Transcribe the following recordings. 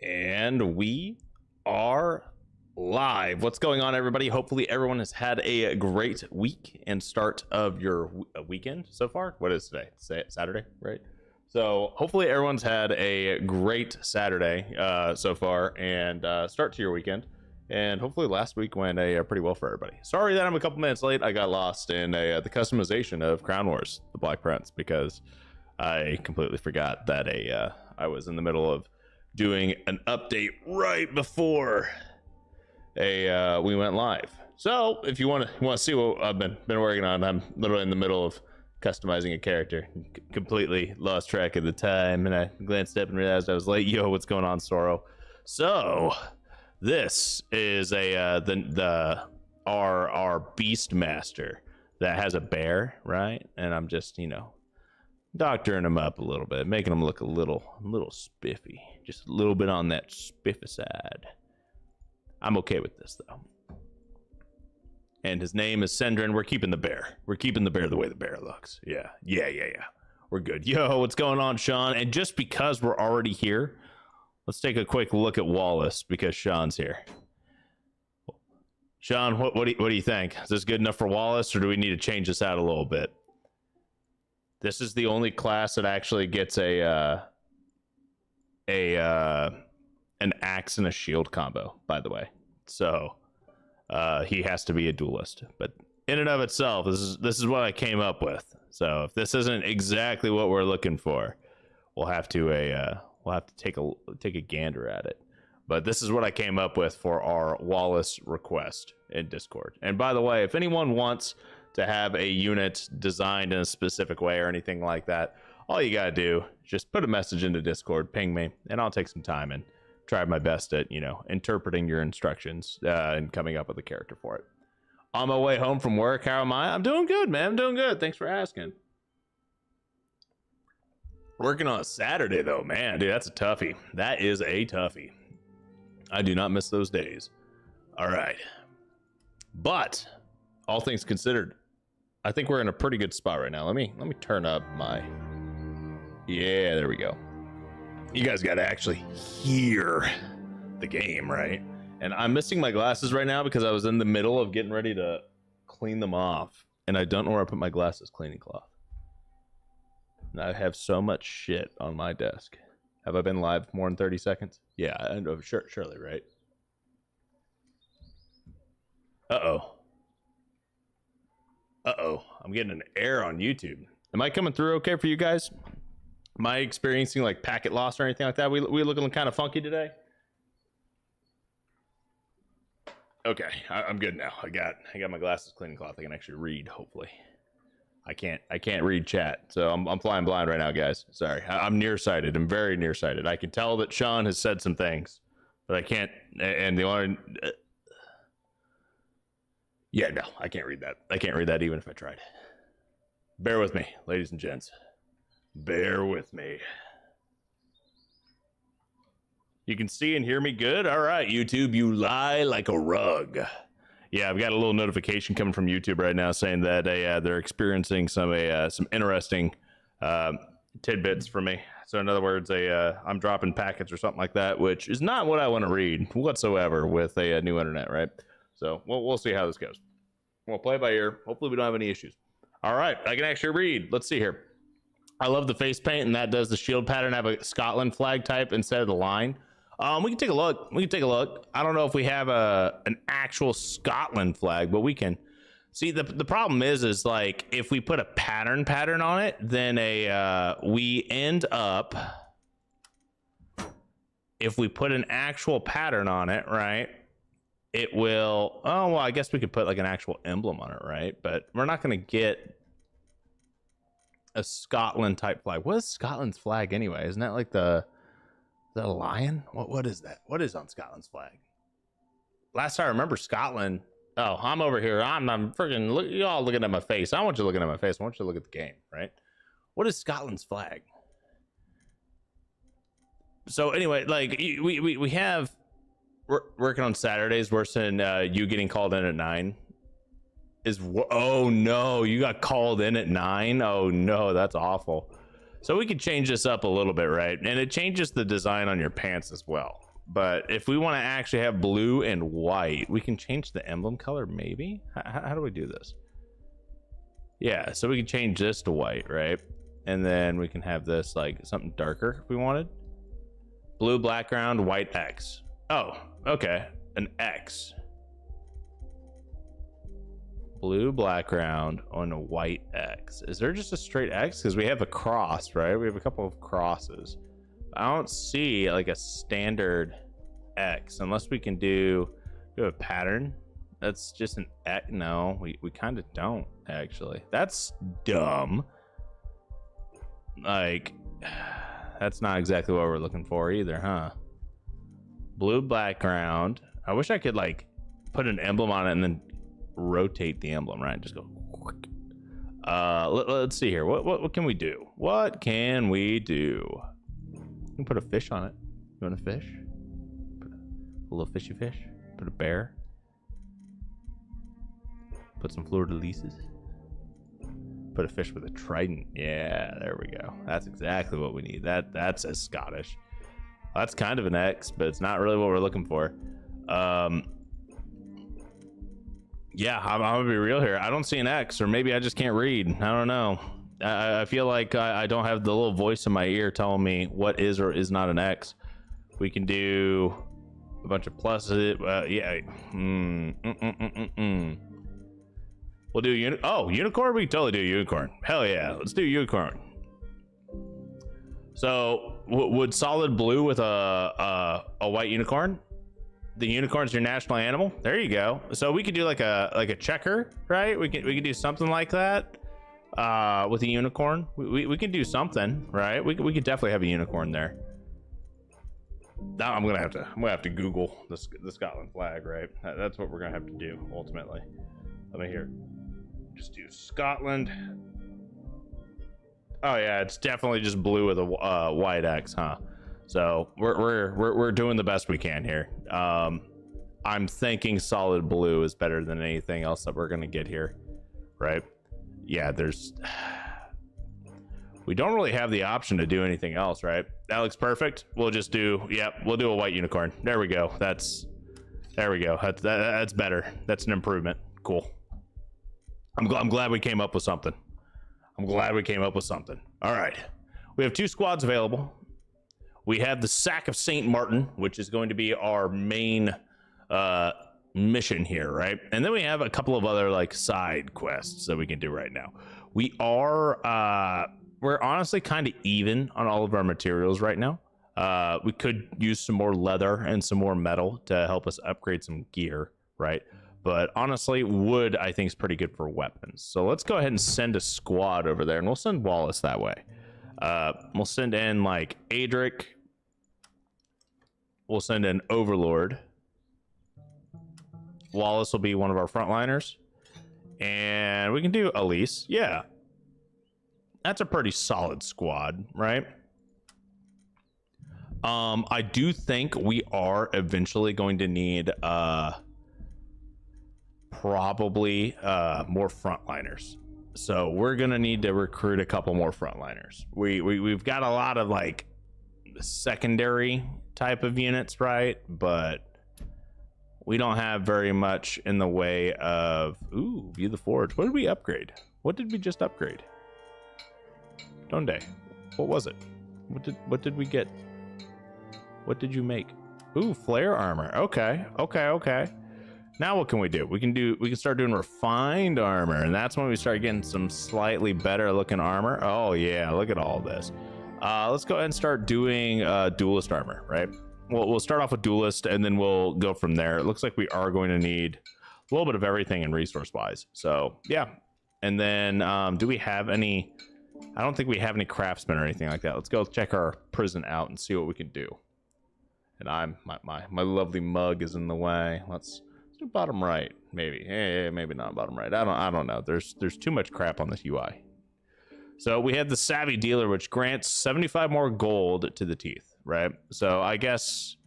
And we are live. What's going on, everybody? Hopefully everyone has had a great week and start of your weekend so far. What is today? Saturday, right? So hopefully everyone's had a great Saturday so far and start to your weekend. And hopefully last week went pretty well for everybody. Sorry that I'm a couple minutes late. I got lost in the customization of Crown Wars, the Black Prince, because I completely forgot that I was in the middle of doing an update right before we went live. So if you want to see what I've been working on, I'm literally in the middle of customizing a character. Completely lost track of the time, and I glanced up and realized I was late. Yo, what's going on, Sorrow? So this is our Beastmaster that has a bear, right? And I'm just, doctoring him up a little bit, making him look a little spiffy, just a little bit on that spiffy side. I'm okay with this though. And his name is Sendrin. We're keeping the bear. We're keeping the bear the way the bear looks. Yeah. We're good. Yo, what's going on, Sean? And just because we're already here, let's take a quick look at Wallace because Sean's here. Sean, what do you think? Is this good enough for Wallace, or do we need to change this out a little bit? This is the only class that actually gets an axe and a shield combo, by the way. So he has to be a duelist. But in and of itself, this is what I came up with. So if this isn't exactly what we're looking for, we'll have to take a gander at it. But this is what I came up with for our Wallace request in Discord. And by the way, if anyone wants to have a unit designed in a specific way or anything like that, all you gotta do is just put a message into Discord, ping me, and I'll take some time and try my best at interpreting your instructions and coming up with a character for it. On my way home from work, how am I? I'm doing good, man. I'm doing good. Thanks for asking. Working on a Saturday though, man, dude, that's a toughie. That is a toughie. I do not miss those days. All right, but all things considered, I think we're in a pretty good spot right now. Let me turn up my, yeah, there we go. You guys got to actually hear the game, right? And I'm missing my glasses right now because I was in the middle of getting ready to clean them off, and I don't know where I put my glasses cleaning cloth. And I have so much shit on my desk. Have I been live more than 30 seconds? Yeah, I know, surely, right? Uh-oh, I'm getting an error on YouTube. Am I coming through okay for you guys? Am I experiencing like packet loss or anything like that? We looking kind of funky today? Okay, I'm good now. I got my glasses cleaning cloth. I can actually read, hopefully. I can't read chat, so I'm flying blind right now, guys. Sorry, I'm nearsighted. I'm very nearsighted. I can tell that Sean has said some things, but I can't. And the only, yeah, no, I can't read that. I can't read that even if I tried. Bear with me, ladies and gents. Bear with me. You can see and hear me good? All right, YouTube, you lie like a rug. Yeah, I've got a little notification coming from YouTube right now saying that they're experiencing some interesting tidbits from me. So in other words, I'm dropping packets or something like that, which is not what I want to read whatsoever with a new internet, right? So we'll see how this goes. We'll play by ear. Hopefully we don't have any issues. All right, I can actually read. Let's see here. I love the face paint, and that does the shield pattern have a Scotland flag type instead of the line. We can take a look. I don't know if we have an actual Scotland flag, but we can. See, the problem is like if we put a pattern on it, then we end up, if we put an actual pattern on it, right? It will, oh, well, I guess we could put like an actual emblem on it, right? But we're not going to get a Scotland type flag. What is Scotland's flag anyway? Isn't that like the lion? What is that? What is on Scotland's flag? Last I remember, Scotland. Oh, I'm over here. I'm freaking look. Y'all looking at my face. I don't want you looking at my face. I want you to look at the game, right? What is Scotland's flag? So anyway, like we have, we're working on Saturdays worse than you getting called in at 9. Oh no, you got called in at 9. Oh no, that's awful. So we could change this up a little bit, right? And it changes the design on your pants as well. But if we want to actually have blue and white, we can change the emblem color, maybe? How do we do this? Yeah, so we can change this to white, right? And then we can have this like something darker if we wanted. Blue background, white X. Oh, okay. An X. Blue background on a white X. Is there just a straight X? Because we have a cross, right? We have a couple of crosses. I don't see like a standard X unless we can do a pattern. That's just an X. No, we kind of don't actually. That's dumb. Like, that's not exactly what we're looking for either, huh? Blue background. I wish I could like put an emblem on it and then rotate the emblem, right? Just go quick. Let's see here. What can we do? What can we do? You can put a fish on it. You want a fish? Put a little fishy fish. Put a bear. Put some fleur-de-lises. Put a fish with a trident. Yeah, there we go. That's exactly what we need. That's as Scottish. That's kind of an X, but it's not really what we're looking for. Yeah, I'm gonna be real here. I don't see an X, or maybe I just can't read. I don't know. I feel like I don't have the little voice in my ear telling me what is or is not an X. We can do a bunch of pluses. Yeah. We'll do unicorn. We can totally do unicorn. Hell yeah, let's do unicorn. So would solid blue with a white unicorn? The unicorn's your national animal. There you go. So we could do like a checker, right? We could do something like that. With a unicorn, we could do something, right? We could definitely have a unicorn there. Now I'm gonna have to Google the Scotland flag, right? That's what we're gonna have to do ultimately. Let me hear. Just do Scotland. Oh yeah, it's definitely just blue with a white X, huh? So we're doing the best we can here. I'm thinking solid blue is better than anything else that we're gonna get here, right? Yeah, we don't really have the option to do anything else, right? That looks perfect. We'll just do, we'll do a white unicorn. There we go. There we go. That's better. That's an improvement. Cool. I'm glad we came up with something. All right. We have 2 squads available. We have the Sack of St. Martin, which is going to be our main mission here, right? And then we have a couple of other like side quests that we can do right now. We're honestly kind of even on all of our materials right now. We could use some more leather and some more metal to help us upgrade some gear, right? But honestly, wood I think is pretty good for weapons. So let's go ahead and send a squad over there, and we'll send Wallace that way. We'll send in like Adric. We'll send in Overlord. Wallace will be one of our frontliners, and we can do Elise. Yeah, that's a pretty solid squad, right? I do think we are eventually going to need probably more frontliners. So we're gonna need to recruit a couple more frontliners. We've got a lot of like secondary type of units, right? But we don't have very much in the way of view the forge. What did we upgrade? What did we just upgrade? Donde? What was it? What did we get? What did you make? Ooh, flare armor. Okay. Now what can we do? We can start doing refined armor, and that's when we start getting some slightly better looking armor. Oh yeah, look at all this. Let's go ahead and start doing duelist armor, right? We'll start off with duelist, and then we'll go from there. It looks like we are going to need a little bit of everything in resource wise. So yeah, and then do we have any? I don't think we have any craftsmen or anything like that. Let's go check our prison out and see what we can do. And my lovely mug is in the way. Let's do bottom right, maybe. Hey, maybe not bottom right. I don't know. There's too much crap on this UI. So we have the Savvy Dealer, which grants 75 more gold to the teeth, right? So I guess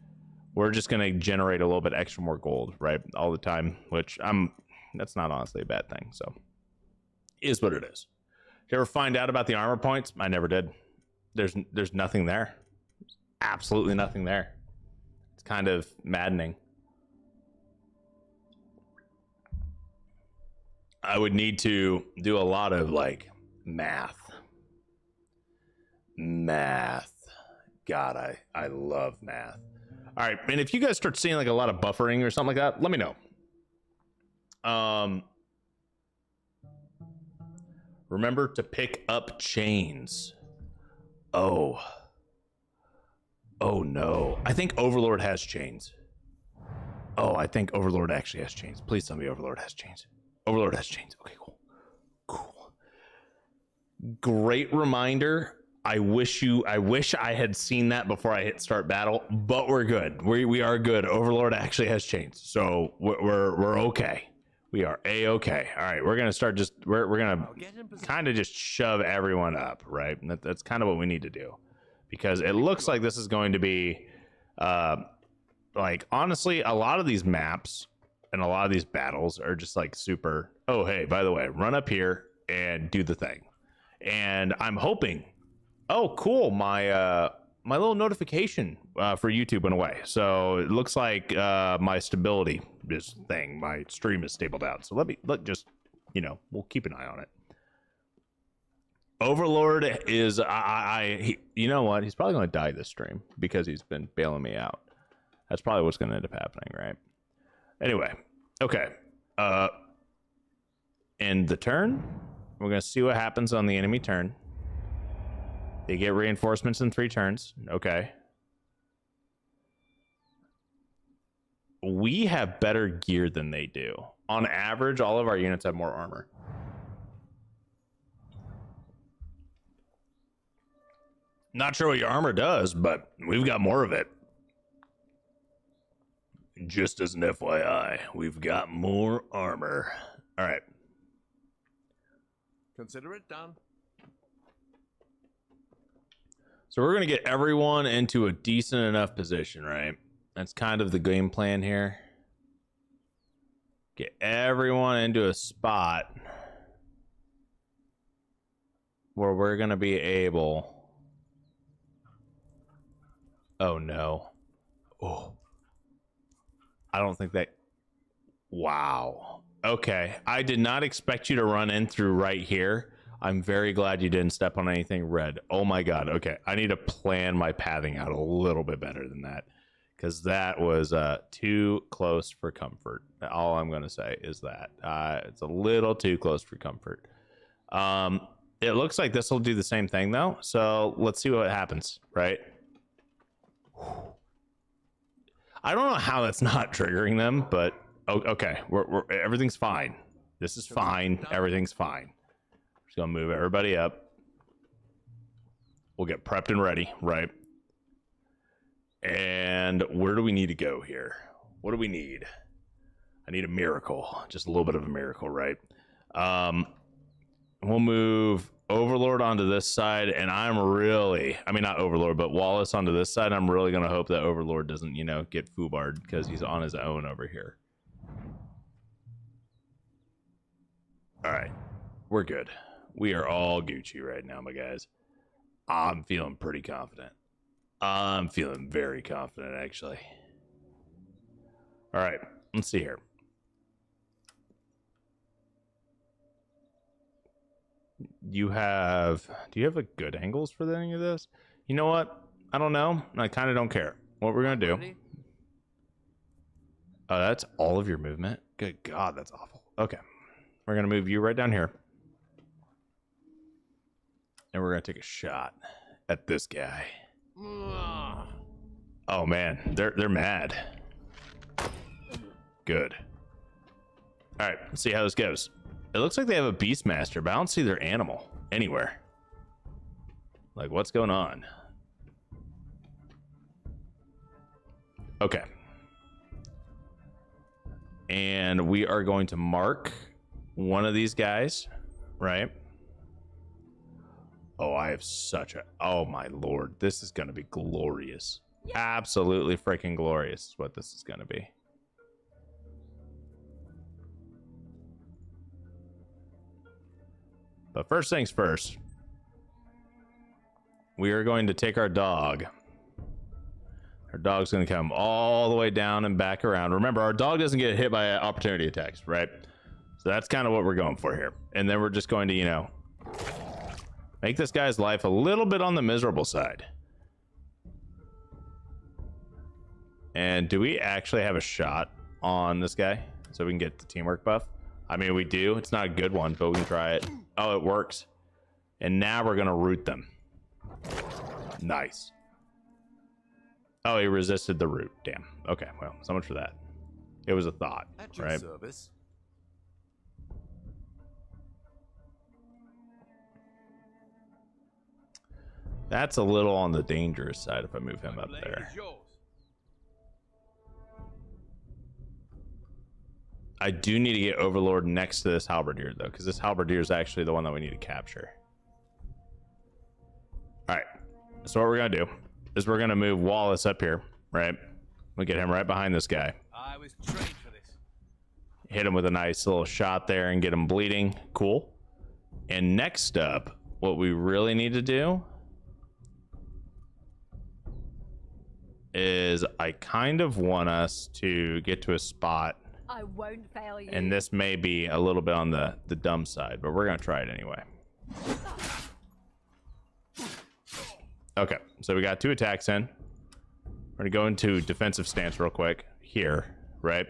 we're just gonna generate a little bit extra more gold, right, all the time, which that's not honestly a bad thing. So is what it is. Did you ever find out about the armor points? I never did. There's nothing there. Absolutely nothing there. It's kind of maddening. I would need to do a lot of like math. God, I love math. All right, and if you guys start seeing like a lot of buffering or something like that, let me know. Remember to pick up chains. Oh no, I think Overlord has chains. Oh, I think Overlord actually has chains. Please tell me Overlord has chains. Overlord has chains. Okay, cool. Great reminder. I wish I had seen that before I hit start battle, but we're good. We are good. Overlord actually has chains, so we're okay. We are a-okay. All right, we're gonna start we're gonna kind of just shove everyone up, right? And that's kind of what we need to do, because it looks like this is going to be like, honestly, a lot of these maps and a lot of these battles are just like super, oh hey, by the way, run up here and do the thing. And I'm hoping, oh cool, my my little notification for YouTube went away, so it looks like my stability, this thing, my stream is stabled out. So let just, you know, we'll keep an eye on it. Overlord is you know what, he's probably going to die this stream because he's been bailing me out. That's probably what's going to end up happening, right? Anyway, okay. End the turn. We're going to see what happens on the enemy turn. They get reinforcements in 3 turns. Okay. We have better gear than they do. On average, all of our units have more armor. Not sure what your armor does, but we've got more of it. Just as an FYI, we've got more armor. All right. Consider it done. So we're going to get everyone into a decent enough position, right? That's kind of the game plan here. Get everyone into a spot where we're going to be able... Oh, no. Oh. I don't think that... Wow. Okay. I did not expect you to run in through right here. I'm very glad you didn't step on anything red. Oh my God. Okay. I need to plan my pathing out a little bit better than that, because that was too close for comfort. All I'm going to say is that it's a little too close for comfort. It looks like this will do the same thing though. So let's see what happens, right? I don't know how that's not triggering them, but okay. Everything's fine. This is fine. Everything's fine. Just gonna move everybody up. We'll get prepped and ready, right? And where do we need to go here? What do we need? I need a miracle, just a little bit of a miracle, right? We'll move Overlord onto this side, and I mean not Overlord, but Wallace onto this side. I'm really gonna hope that Overlord doesn't, you know, get foobarred because he's on his own over here. All right, we're good. We are all Gucci right now, my guys. I'm feeling pretty confident. I'm feeling very confident, actually. All right, let's see here. Do you have a good angles for any of this? You know what? I don't know. I kind of don't care. What we're gonna do? Oh, that's all of your movement? Good God, that's awful. Okay, we're gonna move you right down here. And we're gonna take a shot at this guy. Oh man, they're mad. Good. All right, let's see how this goes. It looks like they have a Beastmaster, but I don't see their animal anywhere. Like, what's going on? Okay. And we are going to mark one of these guys, right? Oh, I have such a... Oh, my Lord. This is going to be glorious. Absolutely freaking glorious is what this is going to be. But first things first. We are going to take our dog. Our dog's going to come all the way down and back around. Remember, our dog doesn't get hit by opportunity attacks, right? So that's kind of what we're going for here. And then we're just going to, you know, make this guy's life a little bit on the miserable side. And do we actually have a shot on this guy so we can get the teamwork buff? I mean, we do. It's not a good one, but we can try it. Oh, it works. And now we're going to root them. Nice. Oh, he resisted the root. Damn. Okay, well, so much for that. It was a thought, At your right? service. That's a little on the dangerous side if I move him up there. I do need to get Overlord next to this Halberdier, though, because this Halberdier is actually the one that we need to capture. All right. So what we're going to do is we're going to move Wallace up here, right? We'll get him right behind this guy. I was trained for this. Hit him with a nice little shot there and get him bleeding. Cool. And next up, what we really need to do is I kind of want us to get to a spot. I won't fail you. And this may be a little bit on the dumb side, but we're going to try it anyway. Okay, so we got 2 attacks in. We're going to go into defensive stance real quick here, right?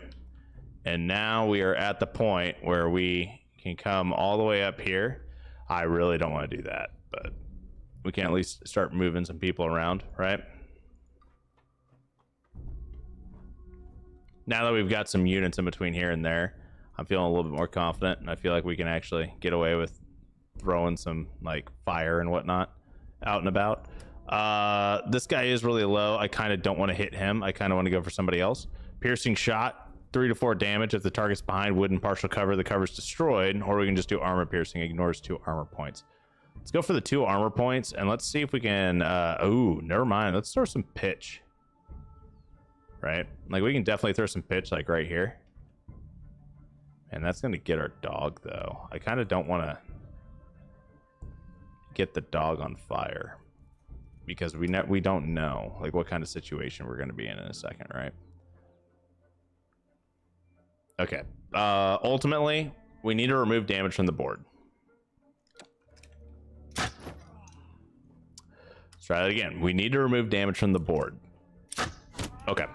And now we are at the point where we can come all the way up here. I really don't want to do that, but we can at least start moving some people around, right? Now that we've got some units in between here and there, I'm feeling a little bit more confident, and I feel like we can actually get away with throwing some like fire and whatnot out and about. This guy is really low. I kind of don't want to hit him. I kind of want to go for somebody else. Piercing shot, 3 to 4 damage. If the target's behind wood and partial cover, the cover's destroyed, or we can just do armor piercing, ignores 2 armor points. Let's go for the 2 armor points, and let's see if we can ooh, never mind. Let's throw some pitch. Right? Like, we can definitely throw some pitch, like, right here. And that's going to get our dog, though. I kind of don't want to get the dog on fire. Because we don't know, like, what kind of situation we're going to be in a second, right? Okay. Ultimately, we need to remove damage from the board. Let's try that again. We need to remove damage from the board. Okay.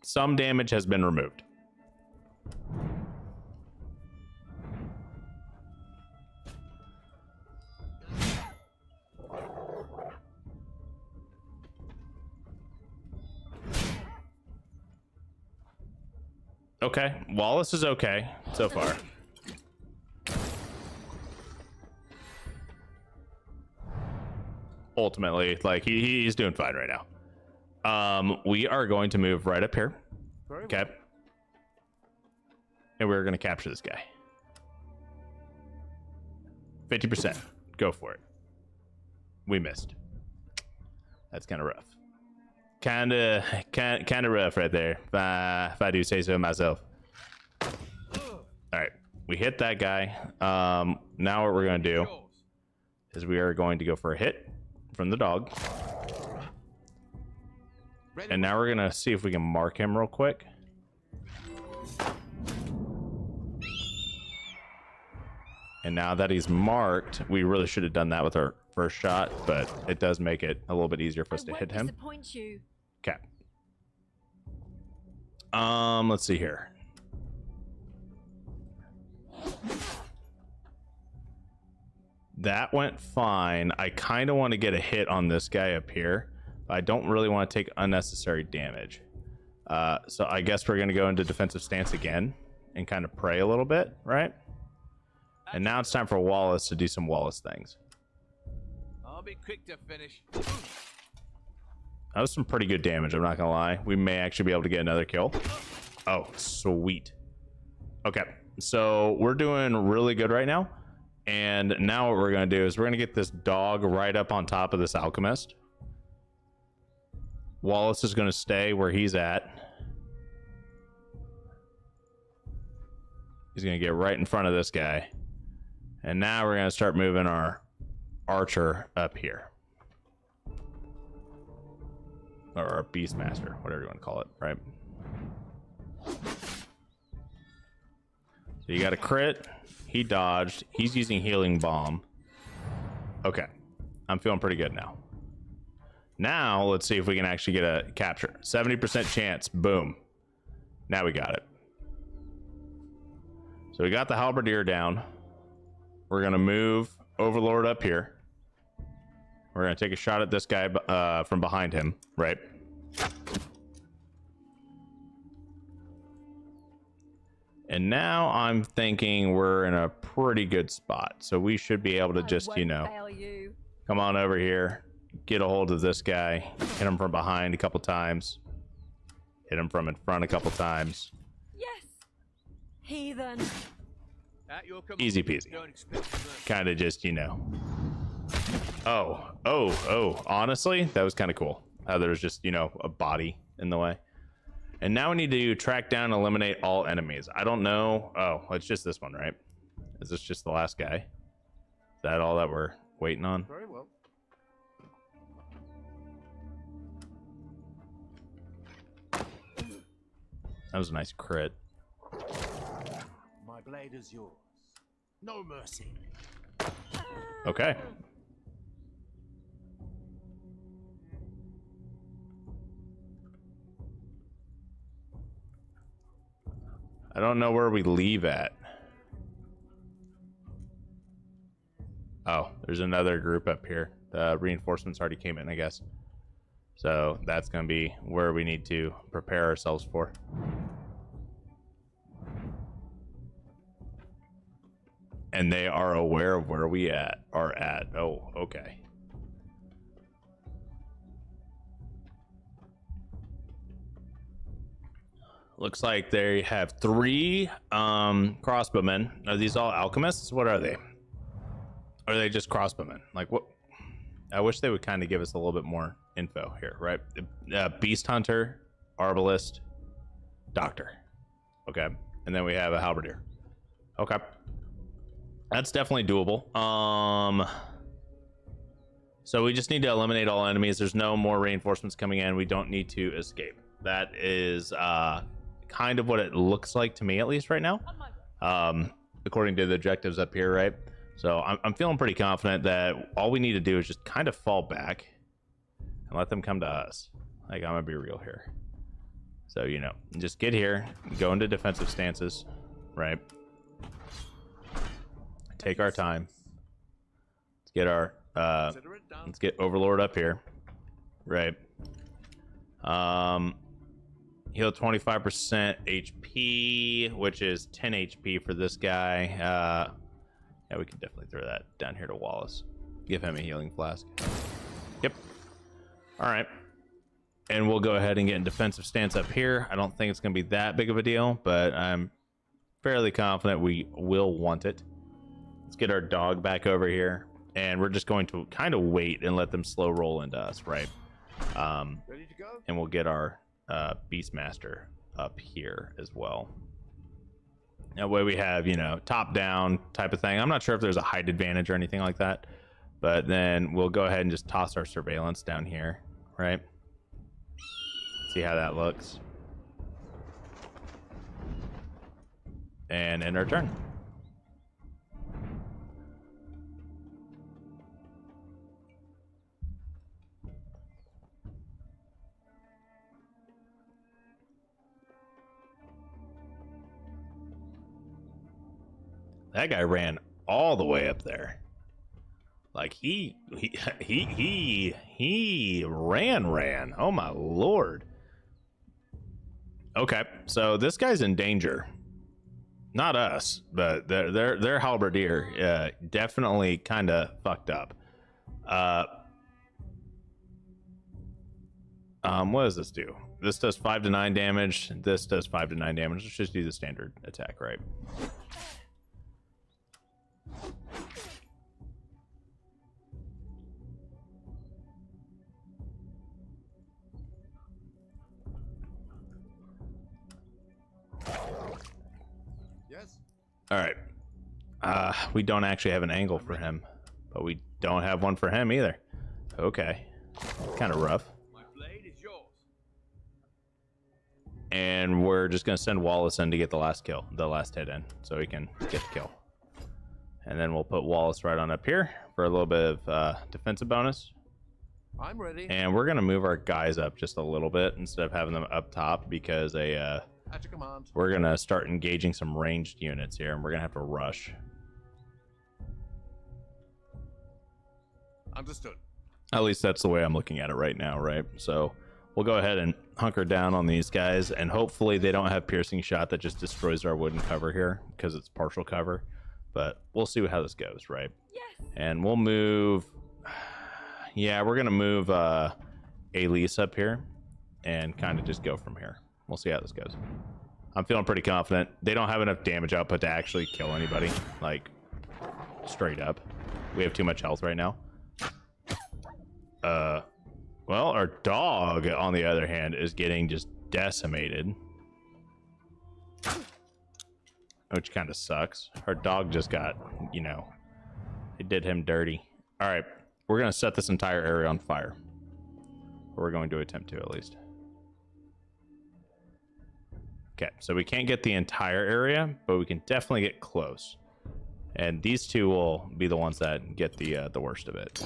Some damage has been removed. Okay, Wallace is okay so far. Ultimately, like, he's doing fine right now. We are going to move right up here. Okay. And we're going to capture this guy. 50%. Go for it. We missed. That's kind of rough. Kind of rough right there, if I do say so myself. All right, we hit that guy. Now what we're going to do is we are going to go for a hit from the dog. And now we're going to see if we can mark him real quick. And now that he's marked, we really should have done that with our first shot, but it does make it a little bit easier for us to hit him. Disappoint you. Okay. Let's see here. That went fine. I kind of want to get a hit on this guy up here. I don't really want to take unnecessary damage. So I guess we're going to go into defensive stance again and kind of pray a little bit, right? And now it's time for Wallace to do some Wallace things. I'll be quick to finish. That was some pretty good damage, I'm not going to lie. We may actually be able to get another kill. Oh, sweet. Okay, so we're doing really good right now. And now what we're going to do is we're going to get this dog right up on top of this alchemist. Wallace is going to stay where he's at. He's going to get right in front of this guy. And now we're going to start moving our archer up here. or Beastmaster, whatever you want to call it, right? So you got a crit. He dodged. He's using healing bomb. Okay, I'm feeling pretty good now. Now let's see if we can actually get a capture. 70% chance. Boom. Now we got it. So we got the halberdier down. We're gonna move Overlord up here. We're gonna take a shot at this guy from behind him, right? And now I'm thinking we're in a pretty good spot. So we should be able to just, you know, come on over here, get a hold of this guy, hit him from behind a couple times, hit him from in front a couple times. Yes, heathen. Easy peasy. Kind of just, you know. Oh, honestly, that was kind of cool. How there was just, you know, a body in the way. And now we need to track down and eliminate all enemies. I don't know. Oh, it's just this one, right? Is this just the last guy? Is that all that we're waiting on? Very well. That was a nice crit. My blade is yours. No mercy. Okay. I don't know where we leave at. Oh, there's another group up here. The reinforcements already came in, I guess. So that's going to be where we need to prepare ourselves for. And they are aware of where we are at. Oh, okay. Looks like they have 3 crossbowmen. Are these all alchemists? What are they? Or are they just crossbowmen? Like, what? I wish they would kind of give us a little bit more info here, right? Beast hunter, arbalist, doctor. Okay. And then we have a halberdier. Okay. That's definitely doable. So we just need to eliminate all enemies. There's no more reinforcements coming in. We don't need to escape. That is kind of what it looks like to me, at least right now, according to the objectives up here, right? So I'm feeling pretty confident that all we need to do is just kind of fall back and let them come to us. Like, I'm gonna be real here. So, you know, just get here, go into defensive stances, right? Take our time. Let's get our let's get Overlord up here, right? Heal 25% HP, which is 10 HP for this guy. Yeah, we can definitely throw that down here to Wallace. Give him a healing flask. Yep. All right. And we'll go ahead and get in defensive stance up here. I don't think it's going to be that big of a deal, but I'm fairly confident we will want it. Let's get our dog back over here. And we're just going to kind of wait and let them slow roll into us, right? Ready to go? And we'll get our Beastmaster up here as well. That way we have, you know, top down type of thing. I'm not sure if there's a height advantage or anything like that, but then we'll go ahead and just toss our surveillance down here, right? See how that looks. And end our turn. That guy ran all the way up there. Like he ran. Oh my lord. Okay, so this guy's in danger. Not us, but their halberdier definitely kind of fucked up. What does this do? This does 5 to 9 damage. This does 5 to 9 damage. Let's just do the standard attack, right? Yes. All right. We don't actually have an angle for him, but we don't have one for him either. Okay. Kind of rough. My blade is yours. and we're just gonna send Wallace in to get the last kill, the last hit in, so he can get the kill. And then we'll put Wallace right on up here for a little bit of defensive bonus. I'm ready. And we're gonna move our guys up just a little bit instead of having them up top, because At your command. we're gonna start engaging some ranged units here, and we're gonna have to rush. Understood. At least that's the way I'm looking at it right now, right? So we'll go ahead and hunker down on these guys, and hopefully they don't have piercing shot that just destroys our wooden cover here, because it's partial cover. But we'll see how this goes, right? Yes. And we'll move. Yeah, we're gonna move Elise up here and kind of just go from here. We'll see how this goes. I'm feeling pretty confident. They don't have enough damage output to actually kill anybody, like straight up. We have too much health right now. Well, our dog, on the other hand, is getting just decimated, which kind of sucks. Our dog just got, you know, it did him dirty. All right, we're gonna set this entire area on fire. Or we're going to attempt to, at least. Okay, so we can't get the entire area, but we can definitely get close. And these two will be the ones that get the worst of it.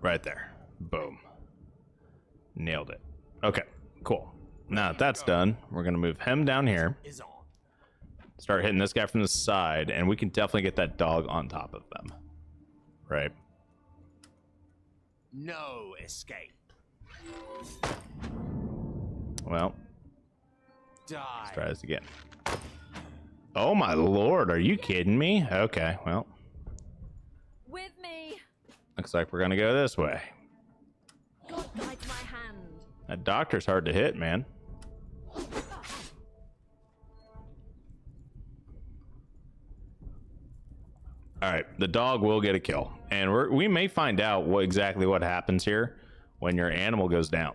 Right there. Boom. Nailed it. Okay, cool. Now that that's done, we're going to move him down here. Is on. Start hitting this guy from the side, and we can definitely get that dog on top of them. Right. No escape. Well, Die. let's try this again. Oh my lord, are you kidding me? Okay, well, With me. looks like we're going to go this way. God guides my hand. That doctor's hard to hit, man. All right, the dog will get a kill, and we may find out exactly what happens here when your animal goes down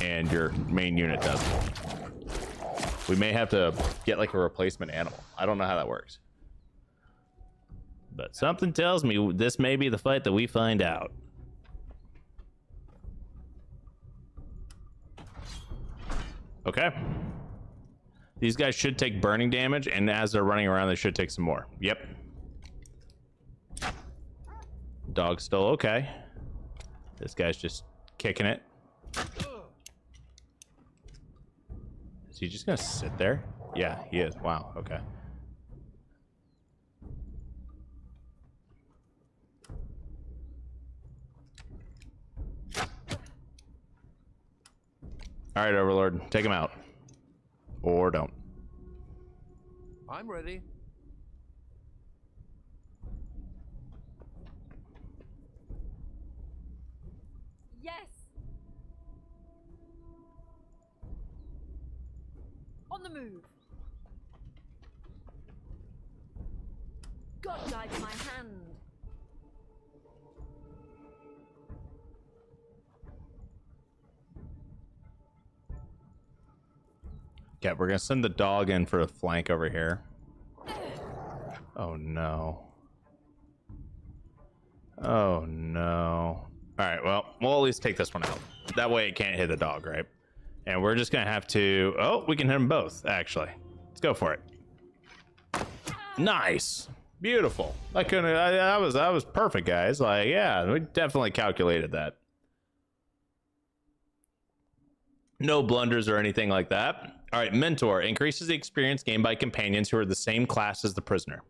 and your main unit doesn't. We may have to get like a replacement animal. I don't know how that works, but something tells me this may be the fight that we find out. Okay. These guys should take burning damage, and as they're running around, they should take some more. Yep. Dog's still okay. This guy's just kicking it. Is he just gonna sit there? Yeah, he is. Wow, okay. All right, Overlord, take him out. Or don't. I'm ready. Yes. On the move. God guides my hand. Okay, we're gonna send the dog in for a flank over here. Oh no. Oh no. All right, well, we'll at least take this one out. That way it can't hit the dog, right? And we're just gonna have to, oh, we can hit them both, actually. Let's go for it. Nice. Beautiful. I was perfect, guys. Like, yeah, we definitely calculated that. No blunders or anything like that. All right, Mentor increases the experience gained by companions who are the same class as the prisoner.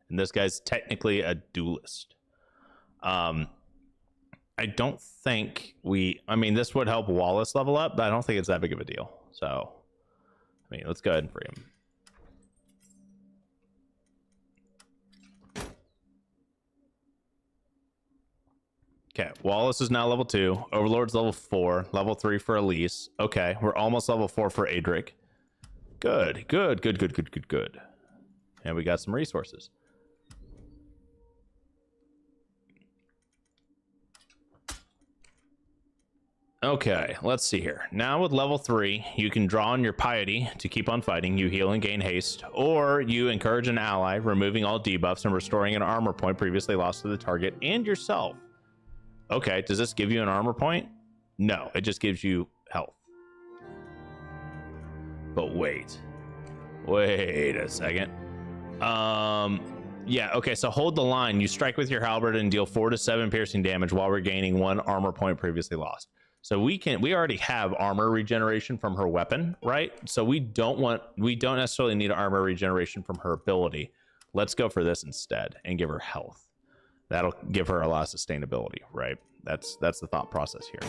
And this guy's technically a duelist. I don't think I mean, this would help Wallace level up, but I don't think it's that big of a deal. So, I mean, let's go ahead and free him. Okay, Wallace is now level 2. Overlord's level 4. Level 3 for Elise. Okay, we're almost level 4 for Adric. Good, good, good, good, good, good, good. And we got some resources. Okay, let's see here. Now with level 3, you can draw on your piety to keep on fighting. You heal and gain haste, or you encourage an ally, removing all debuffs and restoring an armor point previously lost to the target and yourself. Okay, does this give you an armor point? No, it just gives you health. But wait a second. Yeah, okay, so hold the line. You strike with your halberd and deal 4 to 7 piercing damage while regaining 1 armor point previously lost. So we already have armor regeneration from her weapon, right? So we don't necessarily need armor regeneration from her ability. Let's go for this instead and give her health. That'll give her a lot of sustainability, right? That's the thought process here.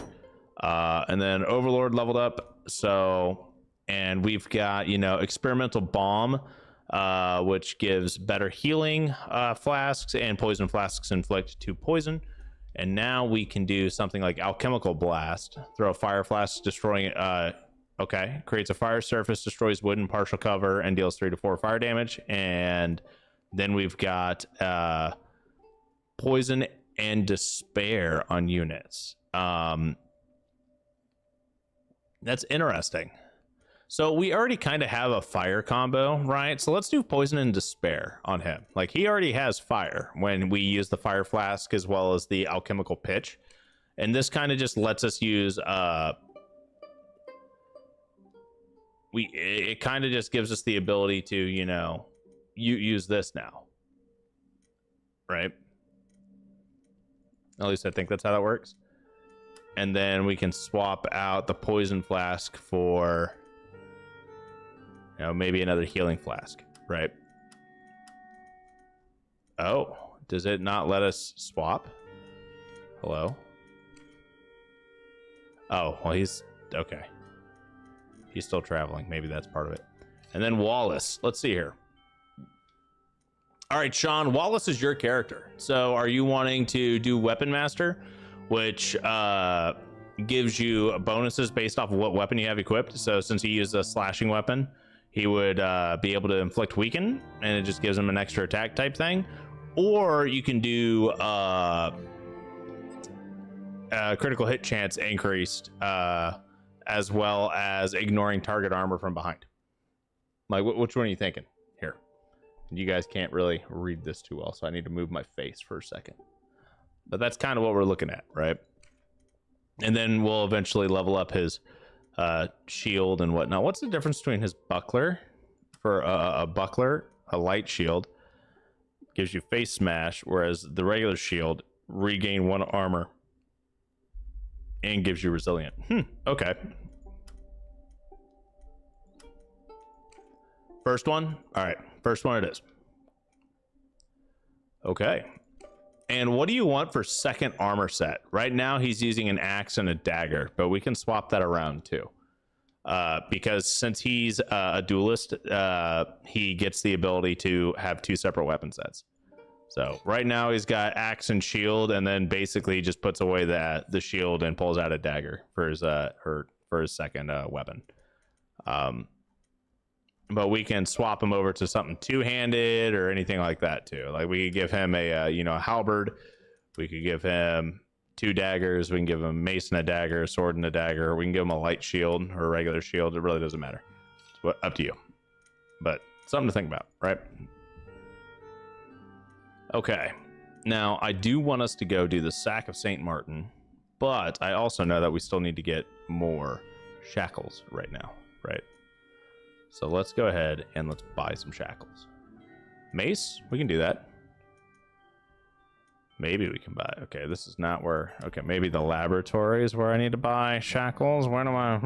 And then Overlord leveled up. So, and we've got, you know, experimental bomb, which gives better healing flasks, and poison flasks inflict 2 poison. And now we can do something like alchemical blast. Throw a fire flask, destroying okay, creates a fire surface, destroys wood and partial cover, and deals 3 to 4 fire damage. And then we've got poison and despair on units. That's interesting. So we already kind of have a fire combo, right? So let's do poison and despair on him. Like, he already has fire when we use the fire flask as well as the alchemical pitch. And this kind of just lets us use it kind of just gives us the ability to, you know, use this now. Right? At least I think that's how that works. And then we can swap out the poison flask for, you know, maybe another healing flask, right? Oh, does it not let us swap? Hello? Oh, well, he's okay. He's still traveling. Maybe that's part of it. And then Wallace. Let's see here. All right, Sean, Wallace is your character. So are you wanting to do Weapon Master, which gives you bonuses based off of what weapon you have equipped? So since he used a slashing weapon, he would be able to inflict weaken, and it just gives him an extra attack type thing. Or you can do critical hit chance increased, as well as ignoring target armor from behind. Like, which one are you thinking here? You guys can't really read this too well, so I need to move my face for a second. But that's kind of what we're looking at, right? And then we'll eventually level up his shield and whatnot. What's the difference between his buckler? For a buckler, a light shield gives you face smash, whereas the regular shield regain 1 armor and gives you resilient. Okay. First one. All right, first one it is. Okay. And what do you want for second armor set? Right now he's using an axe and a dagger, but we can swap that around too. Because since he's a duelist, he gets the ability to have 2 separate weapon sets. So right now he's got axe and shield, and then basically just puts away the shield and pulls out a dagger for his second weapon. But we can swap him over to something 2-handed or anything like that too. Like, we could give him a halberd. We could give him 2 daggers. We can give him a mace and a dagger, a sword and a dagger. We can give him a light shield or a regular shield. It really doesn't matter. It's up to you. But something to think about, right? Okay. Now, I do want us to go do the Sack of St. Martin, but I also know that we still need to get more shackles right now, right? So let's go ahead and let's buy some shackles. Mace, we can do that. Maybe we can buy. Okay, this is not where. Okay, maybe the laboratory is where I need to buy shackles. Where do I?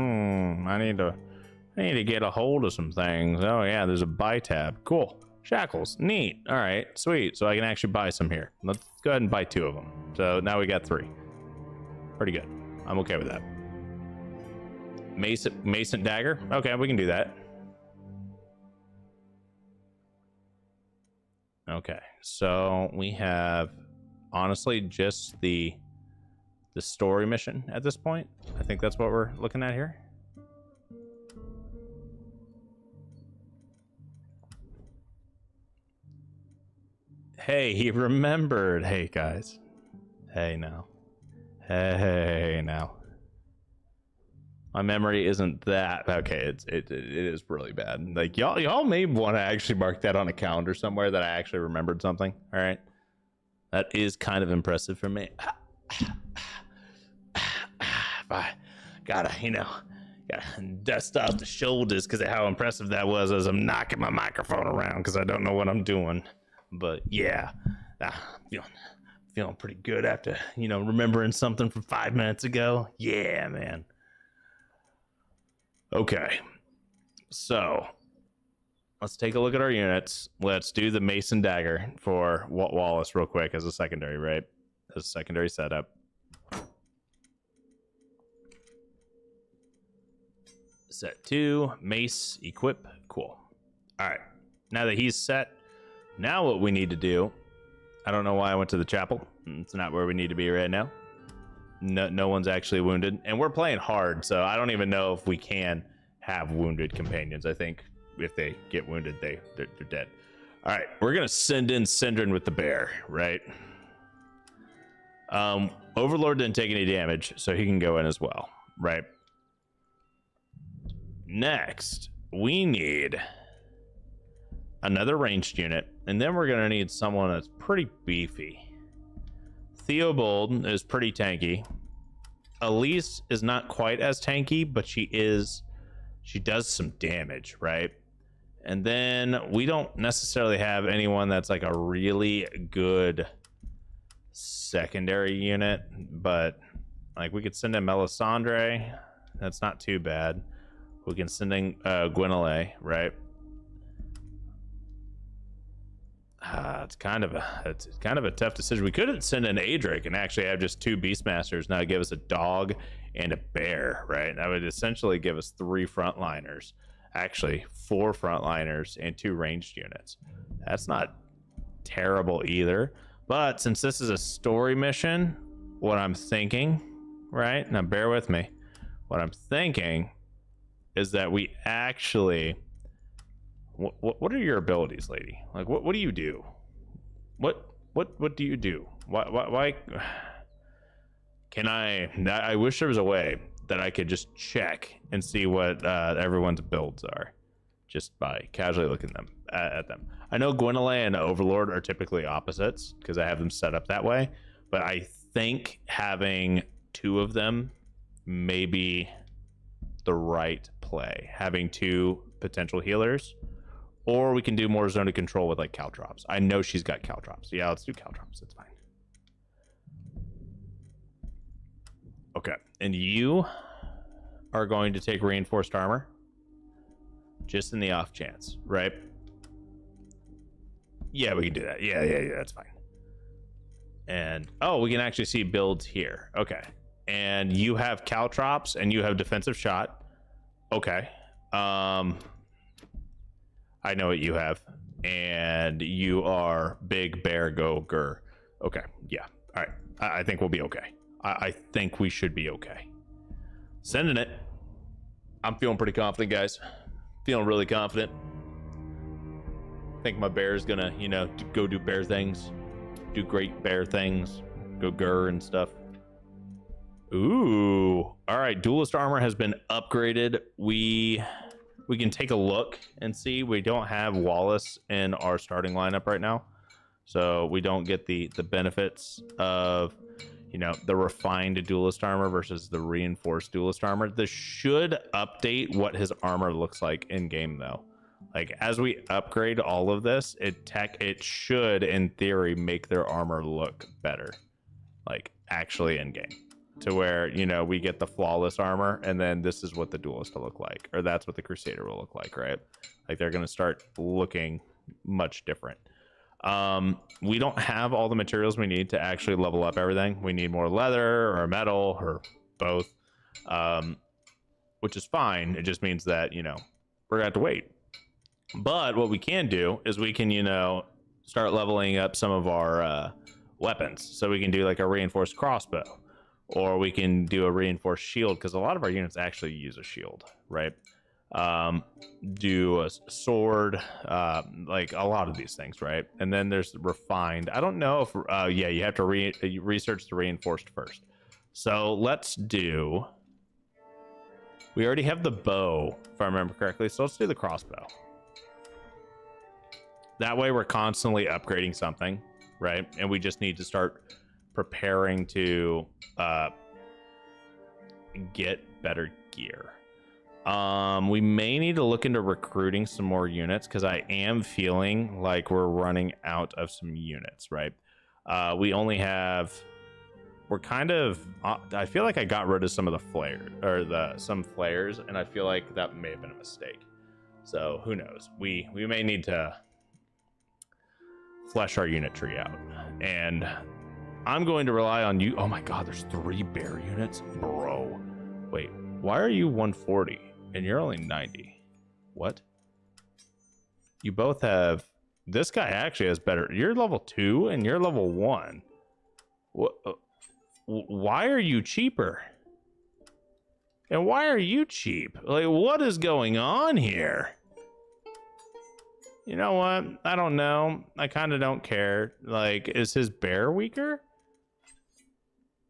I need to get a hold of some things. Oh yeah, there's a buy tab. Cool. Shackles, neat. All right, sweet. So I can actually buy some here. Let's go ahead and buy 2 of them. So now we got 3. Pretty good. I'm okay with that. Mason dagger. Okay, we can do that. Okay, so we have honestly just the story mission at this point. I think that's what we're looking at here. Hey, he remembered. Hey guys. Hey now. Hey now. My memory isn't that okay. It is really bad. Like, y'all may want to actually mark that on a calendar somewhere that I actually remembered something. All right, that is kind of impressive for me. gotta dust off the shoulders because of how impressive that was as I'm knocking my microphone around because I don't know what I'm doing. But yeah, feeling pretty good after, remembering something from 5 minutes ago. Yeah, man. Okay, so let's take a look at our units. Let's do the Mason Dagger for Wallace real quick as a secondary, right? As a secondary setup. Set 2, Mace, equip, cool. All right, now that he's set, now what we need to do, I don't know why I went to the chapel. It's not where we need to be right now. No one's actually wounded, and we're playing hard, so I don't even know if we can have wounded companions. I think if they get wounded, they're dead. All right, we're gonna send in Syndrin with the bear, right? Overlord didn't take any damage, so he can go in as well, right? Next, we need another ranged unit, and then we're gonna need someone that's pretty beefy. Theobald is pretty tanky. Elise is not quite as tanky, but she does some damage, right? And then we don't necessarily have anyone that's like a really good secondary unit, but like we could send in Melisandre. That's not too bad. We can send in Gwynelay, right? It's kind of a tough decision. We couldn't send in Adric and actually have just 2 Beastmasters now give us a dog and a bear, right? That would essentially give us 3 frontliners, actually 4 frontliners and 2 ranged units. That's not terrible either. But since this is a story mission, what I'm thinking, right? Now bear with me. What I'm thinking is that we actually, what are your abilities, lady? Like what do you do? What do you do? Why can I wish there was a way that I could just check and see what everyone's builds are just by casually looking at them. I know Gwynelay and Overlord are typically opposites because I have them set up that way, but I think having 2 of them may be the right play. Having 2 potential healers, or we can do more zone of control with like caltrops. I know she's got caltrops. Yeah, let's do caltrops. That's fine. Okay, and you are going to take reinforced armor just in the off chance, right? Yeah, we can do that. Yeah, that's fine. And oh, we can actually see builds here. Okay, and you have caltrops and you have defensive shot. Okay, I know what you have, and you are big bear go gur. Okay, yeah, all right. I think we'll be okay. I think we should be okay. Sending it. I'm feeling pretty confident, guys. Feeling really confident. I think my bear is gonna, go do bear things, do great bear things, go gur and stuff. Ooh, all right. Duelist armor has been upgraded. We can take a look and see. We don't have Wallace in our starting lineup right now, so we don't get the benefits of the refined duelist armor versus the reinforced duelist armor. This should update what his armor looks like in game though. Like as we upgrade all of this, it should in theory make their armor look better, like actually in game, to where we get the flawless armor, and then this is what the duelist will look like, or that's what the crusader will look like, right? Like they're going to start looking much different. We don't have all the materials we need to actually level up everything. We need more leather or metal or both, which is fine. It just means that we're gonna have to wait. But what we can do is we can start leveling up some of our weapons. So we can do like a reinforced crossbow, or we can do a reinforced shield, because a lot of our units actually use a shield, right? Do a sword, like a lot of these things, right? And then there's refined. I don't know if yeah, you have to research the reinforced first. So let's do, we already have the bow if I remember correctly, so let's do the crossbow. That way we're constantly upgrading something, right? And we just need to start preparing to get better gear. We may need to look into recruiting some more units because I am feeling like we're running out of some units, right? We only have, we're kind of, I feel like I got rid of some of the flares or some flares, and I feel like that may have been a mistake. So who knows? We may need to flesh our unit tree out, and I'm going to rely on you. Oh my God, there's 3 bear units, bro. Wait, why are you 140 and you're only 90? What? You both have, this guy actually has better. You're level 2 and you're level 1. What? Why are you cheaper? And why are you cheap? Like, what is going on here? You know what? I don't know. I kind of don't care. Like, is his bear weaker?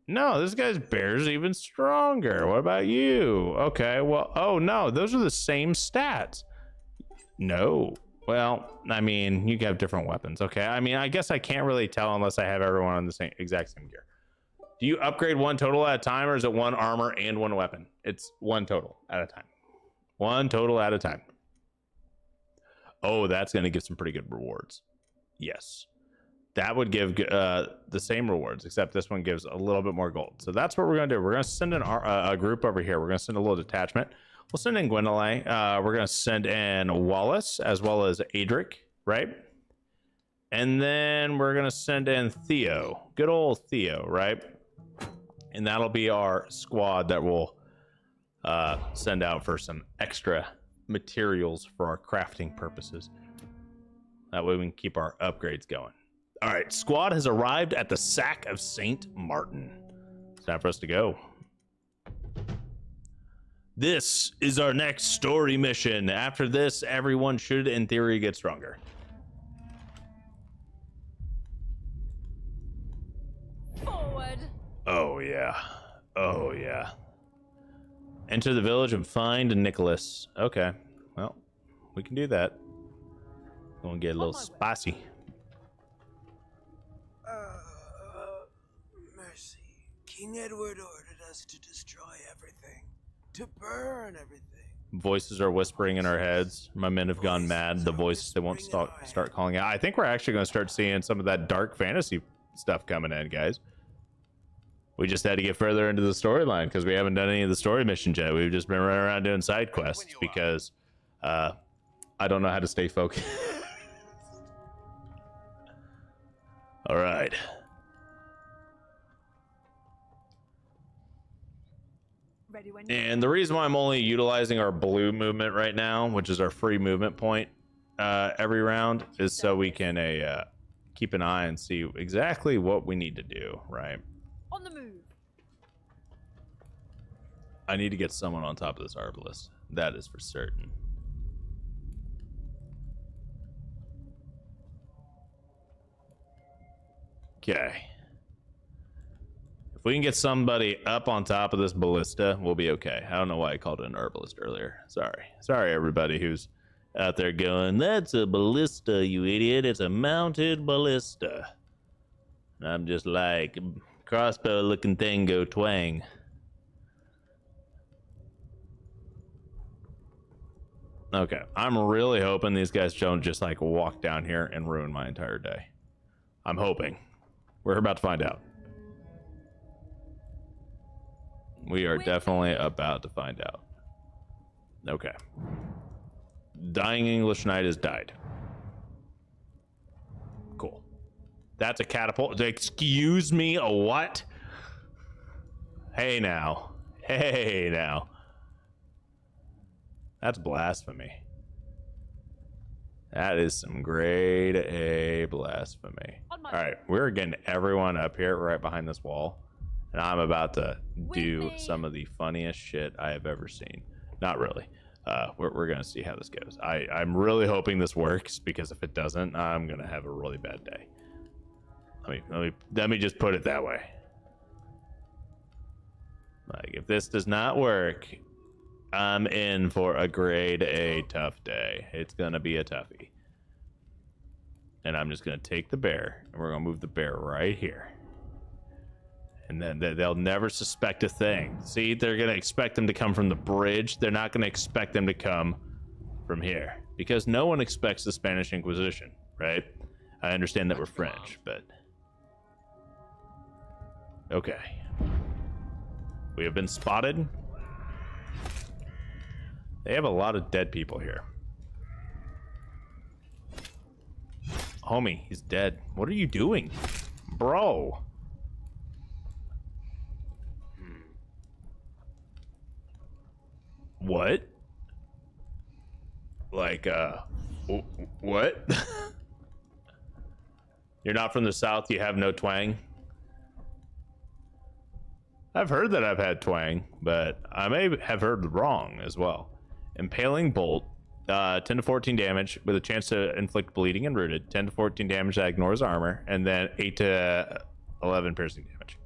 No, this guy's bear's even stronger. What about you? Okay, well, oh no, those are the same stats. No. Well, I mean, you have different weapons, okay? I mean, I guess I can't really tell unless I have everyone on the exact same gear. Do you upgrade 1 total at a time, or is it 1 armor and 1 weapon? It's 1 total at a time. 1 total at a time. Oh, that's going to give some pretty good rewards. Yes. That would give the same rewards, except this one gives a little bit more gold. So that's what we're going to do. We're going to send in a group over here. We're going to send a little detachment. We'll send in Gwendolyn. We're going to send in Wallace, as well as Adric, right? And then we're going to send in Theo. Good old Theo, right? And that'll be our squad that we'll send out for some extra materials for our crafting purposes. That way we can keep our upgrades going. All right, squad has arrived at the Sack of St. Martin. It's time for us to go. This is our next story mission. After this, everyone should, in theory, get stronger. Forward. Oh, yeah. Oh, yeah. Enter the village and find Nicholas. Okay, well, we can do that. Gonna get a little spicy. Mercy. King Edward ordered us to destroy everything. To burn everything. Voices are whispering in our heads. My men have gone mad. The voices, they won't start calling out. I think we're actually going to start seeing some of that dark fantasy stuff coming in, guys. We just had to get further into the storyline because we haven't done any of the story missions yet. We've just been running around doing side quests because I don't know how to stay focused. All right. Ready when And the reason why I'm only utilizing our blue movement right now, which is our free movement point every round, is so we can keep an eye and see exactly what we need to do, right? on the move. I need to get someone on top of this arbalist. That is for certain. Okay. If we can get somebody up on top of this ballista, we'll be okay. I don't know why I called it an herbalist earlier. Sorry everybody who's out there going, that's a ballista, you idiot. It's a mounted ballista. And I'm just like, crossbow looking thing go twang. Okay, I'm really hoping these guys don't just like walk down here and ruin my entire day. I'm hoping. We're about to find out. We are definitely about to find out. Okay. Dying English Knight has died. Cool. That's a catapult. Excuse me, a what? Hey now. Hey now. That's blasphemy. That is some grade A blasphemy. All right, we're getting everyone up here right behind this wall. And I'm about to do some of the funniest shit I have ever seen. Not really. We're going to see how this goes. I'm really hoping this works, because if it doesn't, I'm going to have a really bad day. Let me just put it that way. Like, if this does not work, I'm in for a grade A tough day. It's going to be a toughie. And I'm just going to take the bear, and we're going to move the bear right here. And then they'll never suspect a thing. See, they're going to expect them to come from the bridge. They're not going to expect them to come from here. Because no one expects the Spanish Inquisition, right? I understand that we're French, but... Okay. We have been spotted. They have a lot of dead people here. Homie, he's dead. What are you doing? Bro. What? Like, what? You're not from the South, you have no twang? I've heard that I've had twang, but I may have heard wrong as well. Impaling Bolt, 10 to 14 damage with a chance to inflict bleeding and rooted, 10 to 14 damage that ignores armor, and then 8 to 11 piercing damage.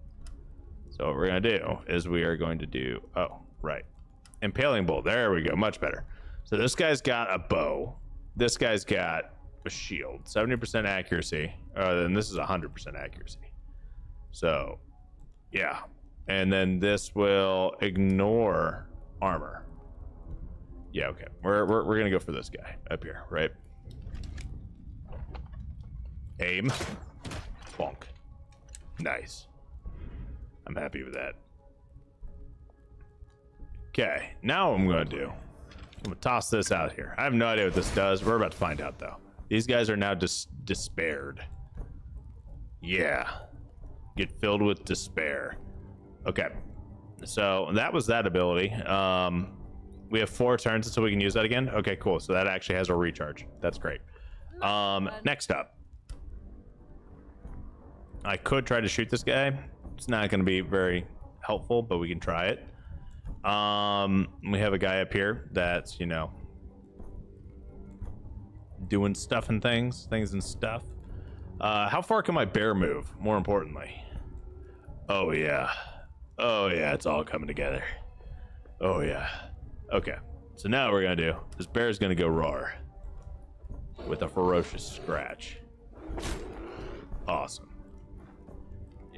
So what we're going to do is we are going to do, oh, right. Impaling Bolt, there we go, much better. So this guy's got a bow. This guy's got a shield, 70% accuracy. Then this is 100% accuracy. So, yeah. And then this will ignore armor. Yeah, okay. We're gonna go for this guy up here, right? Aim. Bonk. Nice. I'm happy with that. Okay, now what I'm gonna do, I'm gonna toss this out here. I have no idea what this does. We're about to find out though. These guys are now despaired. Yeah. Get filled with despair. Okay. So that was that ability. We have 4 turns until we can use that again. Okay, cool. So that actually has a recharge. That's great. Next up. I could try to shoot this guy. It's not going to be very helpful, but we can try it. We have a guy up here that's, you know, doing stuff and things and stuff. How far can my bear move, more importantly? Oh, yeah. Oh, yeah, it's all coming together. Oh, yeah. Okay, so now what we're going to do, this bear is going to go roar with a ferocious scratch. Awesome.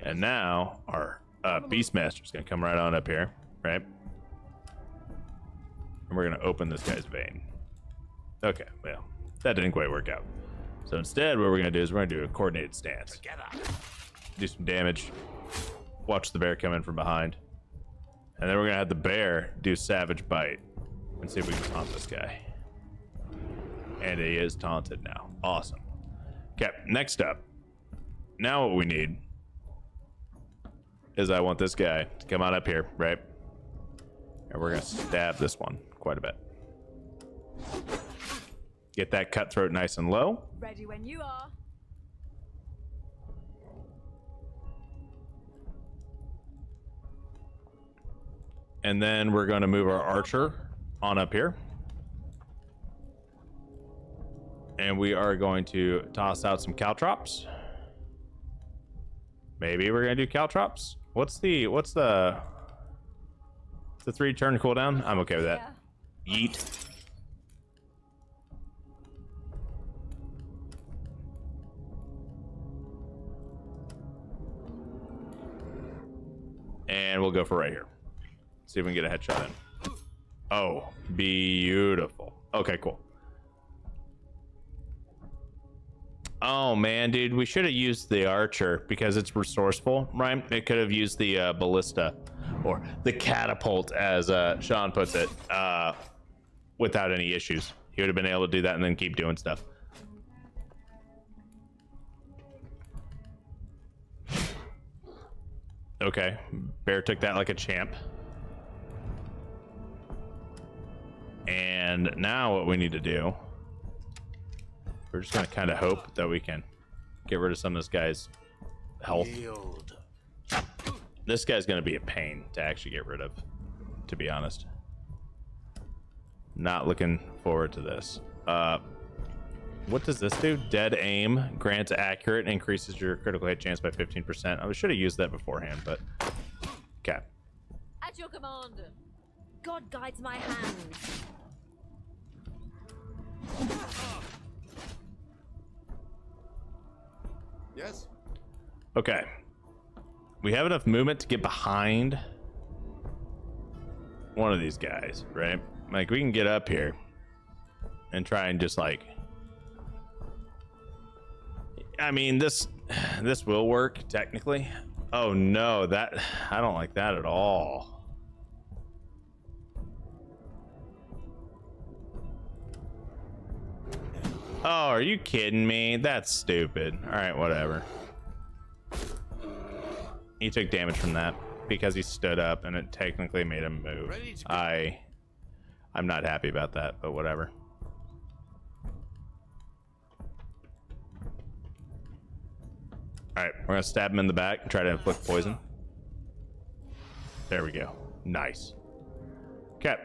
And now our Beastmaster is going to come right on up here, right? And we're going to open this guy's vein. Okay, well, that didn't quite work out. So instead, what we're going to do is we're going to do a coordinated stance. Do some damage. Watch the bear come in from behind. And then we're going to have the bear do Savage Bite and see if we can taunt this guy. And he is taunted now. Awesome. Okay, next up. Now what we need is I want this guy to come on up here, right? And we're going to stab this one quite a bit. Get that cutthroat nice and low. Ready when you are. And then we're going to move our archer on up here. And we are going to toss out some caltrops. Maybe we're going to do caltrops. What's the 3-turn cooldown? I'm okay with that. Yeet. And we'll go for right here. See if we can get a headshot in. Oh, beautiful. Okay, cool. Oh man, dude, we should have used the archer because it's resourceful, right? It could have used the ballista or the catapult, as Sean puts it, without any issues. He would have been able to do that and then keep doing stuff. Okay, bear took that like a champ. And now what we need to do, we're just going to kind of hope that we can get rid of some of this guy's health. Yield. This guy's going to be a pain to actually get rid of, to be honest. Not looking forward to this. What does this do? Dead aim grants accurate, increases your critical hit chance by 15%. I should have used that beforehand, but okay. At your command. God guides my hands. Yes. Okay. we have enough movement to get behind one of these guys, right? Like, we can get up here and try and just like, I mean, this will work technically. Oh no, that I don't like that at all. Oh, are you kidding me? That's stupid. All right, whatever. He took damage from that because he stood up and it technically made him move. I'm not happy about that, but whatever. All right, we're gonna stab him in the back and try to inflict poison. There we go. Nice. Okay.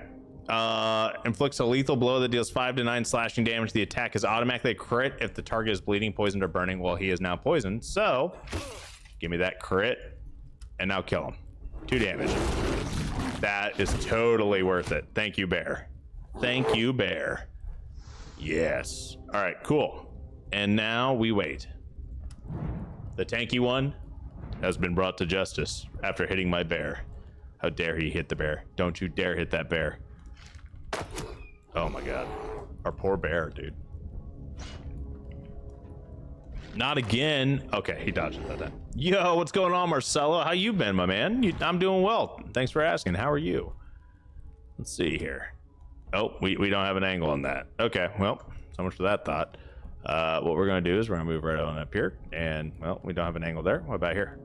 Inflicts a lethal blow that deals 5 to 9 slashing damage. The attack is automatically a crit if the target is bleeding, poisoned, or burning while he is now poisoned. So, give me that crit, and now kill him. 2 damage. That is totally worth it. Thank you, bear. Thank you, bear. Yes. All right, cool. And now we wait. The tanky one has been brought to justice after hitting my bear. How dare he hit the bear? Don't you dare hit that bear. Oh my god. Our poor bear, dude. Not again. Okay, he dodged it that time. Yo, what's going on, Marcelo? How you been, my man? I'm doing well. Thanks for asking. How are you? Let's see here. Oh, we don't have an angle on that. Okay, well, so much for that thought. What we're going to do is we're going to move right on up here. And, well, we don't have an angle there. What about here?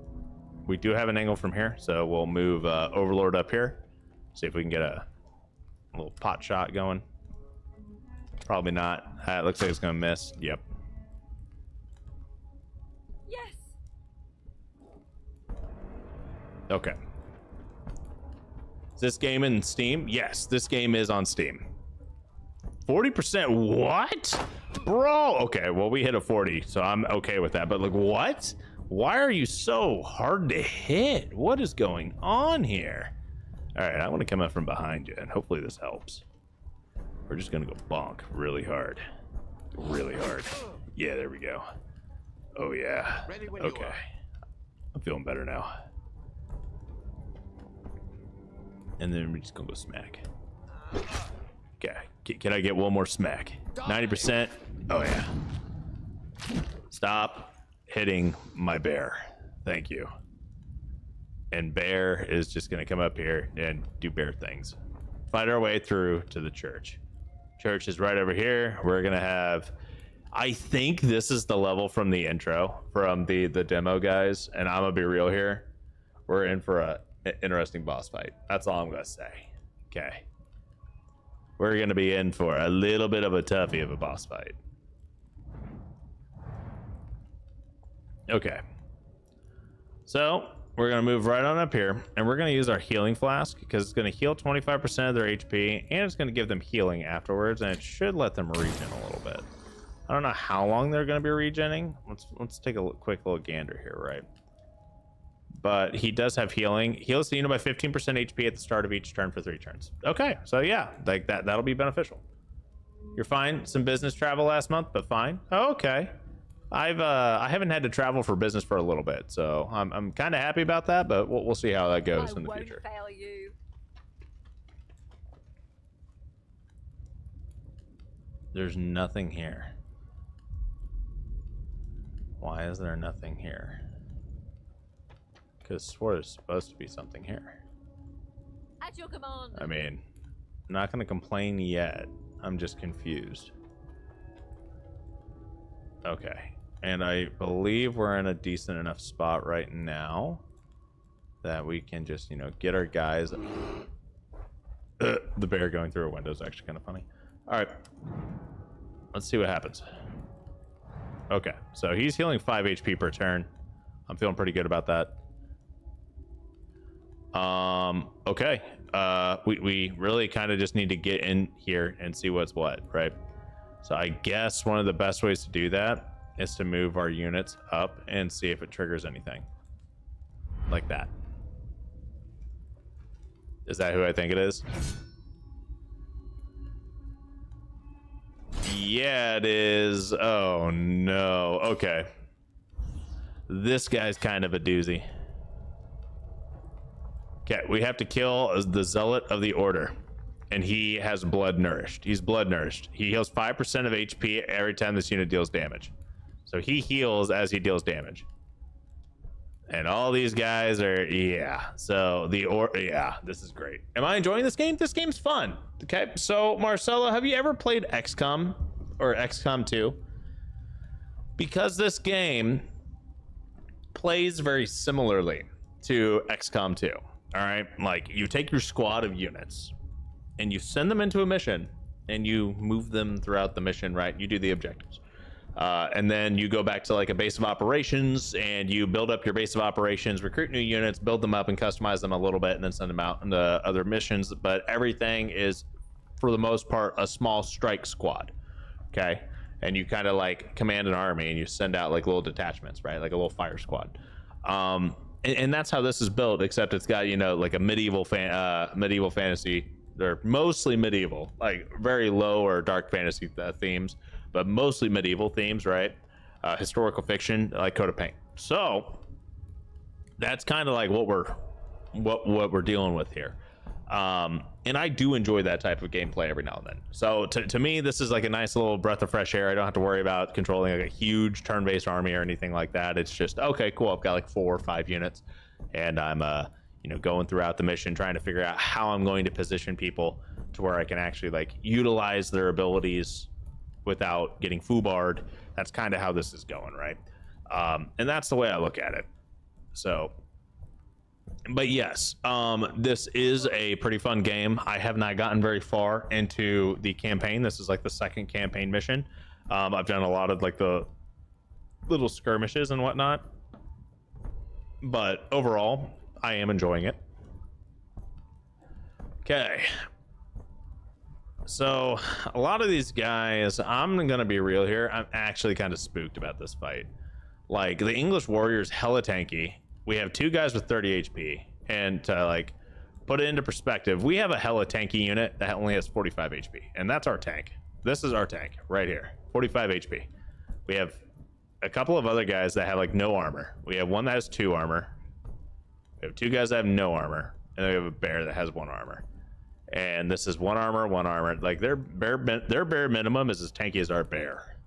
We do have an angle from here, so we'll move Overlord up here. See if we can get a little pot shot going. Probably not. It looks like it's going to miss. Yep. Yes. Okay. Is this game in Steam? Yes, this game is on Steam. 40%? What? Bro! Okay, well, we hit a 40, so I'm okay with that. But, like, what? Why are you so hard to hit? What is going on here? All right, I want to come up from behind you, and hopefully this helps. We're just going to go bonk really hard. Really hard. Yeah, there we go. Oh, yeah. Okay. I'm feeling better now. And then we're just going to go smack. Okay. Can I get one more smack? 90%? Oh, yeah. Stop hitting my bear. Thank you. And bear is just going to come up here and do bear things. Fight our way through to the church. Church is right over here. We're going to have... I think this is the level from the intro, from the demo guys. And I'm going to be real here. We're in for an interesting boss fight. That's all I'm going to say. Okay. We're going to be in for a little bit of a toughie of a boss fight. Okay. So, we're going to move right on up here, and we're going to use our healing flask, because it's going to heal 25% of their HP, and it's going to give them healing afterwards, and it should let them regen a little bit. I don't know how long they're going to be regening. Let's take a quick little gander here, right? But he does have healing. Heals the unit by 15% HP at the start of each turn for 3 turns. Okay, so yeah, like that'll be beneficial. You're fine. Some business travel last month, but fine. Oh, okay. I haven't had to travel for business for a little bit, so I'm kind of happy about that. But we'll see how that goes in the future. I won't fail you. There's nothing here. Why is there nothing here? Because swore there's supposed to be something here. At your command. I mean, I'm not going to complain yet. I'm just confused. Okay. And I believe we're in a decent enough spot right now that we can just, you know, get our guys. The bear going through a window is actually kind of funny. All right. Let's see what happens. Okay. So he's healing 5 HP per turn. I'm feeling pretty good about that. Okay. We really kind of just need to get in here and see what's what, right? So I guess one of the best ways to do that is to move our units up and see if it triggers anything. Like that. Is that who I think it is? Yeah, it is. Oh, no. Okay. This guy's kind of a doozy. Okay, we have to kill the Zealot of the Order. And he has blood nourished. He's blood nourished. He heals 5% of HP every time this unit deals damage. So he heals as he deals damage. And all these guys are, yeah. So yeah, this is great. Am I enjoying this game? This game's fun. Okay, so Marcelo, have you ever played XCOM or XCOM 2? Because this game plays very similarly to XCOM 2. All right, like you take your squad of units and you send them into a mission and you move them throughout the mission, right? You do the objectives. And then you go back to like a base of operations and you build up your base of operations, recruit new units, build them up and customize them a little bit and then send them out into other missions. But everything is, for the most part, a small strike squad. Okay. And you kind of like command an army and you send out like little detachments, right? Like a little fire squad. And that's how this is built, except it's got, you know, like a medieval fantasy. They're mostly medieval, like very low or dark fantasy themes, but mostly medieval themes, right? Historical fiction, like Code of Paint. So that's kind of like what we're dealing with here. And I do enjoy that type of gameplay every now and then. So to me, this is like a nice little breath of fresh air. I don't have to worry about controlling like a huge turn-based army or anything like that. It's just, okay, cool. I've got like 4 or 5 units and I'm, you know, going throughout the mission, trying to figure out how I'm going to position people to where I can actually like utilize their abilities without getting foobarred. That's kind of how this is going, right? And that's the way I look at it. So, but yes, this is a pretty fun game. I have not gotten very far into the campaign. This is like the second campaign mission. I've done a lot of like the little skirmishes and whatnot, but overall, I am enjoying it. Okay. So a lot of these guys, I'm gonna be real here, I'm actually kind of spooked about this fight. Like the English warrior's hella tanky. We have 2 guys with 30 HP, and to like put it into perspective, we have a hella tanky unit that only has 45 HP, and that's our tank. This is our tank right here, 45 HP. We have a couple of other guys that have like no armor. We have one that has 2 armor. We have 2 guys that have no armor, and then we have a bear that has 1 armor. And this is 1 armor, 1 armor. Like their bare minimum is as tanky as our bear.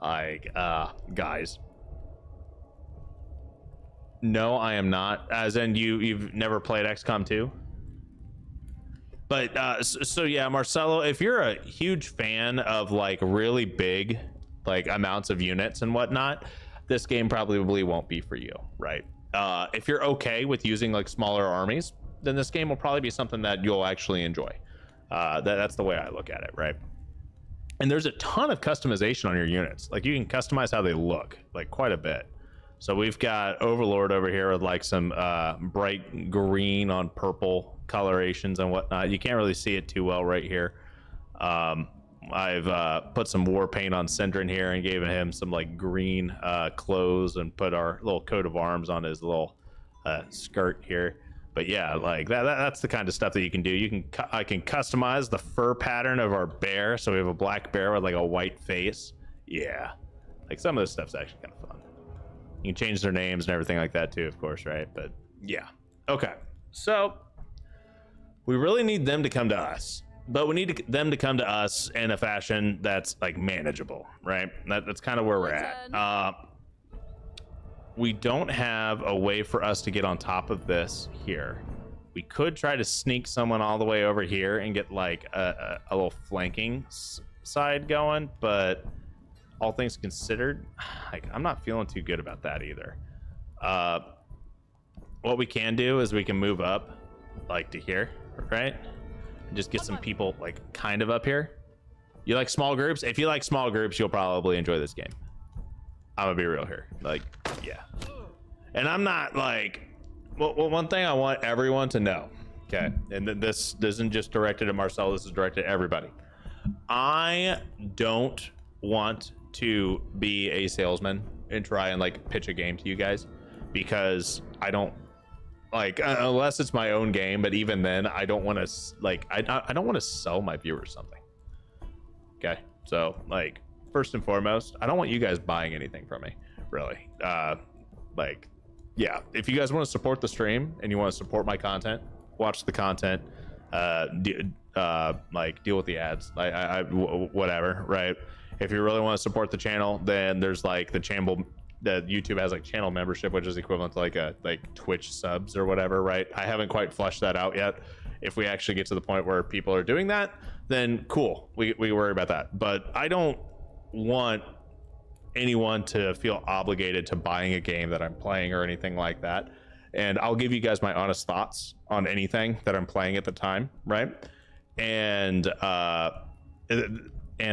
Like, guys. No, I am not. As in, you've never played XCOM 2? But so yeah, Marcelo, if you're a huge fan of like really big like amounts of units and whatnot, this game probably won't be for you, right? If you're okay with using like smaller armies, then this game will probably be something that you'll actually enjoy. That's the way I look at it, right? And there's a ton of customization on your units. Like you can customize how they look, like quite a bit. So we've got Overlord over here with like some bright green on purple colorations and whatnot. You can't really see it too well right here. I've put some war paint on Syndrin here and gave him some like green clothes and put our little coat of arms on his little skirt here. But yeah, like that's the kind of stuff that you can do. I can customize the fur pattern of our bear. So we have a black bear with like a white face. Yeah, like some of this stuff's actually kind of fun. You can change their names and everything like that too, of course, right? But yeah. Okay, so we really need them to come to us, but we need them to come to us in a fashion that's like manageable, right? That's kind of where we're at. We don't have a way for us to get on top of this here. We could try to sneak someone all the way over here and get like a little flanking side going, but all things considered, like I'm not feeling too good about that either. What we can do is we can move up like to here, right? And just get some people like kind of up here. You like small groups? If you like small groups, you'll probably enjoy this game. I'm gonna be real here. Like, yeah. And I'm not like, well, one thing I want everyone to know, okay? And this isn't just directed at Marcel, this is directed at everybody. I don't want to be a salesman and try and like pitch a game to you guys, because I don't like, unless it's my own game, but even then I don't want to like, I don't want to sell my viewers something. Okay, so like first and foremost, I don't want you guys buying anything from me, really. Like yeah, if you guys want to support the stream and you want to support my content, watch the content, like deal with the ads, whatever, right? If you really want to support the channel, then there's like the channel that YouTube has, like channel membership, which is equivalent to like Twitch subs or whatever, right? I haven't quite fleshed that out yet. If we actually get to the point where people are doing that, then cool, we worry about that. But I don't want anyone to feel obligated to buying a game that I'm playing or anything like that. And I'll give you guys my honest thoughts on anything that I'm playing at the time, right? And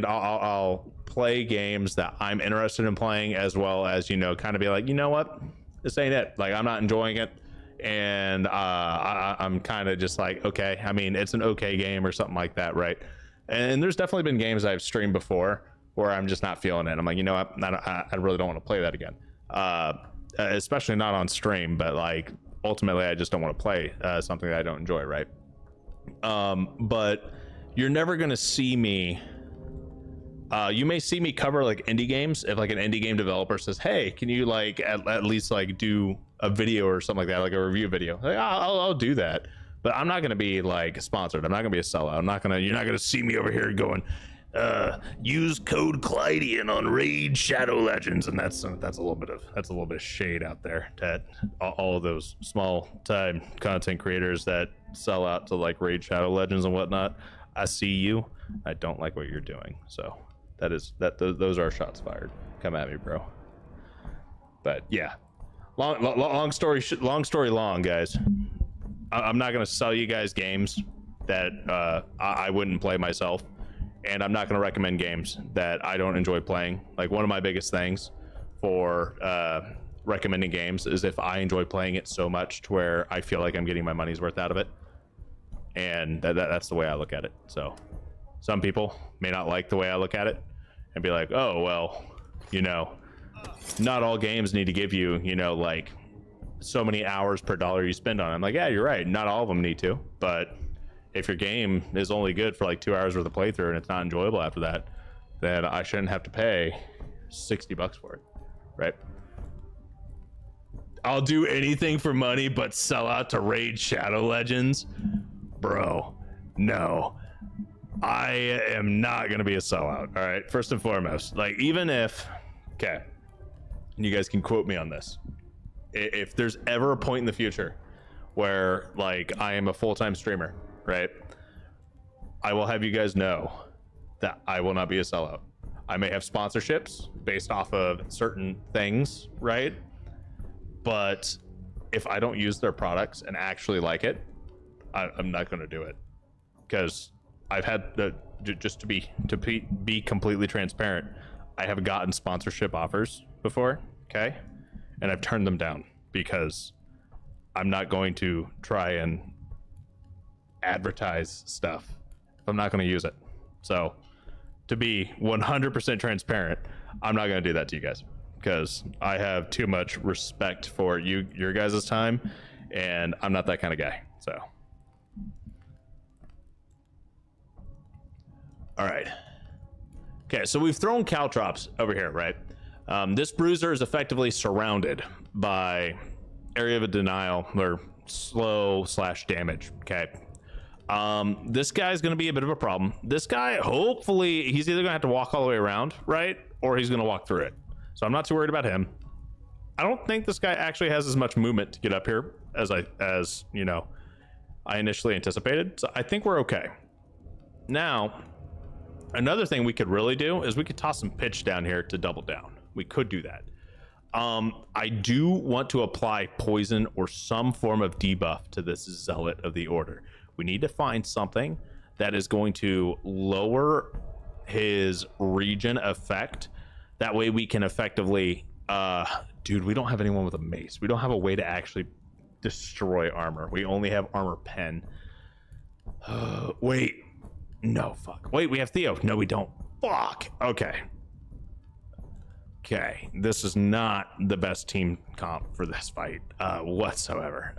I'll play games that I'm interested in playing, as well as, you know, kind of be like, you know what, this ain't it. Like, I'm not enjoying it, and I'm kind of just like, okay, I mean, it's an okay game or something like that, right? And there's definitely been games I've streamed before where I'm just not feeling it. I'm like, you know what, I really don't want to play that again, especially not on stream. But like, ultimately, I just don't want to play something that I don't enjoy, right? But you're never gonna see me. You may see me cover like indie games if like an indie game developer says, hey, can you like at least like do a video or something like that, like a review video. Like, I'll do that, but I'm not gonna be like sponsored. I'm not gonna be a sellout. You're not gonna see me over here going, use code Clydian on Raid Shadow Legends, and that's a little bit of shade out there to all of those small time content creators that sell out to like Raid Shadow Legends and whatnot. I see you. I don't like what you're doing. So those are shots fired. Come at me, bro. But yeah, long story long, guys. I'm not gonna sell you guys games that I wouldn't play myself, and I'm not gonna recommend games that I don't enjoy playing. Like, one of my biggest things for recommending games is if I enjoy playing it so much to where I feel like I'm getting my money's worth out of it, and that's the way I look at it. So some people may not like the way I look at it and be like, oh, well, you know, not all games need to give you, you know, like so many hours per dollar you spend on it. I'm like, yeah, you're right, not all of them need to. But if your game is only good for like 2 hours worth of playthrough and it's not enjoyable after that, then I shouldn't have to pay $60 for it, right? I'll do anything for money but sell out to Raid Shadow Legends. Bro, no, I am not gonna be a sellout. All right, first and foremost, like, even if, okay, and you guys can quote me on this, if there's ever a point in the future where like I am a full-time streamer, right, I will have you guys know that I will not be a sellout. I may have sponsorships based off of certain things, right? But if I don't use their products and actually like it, I'm not going to do it, because I've had the, just to be completely transparent, I have gotten sponsorship offers before, okay, and I've turned them down because I'm not going to try and advertise stuff if I'm not going to use it. So to be 100% transparent, I'm not going to do that to you guys, because I have too much respect for your guys' time, and I'm not that kind of guy. So all right, okay, so we've thrown caltrops over here, right? This bruiser is effectively surrounded by area of denial, or slow / damage. Okay, this guy's gonna be a bit of a problem. This guy, hopefully he's either gonna have to walk all the way around, right, or he's gonna walk through it. So I'm not too worried about him. I don't think this guy actually has as much movement to get up here as you know, I initially anticipated. So I think we're okay. Now, another thing we could really do is we could toss some pitch down here to double down. We could do that. I do want to apply poison or some form of debuff to this Zealot of the Order. We need to find something that is going to lower his regen effect. That way we can effectively, dude, we don't have anyone with a mace. We don't have a way to actually destroy armor. We only have armor pen. Wait, no, fuck. Wait, we have Theo. No, we don't. Fuck. Okay. Okay, this is not the best team comp for this fight whatsoever.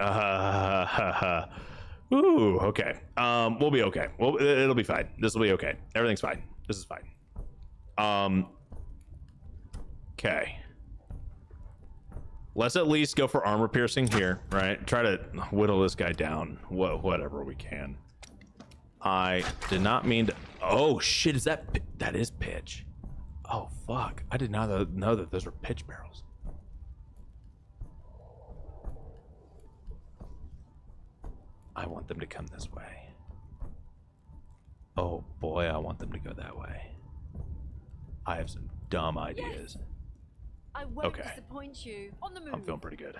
Ooh, okay. We'll be okay. Well, it'll be fine. This will be okay. Everything's fine. This is fine. Okay. let's at least go for armor piercing here, right? Try to whittle this guy down, whatever we can. I did not mean to. Oh shit! Is that is pitch? Oh fuck! I did not know that those were pitch barrels. I want them to come this way. Oh boy, I want them to go that way. I have some dumb ideas. Yes. I won't Okay. disappoint you. On the move. I'm feeling pretty good.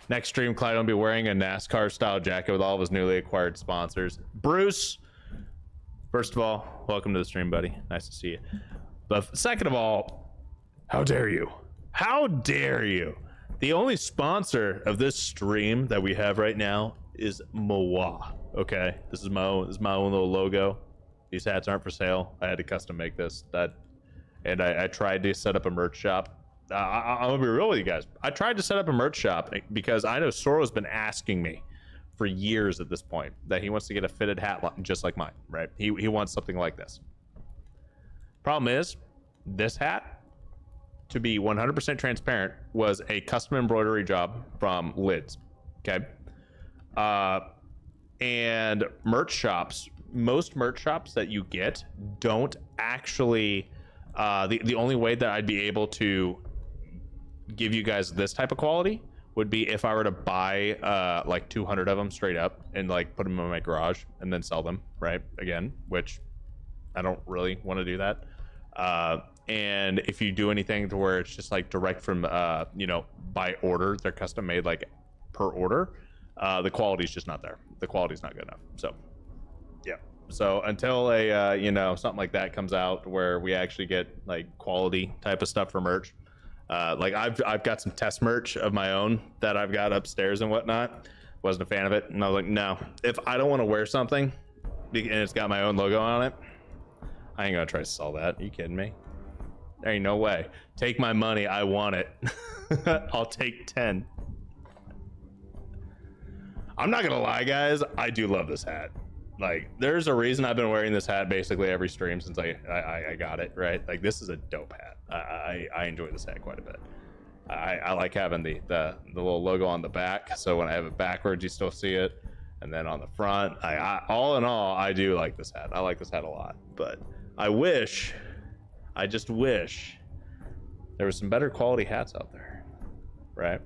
Next stream, Clyde will be wearing a NASCAR style jacket with all of his newly acquired sponsors. Bruce, first of all, welcome to the stream, buddy. Nice to see you. But second of all, how dare you? How dare you? The only sponsor of this stream that we have right now is Moa. Okay, this is my own little logo. These hats aren't for sale. I had to custom make this. And I tried to set up a merch shop. I'm gonna be real with you guys. I tried to set up a merch shop because I know Soro's been asking me for years at this point that he wants to get a fitted hat just like mine, right? He wants something like this. Problem is, this hat, to be 100% transparent, was a custom embroidery job from Lids. Okay. And merch shops, most merch shops that you get don't actually. The only way that I'd be able to give you guys this type of quality would be if I were to buy like 200 of them straight up and like put them in my garage and then sell them, right? Again, which I don't really want to do that. And if you do anything to where it's just like direct from you know, by order, they're custom made like per order, the quality's just not there. The quality's not good enough. So yeah. So until a you know, something like that comes out where we actually get like quality type of stuff for merch, like I've got some test merch of my own that I've got upstairs and whatnot. Wasn't a fan of it, and I was like, no, if I don't want to wear something and it's got my own logo on it, I ain't gonna try to sell that. Are you kidding me? There ain't no way. Take my money, I want it. I'll take 10. I'm not gonna lie, guys, I do love this hat. Like, there's a reason I've been wearing this hat basically every stream since I got it, right? Like, this is a dope hat. I enjoy this hat quite a bit. I like having the little logo on the back, so when I have it backwards, you still see it. And then on the front, all in all, I do like this hat. I like this hat a lot. But I just wish there was some better quality hats out there, right?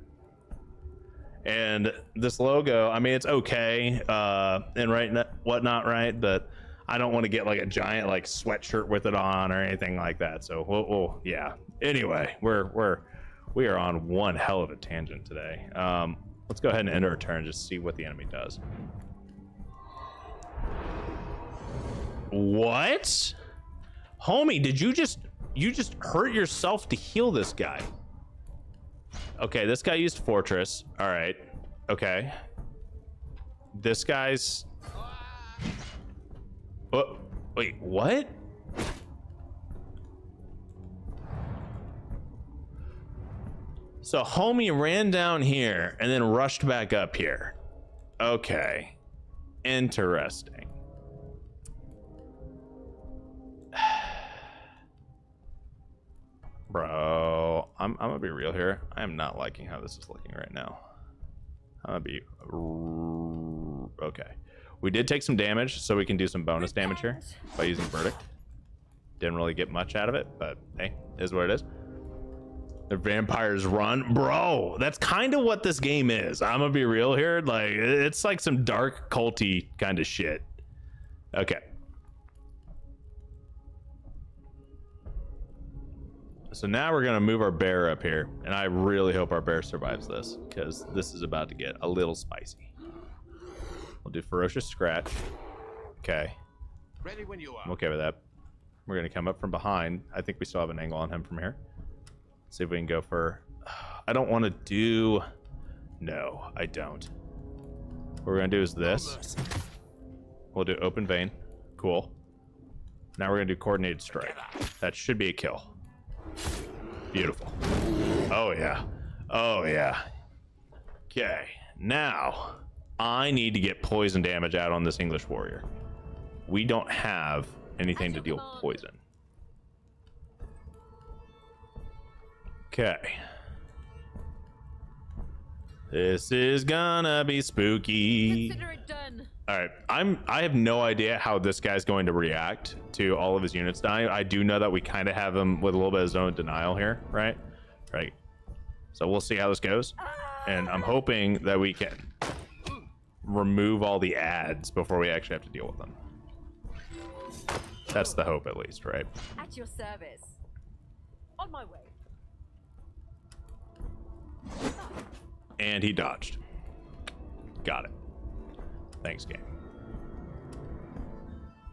And this logo, I mean, it's okay, and whatnot, right? But I don't want to get like a giant like sweatshirt with it on or anything like that. So, yeah. Anyway, we are on one hell of a tangent today. Let's go ahead and end our turn, just see what the enemy does. What? Homie, did you just hurt yourself to heal this guy? Okay, this guy used Fortress. All right. Okay. This guy's... Oh, wait, what? So homie ran down here and then rushed back up here. Okay. Interesting. Bro, I'm gonna be real here. I am not liking how this is looking right now. I'm gonna be okay. We did take some damage, so we can do some bonus damage here by using Verdict. Didn't really get much out of it, but hey, is what it is. The vampires run, bro. That's kind of what this game is. I'm gonna be real here. Like, it's like some dark culty kind of shit. Okay. So now we're gonna move our bear up here, and I really hope our bear survives this, because this is about to get a little spicy. We'll do ferocious scratch. Okay. Ready when you are. I'm okay with that. We're gonna come up from behind. I think we still have an angle on him from here. See if we can go for... I don't want to do... No, I don't. What we're gonna do is this. We'll do open vein. Cool. Now we're gonna do coordinated strike. That should be a kill. Beautiful. Oh yeah. Oh yeah. Okay. Now I need to get poison damage out on this English warrior. We don't have anything to deal with poison. Okay. This is gonna be spooky. Consider it done. All right, I have no idea how this guy's going to react to all of his units dying. I do know that we kind of have him with a little bit of zone denial here, right? Right. So we'll see how this goes, and I'm hoping that we can remove all the ads before we actually have to deal with them. That's the hope, at least, right? At your service. On my way. And he dodged. Got it. Thanks, game.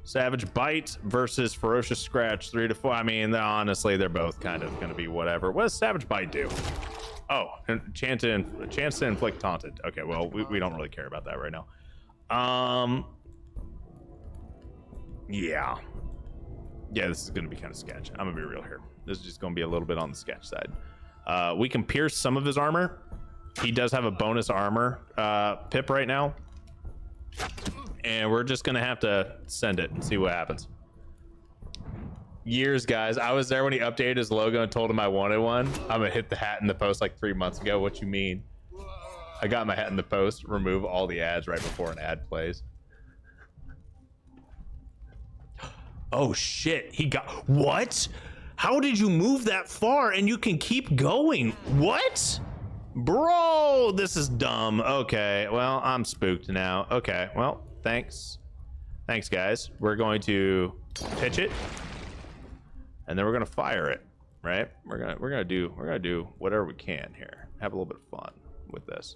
Savage Bite versus Ferocious Scratch, 3 to 4. I mean, honestly, they're both kind of going to be whatever. What does Savage Bite do? Oh, and chance to inflict taunted. Okay, well, we don't really care about that right now. Yeah, this is going to be kind of sketch. I'm going to be real here. This is just going to be a little bit on the sketch side. We can pierce some of his armor. He does have a bonus armor pip right now. And we're just going to have to send it and see what happens. Years, guys. I was there when he updated his logo and told him I wanted one. I'm going to hit the hat in the post like 3 months ago. What you mean? I got my hat in the post. Remove all the ads right before an ad plays. Oh, shit. He got... What? How did you move that far and you can keep going? What? Bro, this is dumb. Okay, well, I'm spooked now. Okay, well, thanks. Thanks, guys. We're going to pitch it, and then we're gonna fire it, right? We're gonna do whatever we can here. Have a little bit of fun with this.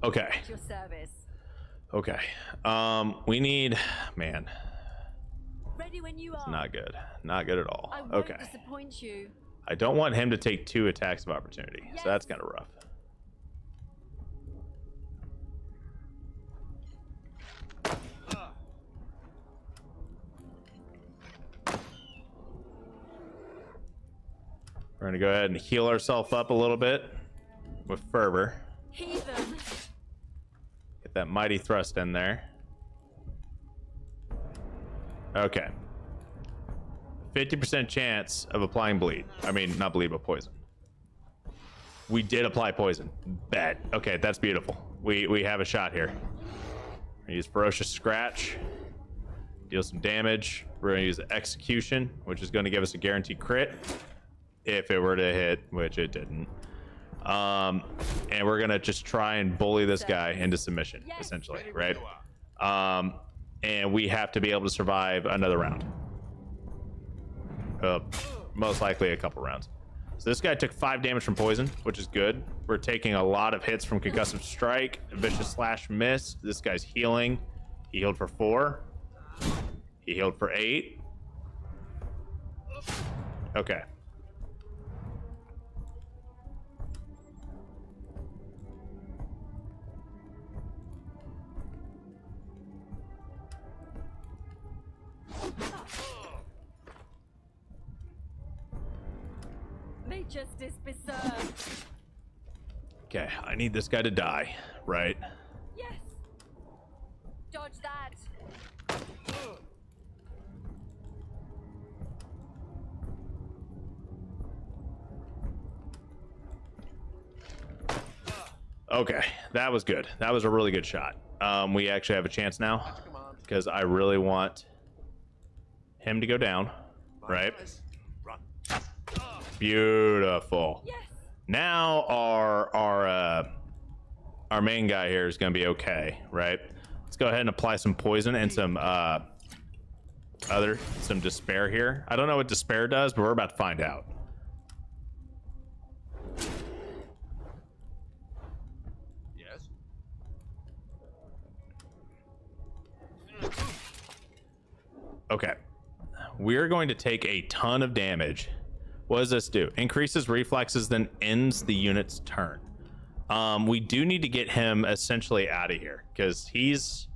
Okay. At your service. Okay. We need, man. Ready when you are. It's not good. Not good at all. I won't Okay. disappoint you. I don't want him to take 2 attacks of opportunity. Yes. So that's kind of rough. We're going to go ahead and heal ourselves up a little bit with fervor. Heathen. Get that mighty thrust in there. Okay. 50% chance of applying bleed. I mean, not bleed, but poison. We did apply poison. Bet. Okay, that's beautiful. We have a shot here. Use Ferocious Scratch. Deal some damage. We're going to use Execution, which is going to give us a guaranteed crit. If it were to hit, which it didn't. And we're going to just try and bully this guy into submission, Yes. essentially, right? And we have to be able to survive another round. Most likely a couple rounds. So this guy took 5 damage from poison, which is good. We're taking a lot of hits from concussive strike, vicious slash, miss. This guy's healing. He healed for 4. He healed for 8. Okay. May justice be served. Okay, I need this guy to die, right? Yes. Dodge that. Okay, that was good. That was a really good shot. We actually have a chance now because I really want him to go down, right? Beautiful. Yes. Now our main guy here is going to be okay, right? Let's go ahead and apply some poison and some despair here. I don't know what despair does, but we're about to find out. Yes. Okay. We're going to take a ton of damage. What does this do? Increases reflexes, then ends the unit's turn. We do need to get him essentially out of here because if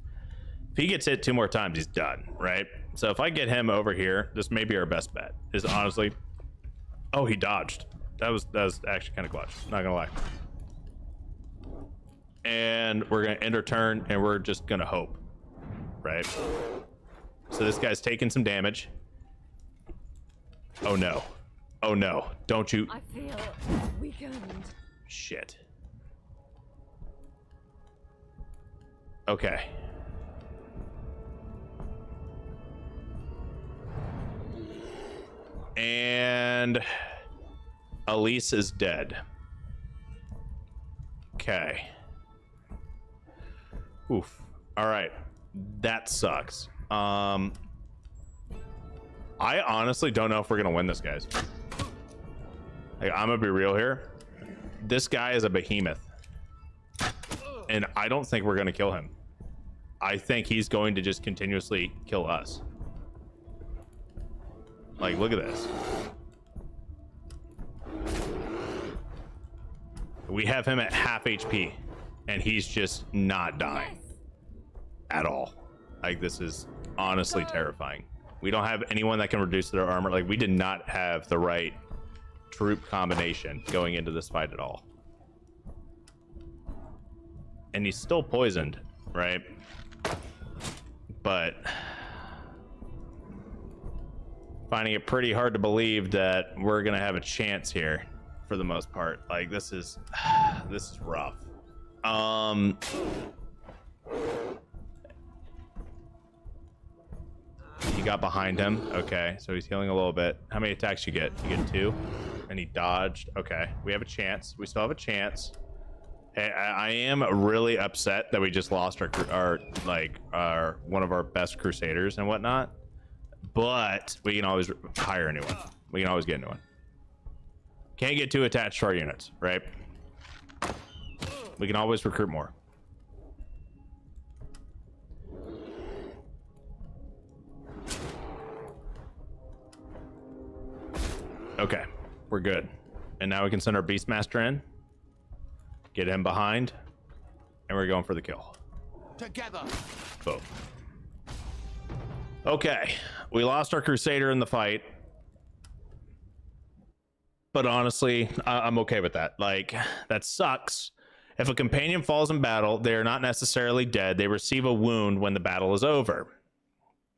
he gets hit 2 more times, he's done, right? So if I get him over here, this may be our best bet. Is honestly, oh, he dodged. That was actually kind of clutch. Not gonna lie. And we're gonna end our turn, and we're just gonna hope, right? So this guy's taking some damage. Oh no. Oh no. Don't you. I feel weakened. Shit. Okay. And Elise is dead. Okay. Oof. All right. That sucks. I honestly don't know if we're gonna win this, guys. Like, I'm gonna be real here. This guy is a behemoth, and I don't think we're gonna kill him. I think he's going to just continuously kill us. Like, look at this. We have him at half HP, and he's just not dying at all. Like, this is honestly terrifying. We don't have anyone that can reduce their armor. Like, we did not have the right troop combination going into this fight at all. And he's still poisoned, right? But finding it pretty hard to believe that we're gonna have a chance here for the most part. Like, this is rough. He got behind him. Okay, so he's healing a little bit. How many attacks you get? You get 2, and he dodged. Okay, we have a chance. We still have a chance. Hey, I am really upset that we just lost our one of our best crusaders and whatnot. But we can always hire a new one. We can always get a new one. Can't get too attached to our units, right? We can always recruit more. Okay, we're good. And now we can send our Beastmaster in, get him behind, and we're going for the kill. Together. Boom. Okay, we lost our Crusader in the fight. But honestly, I'm okay with that. Like, that sucks. If a companion falls in battle, they are not necessarily dead. They receive a wound when the battle is over.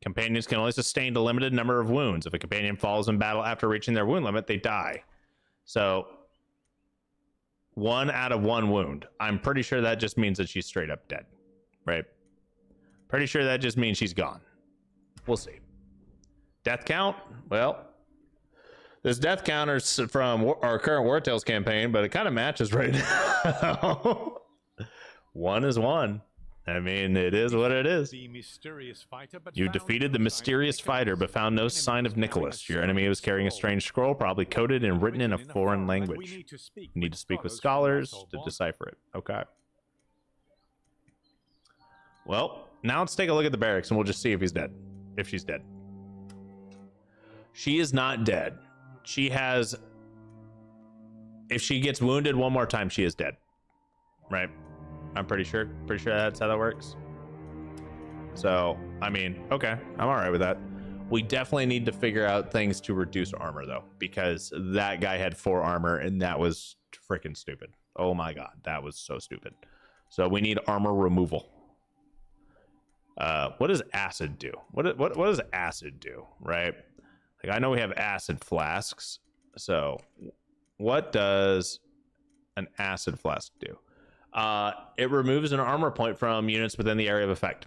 Companions can only sustain a limited number of wounds. If a companion falls in battle after reaching their wound limit, they die. So, 1 out of 1 wound. I'm pretty sure that just means that she's straight up dead, right? Pretty sure that just means she's gone. We'll see. Death count? Well, this death counter's from our current War Tales campaign, but it kind of matches right now. 1 is 1. I mean, it is what it is. You defeated the mysterious fighter, but found no sign of Nicholas. Your enemy was carrying a strange scroll, probably coded and written in a foreign language. You need to speak with scholars to decipher it. Okay. Well, now let's take a look at the barracks, and we'll just see if he's dead. If she's dead. She is not dead. She has... If she gets wounded one more time, she is dead. Right? I'm pretty sure that's how that works. So, I mean, okay, I'm all right with that. We definitely need to figure out things to reduce armor, though, because that guy had 4 armor, and that was freaking stupid. Oh my god, that was so stupid. So we need armor removal. What does acid do? What does acid do, right? Like, I know we have acid flasks. So what does an acid flask do? It removes an armor point from units within the area of effect.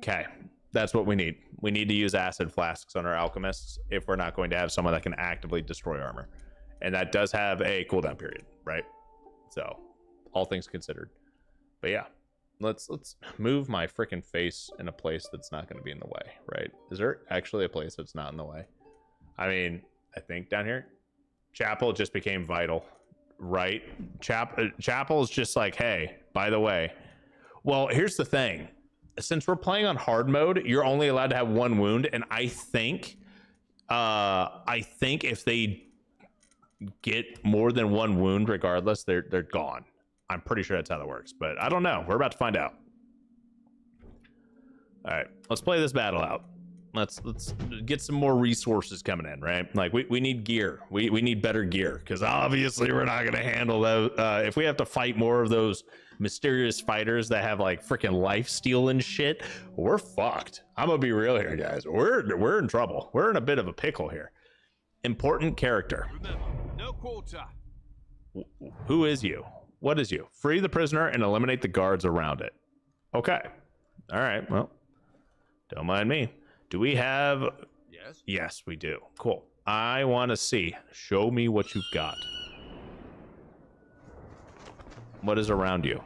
Okay, that's what we need. We need to use acid flasks on our alchemists if we're not going to have someone that can actively destroy armor. And that does have a cooldown period, right? So, all things considered. But yeah, let's move my freaking face in a place that's not going to be in the way, right? Is there actually a place that's not in the way? I mean, I think down here, Chapel just became vital. Right? Chapel's just like, hey, by the way. Well, here's the thing. Since we're playing on hard mode, you're only allowed to have 1 wound, and I think if they get more than 1 wound, regardless, they're gone. I'm pretty sure that's how that works, but I don't know. We're about to find out. All right, let's play this battle out. Let's get some more resources coming in, right? Like, we need gear. We need better gear, because obviously we're not going to handle those. If we have to fight more of those mysterious fighters that have like freaking life steal and shit, we're fucked. I'm gonna be real here, guys. We're in trouble. We're in a bit of a pickle here. Important character. Remember, no quarter. Who is you? What is you? Free the prisoner and eliminate the guards around it. Okay. All right. Well, don't mind me. Do we have... Yes. Yes, we do. Cool. I want to see. Show me what you've got. What is around you?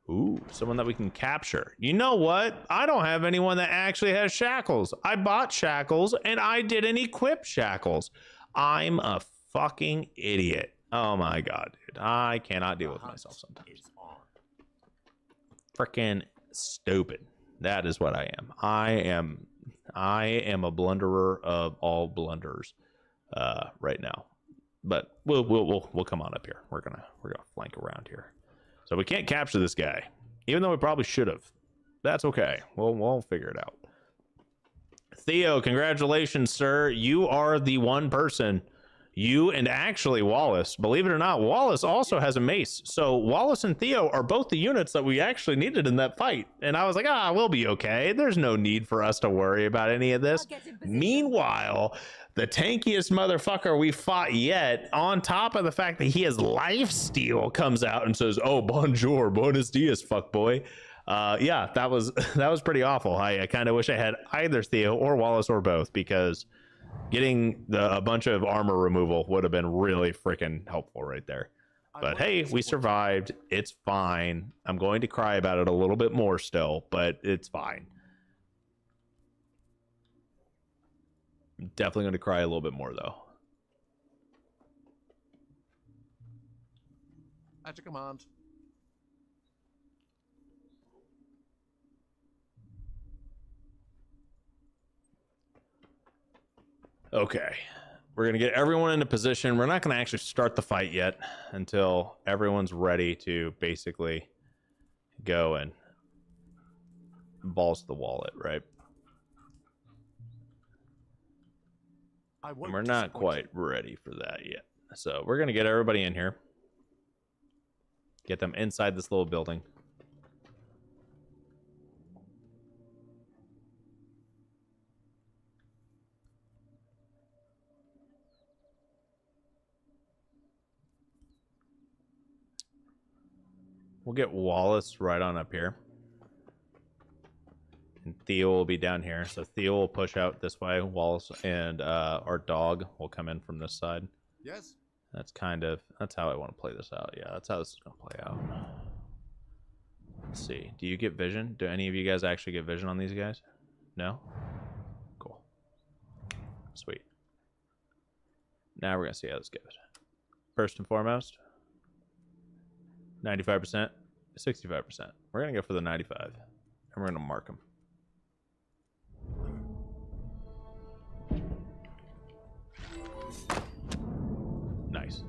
Ooh, someone that we can capture. You know what? I don't have anyone that actually has shackles. I bought shackles and I didn't equip shackles. I'm a fucking idiot. Oh my god, dude. I cannot deal with myself sometimes. Freaking stupid. That is what I am. I am a blunderer of all blunders right now. But we'll come on up here. We're gonna flank around here. So we can't capture this guy, even though we probably should have. That's okay. We'll figure it out. Theo, congratulations, sir. You are the one person. You and actually Wallace, believe it or not, Wallace also has a mace. So Wallace and Theo are both the units that we actually needed in that fight. And I was like, we'll be okay. There's no need for us to worry about any of this. Meanwhile, the tankiest motherfucker we fought yet, on top of the fact that he has lifesteal, comes out and says, oh, bonjour, buenos dias, fuckboy. Yeah, that was pretty awful. I kind of wish I had either Theo or Wallace or both, because getting a bunch of armor removal would have been really freaking helpful right there. But hey, we survived. It's fine. I'm going to cry about it a little bit more still, but it's fine. I'm definitely going to cry a little bit more though. At your command. Okay, we're gonna get everyone into position. We're not gonna actually start the fight yet until everyone's ready to basically go and balls to the wallet, right? And we're not quite ready for that yet. So we're gonna get everybody in here. Get them inside this little building. We'll get Wallace right on up here. And Theo will be down here. So Theo will push out this way. Wallace and our dog will come in from this side. Yes. That's how I want to play this out. Yeah, that's how this is going to play out. Let's see. Do you get vision? Do any of you guys actually get vision on these guys? No? Cool. Sweet. Now we're going to see how this goes. First and foremost, 95%, 65%. We're going to go for the 95, and we're going to mark them. Nice.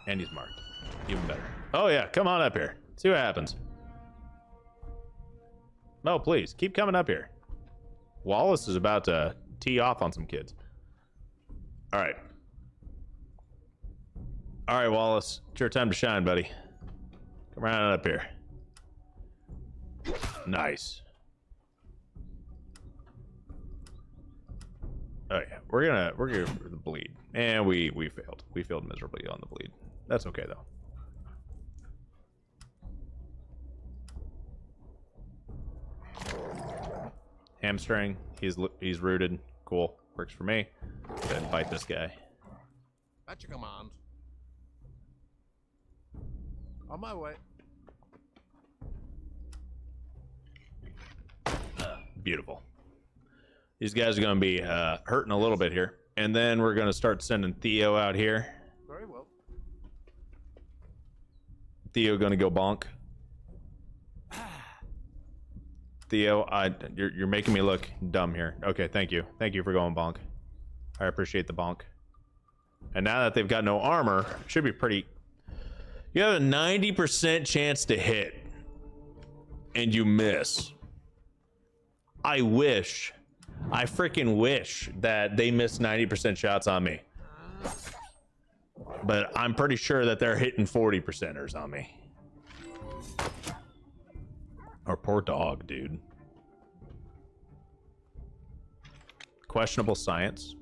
And he's marked. Even better. Oh, yeah. Come on up here. See what happens. No, please. Keep coming up here. Wallace is about to tee off on some kids. All right. All right, Wallace, it's your time to shine, buddy. Come right on up here. Nice. Oh yeah, we're gonna for the bleed, and we failed. We failed miserably on the bleed. That's okay though. Hamstring. He's rooted. Cool. Works for me. Go ahead and fight this guy. At your command. On my way. Beautiful. These guys are going to be hurting a little bit here. And then we're going to start sending Theo out here. Very well. Theo going to go bonk. Theo, you're making me look dumb here. Okay, thank you. Thank you for going bonk. I appreciate the bonk. And now that they've got no armor, it should be pretty... You have a 90% chance to hit, and you miss. I freaking wish that they missed 90% shots on me. But I'm pretty sure that they're hitting 40%ers on me. Our poor dog, dude. Questionable science.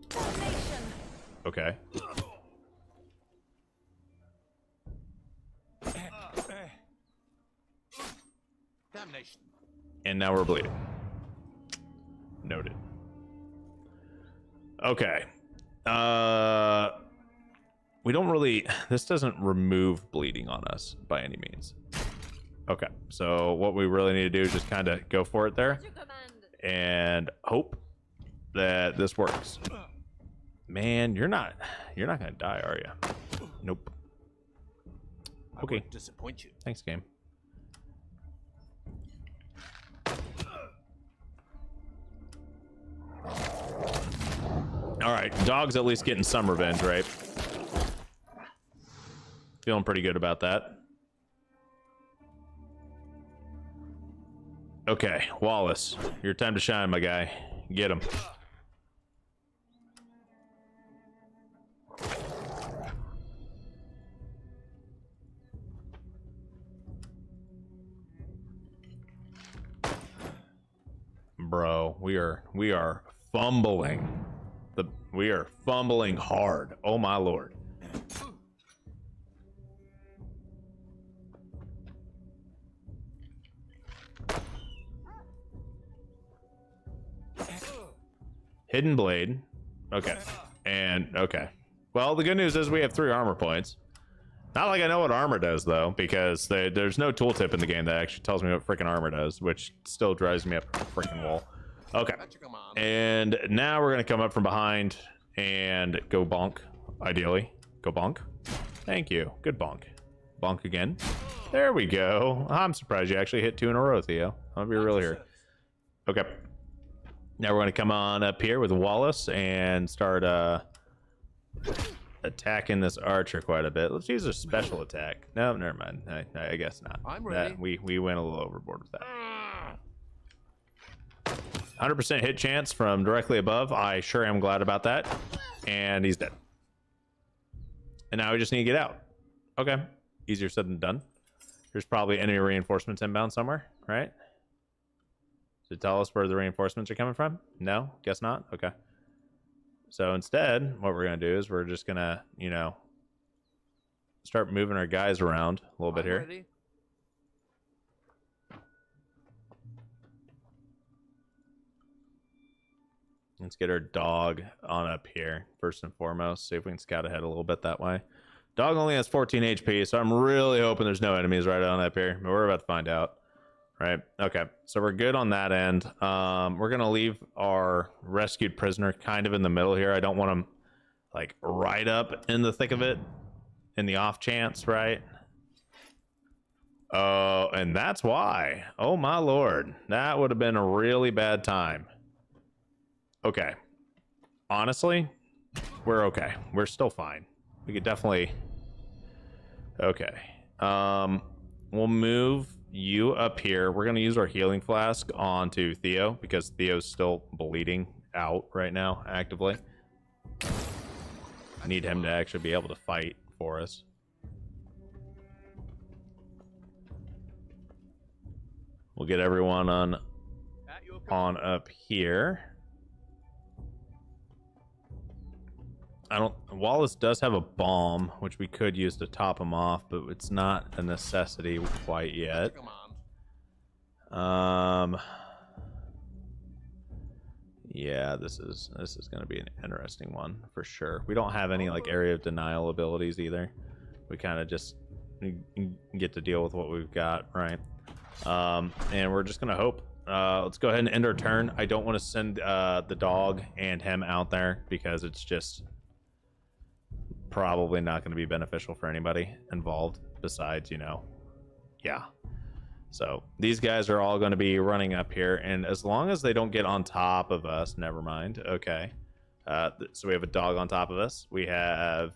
Okay. Damnation. And now we're bleeding. Noted. Okay. We don't really... This doesn't remove bleeding on us by any means. Okay. So what we really need to do is just kind of go for it there. And hope that this works. Man, you're not gonna die, are you? Nope. Okay. I won't disappoint you. Thanks, game. All right, dog's at least getting some revenge, right? Feeling pretty good about that. Okay, Wallace, your time to shine, my guy. Get him. Bro, we are fumbling. We are fumbling hard. Oh my lord. Hidden blade. Okay. And okay. Well, the good news is we have 3 armor points. Not like I know what armor does though, because there's no tooltip in the game that actually tells me what freaking armor does, which still drives me up a freaking wall. Okay. And now we're gonna come up from behind and go bonk. Ideally, go bonk. Thank you. Good bonk. Bonk again. There we go. I'm surprised you actually hit 2 in a row, Theo. I'll be real here. Okay. Now we're gonna come on up here with Wallace and start attacking this archer quite a bit. Let's use a special attack. No, never mind. I guess not. I'm ready. We went a little overboard with that. 100% hit chance from directly above. I sure am glad about that. And he's dead. And now we just need to get out. Okay. Easier said than done. There's probably enemy reinforcements inbound somewhere, right? To tell us where the reinforcements are coming from? No? Guess not? Okay. So instead, what we're going to do is we're just going to, you know, start moving our guys around a little bit here. Ready. Let's get our dog on up here first and foremost. See if we can scout ahead a little bit that way. Dog only has 14 HP, so I'm really hoping there's no enemies right on up here. But we're about to find out. Right. Okay. So we're good on that end. We're going to leave our rescued prisoner kind of in the middle here. I don't want him like right up in the thick of it in the off chance, right? Oh, and that's why. Oh my lord. That would have been a really bad time. Okay. Honestly, we're okay. We're still fine. We could definitely... Okay. We'll move you up here. We're going to use our healing flask onto Theo because Theo's still bleeding out right now actively. Need him to actually be able to fight for us. We'll get everyone on up here. Wallace does have a bomb, which we could use to top him off, but it's not a necessity quite yet. Yeah, this is going to be an interesting one for sure. We don't have any like area of denial abilities either. We kind of just get to deal with what we've got, right? And we're just gonna hope. Let's go ahead and end our turn. I don't want to send the dog and him out there because it's just probably not going to be beneficial for anybody involved besides, you know, yeah. So these guys are all going to be running up here, and as long as they don't get on top of us, never mind. Okay. So we have a dog on top of us. We have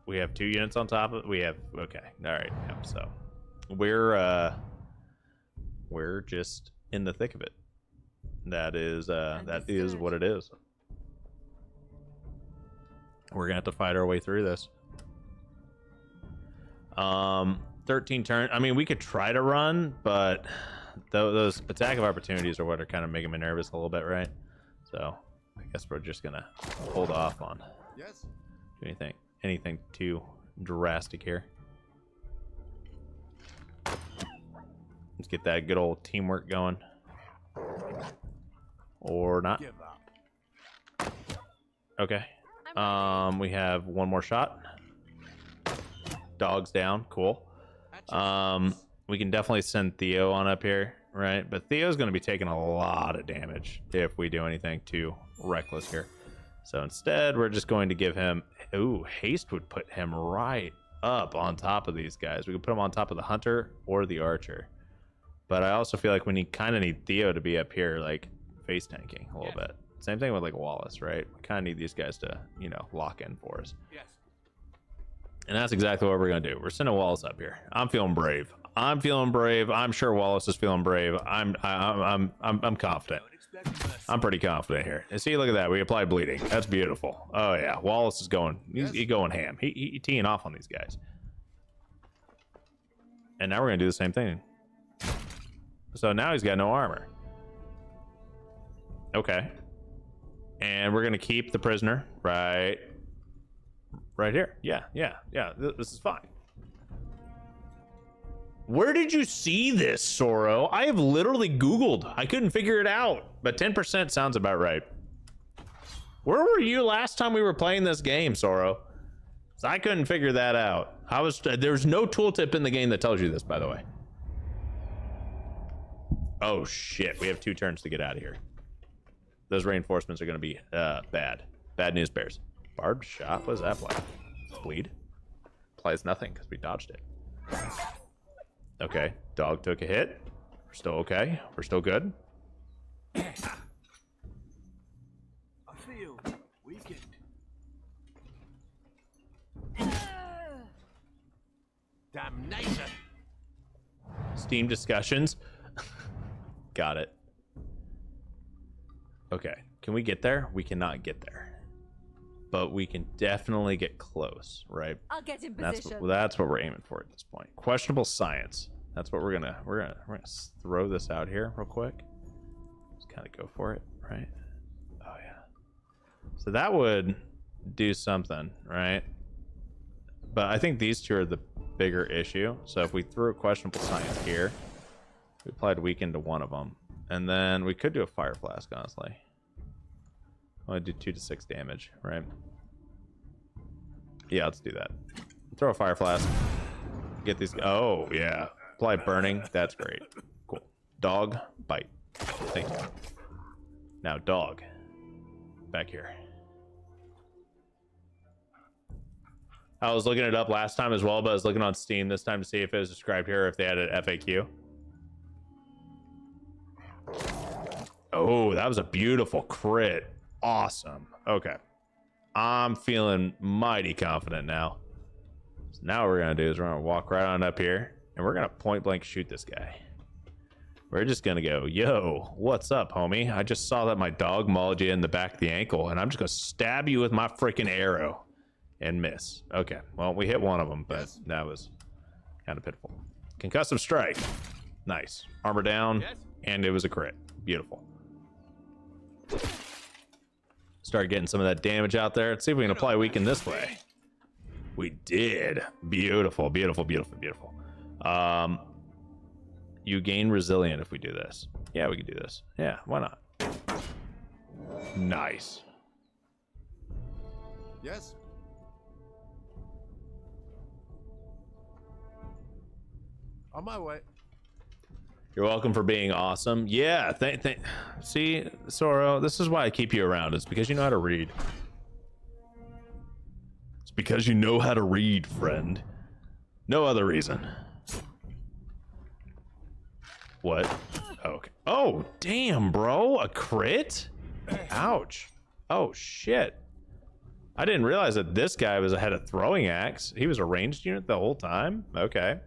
2 units on top of it. We have, okay. All right. Yep. So we're just in the thick of it. That is what it is. We're gonna have to fight our way through this. 13 turns. I mean, we could try to run, but those attack of opportunities are what are kind of making me nervous a little bit, right? So I guess we're just gonna hold off on anything too drastic here. Let's get that good old teamwork going, or not. Give up. Okay. We have one more shot. Dog's down. Cool. We can definitely send Theo on up here, right? But Theo's going to be taking a lot of damage if we do anything too reckless here. So instead, we're just going to give him... Ooh, haste would put him right up on top of these guys. We could put him on top of the hunter or the archer. But I also feel like we kind of need Theo to be up here, like, face tanking a little bit. Same thing with, like, Wallace, right? We kind of need these guys to, you know, lock in for us. Yes. And that's exactly what we're going to do. We're sending Wallace up here. I'm feeling brave. I'm feeling brave. I'm sure Wallace is feeling brave. I'm confident. I'm pretty confident here. And see, look at that. We applied bleeding. That's beautiful. Oh yeah, Wallace is going. He's going ham. He teeing off on these guys. And now we're gonna do the same thing. So now he's got no armor. Okay. And we're gonna keep the prisoner right here. Yeah. This is fine. Where did you see this, Soro? I have literally Googled. I couldn't figure it out, but 10% sounds about right. Where were you last time we were playing this game, Soro? 'Cause I couldn't figure that out. There's no tooltip in the game that tells you this, by the way. Oh shit, we have 2 turns to get out of here. Those reinforcements are gonna be bad. Bad news bears. Barbed shot, what does that apply? Bleed? Applies nothing because we dodged it. Okay, dog took a hit. We're still okay. We're still good. I feel weakened. Damnation. Steam discussions. Got it. Okay, can we get there? We cannot get there. But we can definitely get close, right? I'll get in position. That's what we're aiming for at this point. Questionable science. That's what we're gonna throw this out here real quick. Just kind of go for it, right? Oh yeah. So that would do something, right? But I think these two are the bigger issue. So if we threw a questionable science here, we applied weaken to one of them, and then we could do a fire flask, honestly. I want to do 2 to 6 damage, right? Yeah, let's do that. Throw a fire flask. Get these. Oh, yeah. Apply burning. That's great. Cool. Dog, bite. Thank you. Now, dog. Back here. I was looking it up last time as well, but I was looking on Steam this time to see if it was described here or if they had an FAQ. Oh, that was a beautiful crit. Awesome. Okay. I'm feeling mighty confident now. So now what we're going to do is we're going to walk right on up here and we're going to point blank shoot this guy. We're just going to go, yo, what's up, homie? I just saw that my dog mauled you in the back of the ankle and I'm just going to stab you with my freaking arrow and miss. Okay. Well, we hit one of them, but that was kind of pitiful. Concussive strike. Nice. Armor down and it was a crit. Beautiful. Start getting some of that damage out there. Let's see if we can apply weaken this way. We did. Beautiful, beautiful, beautiful, beautiful. You gain resilient if we do this. Yeah, we can do this. Yeah, why not? Nice. Yes. On my way. You're welcome for being awesome. Yeah, see, Soro, this is why I keep you around. It's because you know how to read. It's because you know how to read, friend. No other reason. What? Okay. Oh, damn, bro. A crit? Ouch. Oh, shit. I didn't realize that this guy had a throwing axe. He was a ranged unit the whole time? Okay.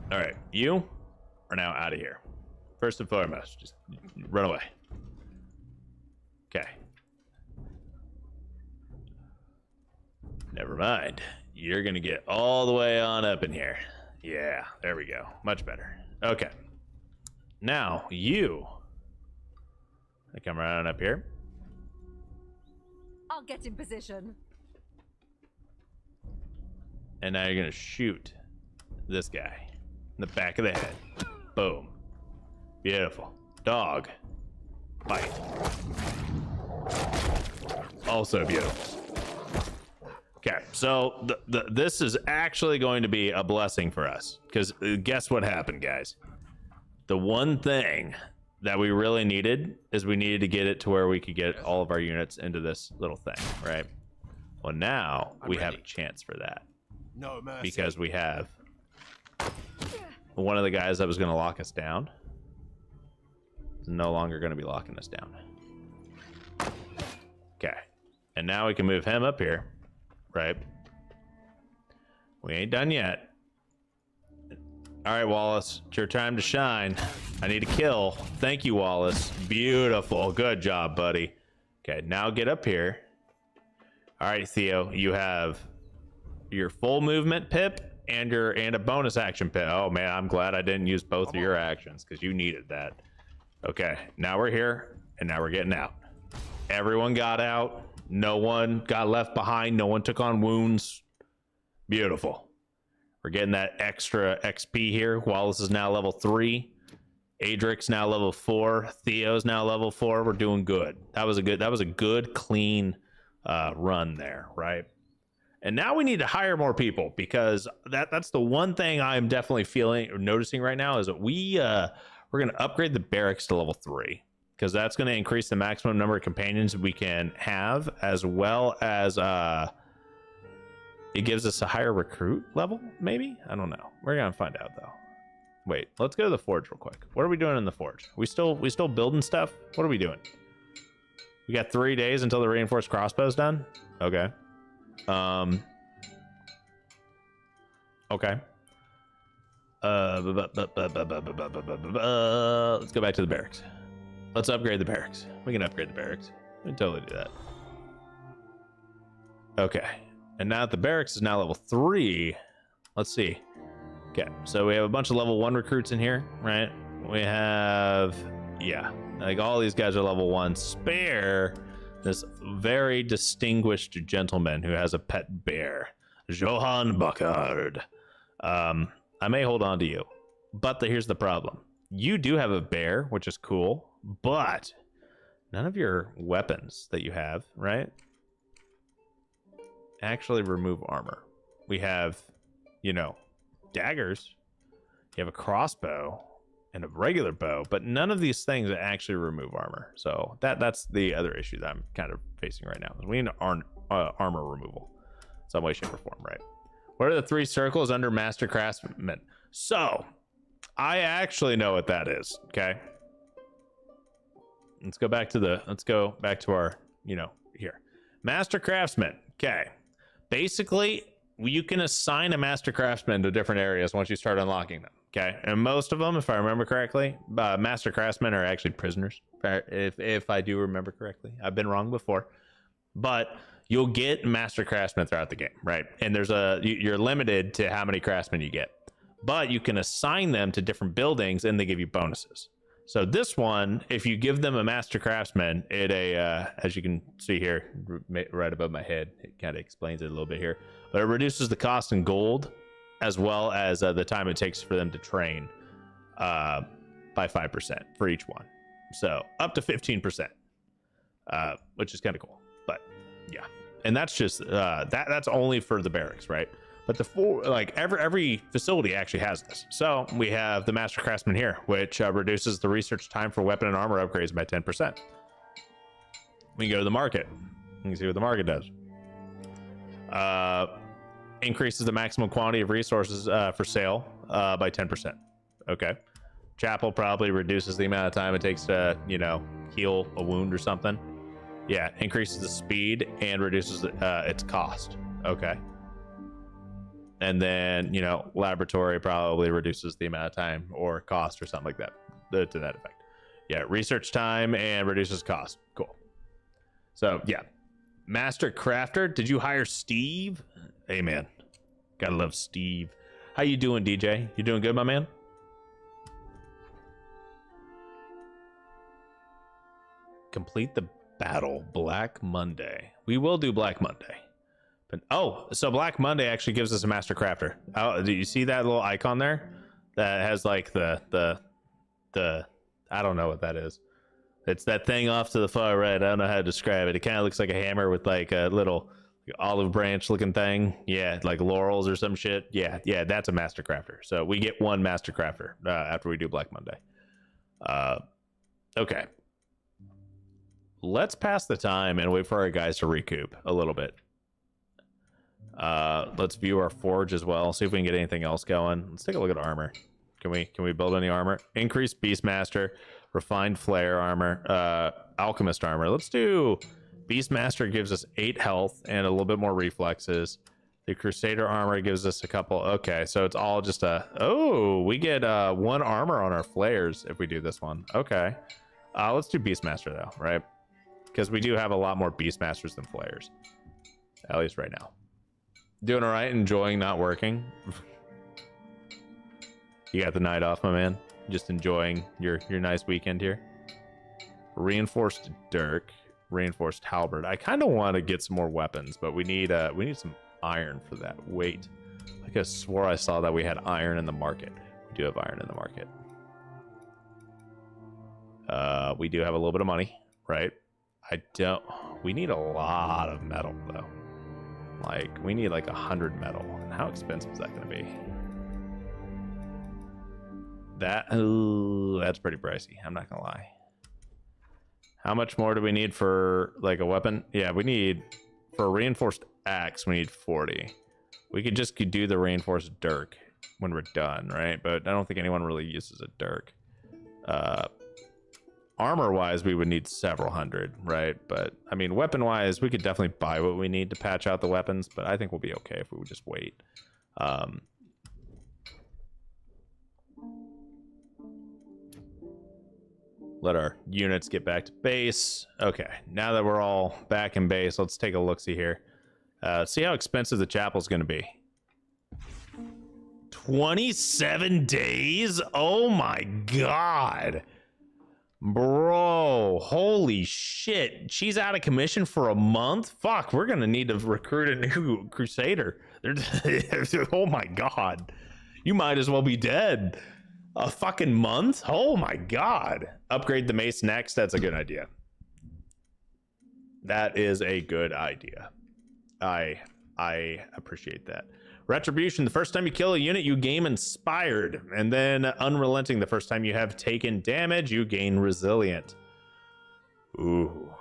All right, you are now out of here. First and foremost, just run away. Okay. Never mind. You're gonna get all the way on up in here. Yeah, there we go. Much better. Okay. Now you. I come right on up here. I'll get in position. And now you're gonna shoot this guy in the back of the head. Boom. Beautiful. Dog. Bite. Also beautiful. Okay, so this is actually going to be a blessing for us, because guess what happened, guys? The one thing that we really needed is we needed to get it to where we could get all of our units into this little thing, right? Well, now we have a chance for that. No mercy. Because we have one of the guys that was going to lock us down is no longer going to be locking us down. Okay, and now we can move him up here, right? We ain't done yet. All right, Wallace, it's your time to shine. I need a kill. Thank you, Wallace. Beautiful. Good job, buddy. Okay, now get up here. All right, Theo, you have your full movement pip and a bonus action pip. Oh man, I'm glad I didn't use both of your actions, because you needed that. Okay, now we're here, and now we're getting out. Everyone got out. No one got left behind. No one took on wounds. Beautiful. We're getting that extra XP here. Wallace is now level 3. Adric's now level 4. Theo's now level 4. We're doing good. That was a good clean run there, right? And now we need to hire more people, because that's the one thing I'm definitely feeling or noticing right now, is that we're going to upgrade the barracks to level 3, because that's going to increase the maximum number of companions we can have, as well as it gives us a higher recruit level, maybe? I don't know. We're going to find out, though. Wait, let's go to the forge real quick. What are we doing in the forge? We still building stuff? What are we doing? We got 3 days until the reinforced crossbow's done? Okay. Okay. Let's go back to the barracks. Let's upgrade the barracks. We can upgrade the barracks. We can totally do that. Okay. And now that the barracks is now level 3, let's see. Okay, so we have a bunch of level 1 recruits in here, right? We have, yeah, like all these guys are level 1. Spare this very distinguished gentleman who has a pet bear, Johann Buckard. I may hold on to you, but here's the problem. You do have a bear, which is cool, but none of your weapons that you have, right, actually remove armor. We have, daggers. You have a crossbow and a regular bow, but none of these things actually remove armor. So that's the other issue that I'm kind of facing right now. We need armor removal, some way, shape, or form, right? What are the 3 circles under Master Craftsman? So I actually know what that is. Okay, let's go back to our, here, Master Craftsman. Okay, basically you can assign a Master Craftsman to different areas once you start unlocking them. Okay, and most of them, if I remember correctly, Master Craftsmen are actually prisoners, if I do remember correctly. I've been wrong before, but you'll get Master Craftsmen throughout the game, right? And you're limited to how many craftsmen you get, but you can assign them to different buildings and they give you bonuses. So this one, if you give them a Master Craftsman, as you can see here, right above my head, it kind of explains it a little bit here, but it reduces the cost in gold, as well as the time it takes for them to train by 5% for each one. So up to 15%, which is kind of cool. But yeah, and that's just that's only for the barracks, right? But every facility actually has this. So we have the Master Craftsman here, which reduces the research time for weapon and armor upgrades by 10%. We can go to the market. You can see what the market does. Increases the maximum quantity of resources for sale by 10%. Okay. Chapel probably reduces the amount of time it takes to, heal a wound or something. Yeah, increases the speed and reduces its cost. Okay. And then, laboratory probably reduces the amount of time or cost or something like that, to that effect. Yeah, research time and reduces cost. Cool. So, yeah. Master Crafter, did you hire Steve? Hey man, gotta love Steve. How you doing, DJ? You doing good, my man? Complete the battle, Black Monday. We will do Black Monday. But oh, so Black Monday actually gives us a Master Crafter. Oh, do you see that little icon there? That has like the I don't know what that is. It's that thing off to the far right. I don't know how to describe it. It kind of looks like a hammer with like a little olive branch looking thing. Yeah, like laurels or some shit. Yeah, that's a Master Crafter. So we get one Master Crafter after we do Black Monday. Okay. Let's pass the time and wait for our guys to recoup a little bit. Let's view our forge as well. See if we can get anything else going. Let's take a look at armor. Can we build any armor? Increased Beastmaster, refined flare armor, alchemist armor. Let's do Beastmaster. Gives us 8 health and a little bit more reflexes. The Crusader armor gives us a couple. Okay, so it's all just we get 1 armor on our flares if we do this one. Okay, let's do Beastmaster though, right? Because we do have a lot more Beastmasters than flares, at least right now. Doing all right, enjoying not working. You got the night off, my man. Just enjoying your nice weekend here. Reinforced dirk, reinforced halberd. I kind of want to get some more weapons, but we need some iron for that. Wait, like I swore I saw that we had iron in the market. We do have iron in the market. We do have a little bit of money, right? We need a lot of metal though. Like we need like 100 metal. And how expensive is that going to be? That's pretty pricey. I'm not gonna lie. How much more do we need for like a weapon? Yeah, we need for a reinforced axe. We need 40. We could just do the reinforced dirk when we're done, right? But I don't think anyone really uses a dirk. Armor wise, we would need several hundred, right? But I mean, weapon wise, we could definitely buy what we need to patch out the weapons. But I think we'll be okay if we would just wait. Let our units get back to base. Okay, now that we're all back in base, let's take a look-see here. See how expensive the chapel's going to be. 27 days? Oh my god. Bro, holy shit. She's out of commission for a month? Fuck, we're going to need to recruit a new crusader. Oh my god. You might as well be dead. A fucking month? Oh my god. Upgrade the mace next. That's a good idea. That is a good idea. I appreciate that. Retribution. The first time you kill a unit, you gain inspired. And then unrelenting. The first time you have taken damage, you gain resilient. Ooh.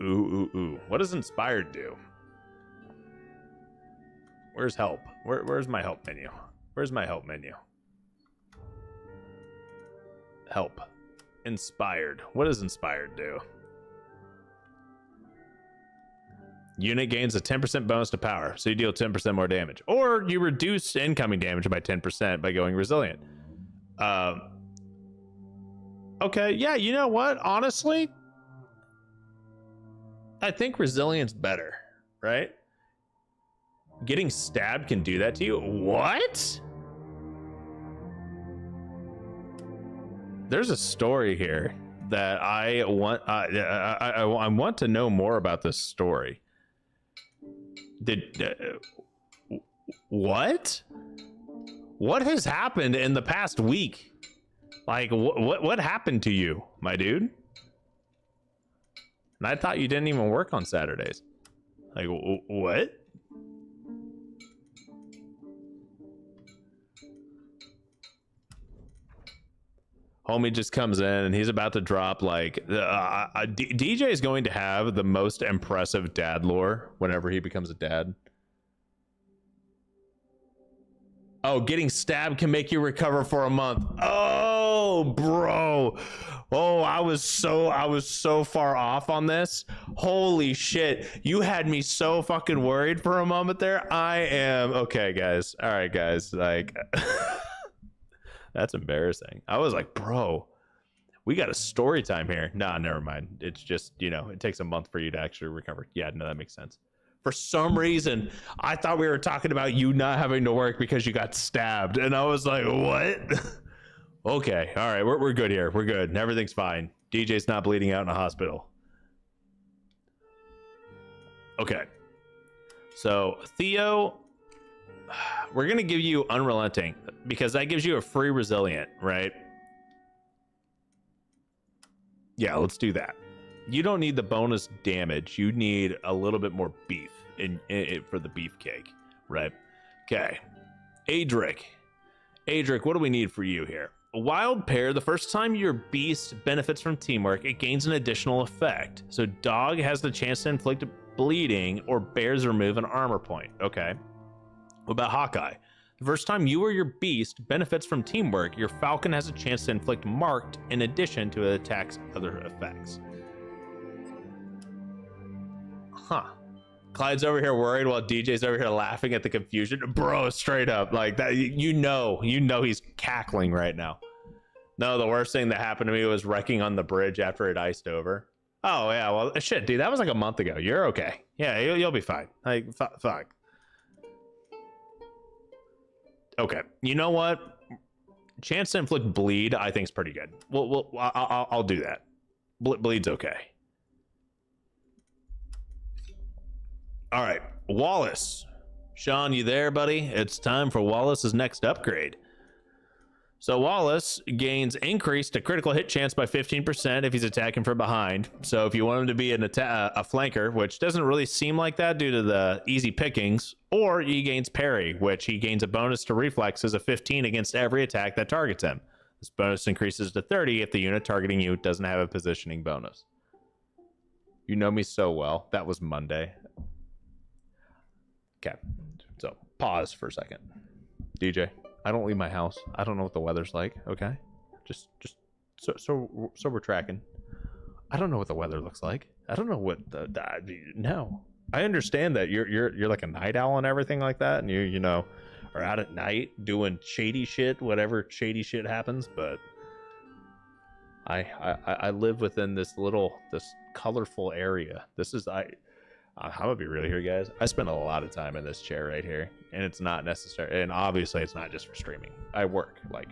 Ooh. What does inspired do? Where's help? Where's my help menu? Where's my help menu? Help. Inspired. What does inspired do? Unit gains a 10% bonus to power, so you deal 10% more damage. Or you reduce incoming damage by 10% by going resilient. Okay, yeah, you know what? Honestly, I think resilient's better, right? Getting stabbed can do that to you. What? There's a story here that I want. I want to know more about this story. What has happened in the past week? Like, what happened to you, my dude? And I thought you didn't even work on Saturdays. Like, what? Homie just comes in and he's about to drop like DJ is going to have the most impressive dad lore whenever he becomes a dad. Oh, getting stabbed can make you recover for a month. Oh, bro. Oh, I was so far off on this. Holy shit. You had me so fucking worried for a moment there. I am okay, guys. All right, guys. Like that's embarrassing. I was like, bro, We got a story time here. Nah, never mind. It's just, you know, it takes a month for you to actually recover. Yeah, no, that makes sense. For some reason, I thought we were talking about you not having to work because you got stabbed. And I was like, what? Okay, all right, we're good here. We're good. Everything's fine. DJ's not bleeding out in a hospital. Okay. So, Theo, we're going to give you Unrelenting because that gives you a free Resilient, right? Yeah, let's do that. You don't need the bonus damage. You need a little bit more beef for the beefcake, right? Okay. Adric, what do we need for you here? A wild pair, the first time your beast benefits from teamwork, it gains an additional effect. So dog has the chance to inflict bleeding or bears remove an armor point. Okay. What about Hawkeye? The first time you or your beast benefits from teamwork, your falcon has a chance to inflict marked in addition to the attack's other effects. Huh. Clyde's over here worried while DJ's over here laughing at the confusion. Bro, straight up, like that, you know he's cackling right now. No, the worst thing that happened to me was wrecking on the bridge after it iced over. Oh yeah, well shit, dude, that was like a month ago. You're okay. Yeah, you'll be fine. Like fuck. Okay, you know what? Chance to inflict bleed, I think is pretty good. I'll do that. Bleed's okay. All right, Wallace. Sean, you there, buddy? It's time for Wallace's next upgrade. So Wallace gains increased to critical hit chance by 15% if he's attacking from behind. So if you want him to be a flanker, which doesn't really seem like that due to the easy pickings, or he gains parry, which he gains a bonus to reflexes of 15 against every attack that targets him. This bonus increases to 30 if the unit targeting you doesn't have a positioning bonus. You know me so well. That was Monday. Okay, so pause for a second. DJ, I don't leave my house. I don't know what the weather's like. Okay, just so we're tracking. I don't know what the weather looks like. I don't know what no. I understand that you're like a night owl and everything like that, and you know are out at night doing shady shit, whatever shady shit happens. But I live within this colorful area. I'm gonna be real here, guys. I spend a lot of time in this chair right here, and it's not necessary. And obviously, it's not just for streaming. I work like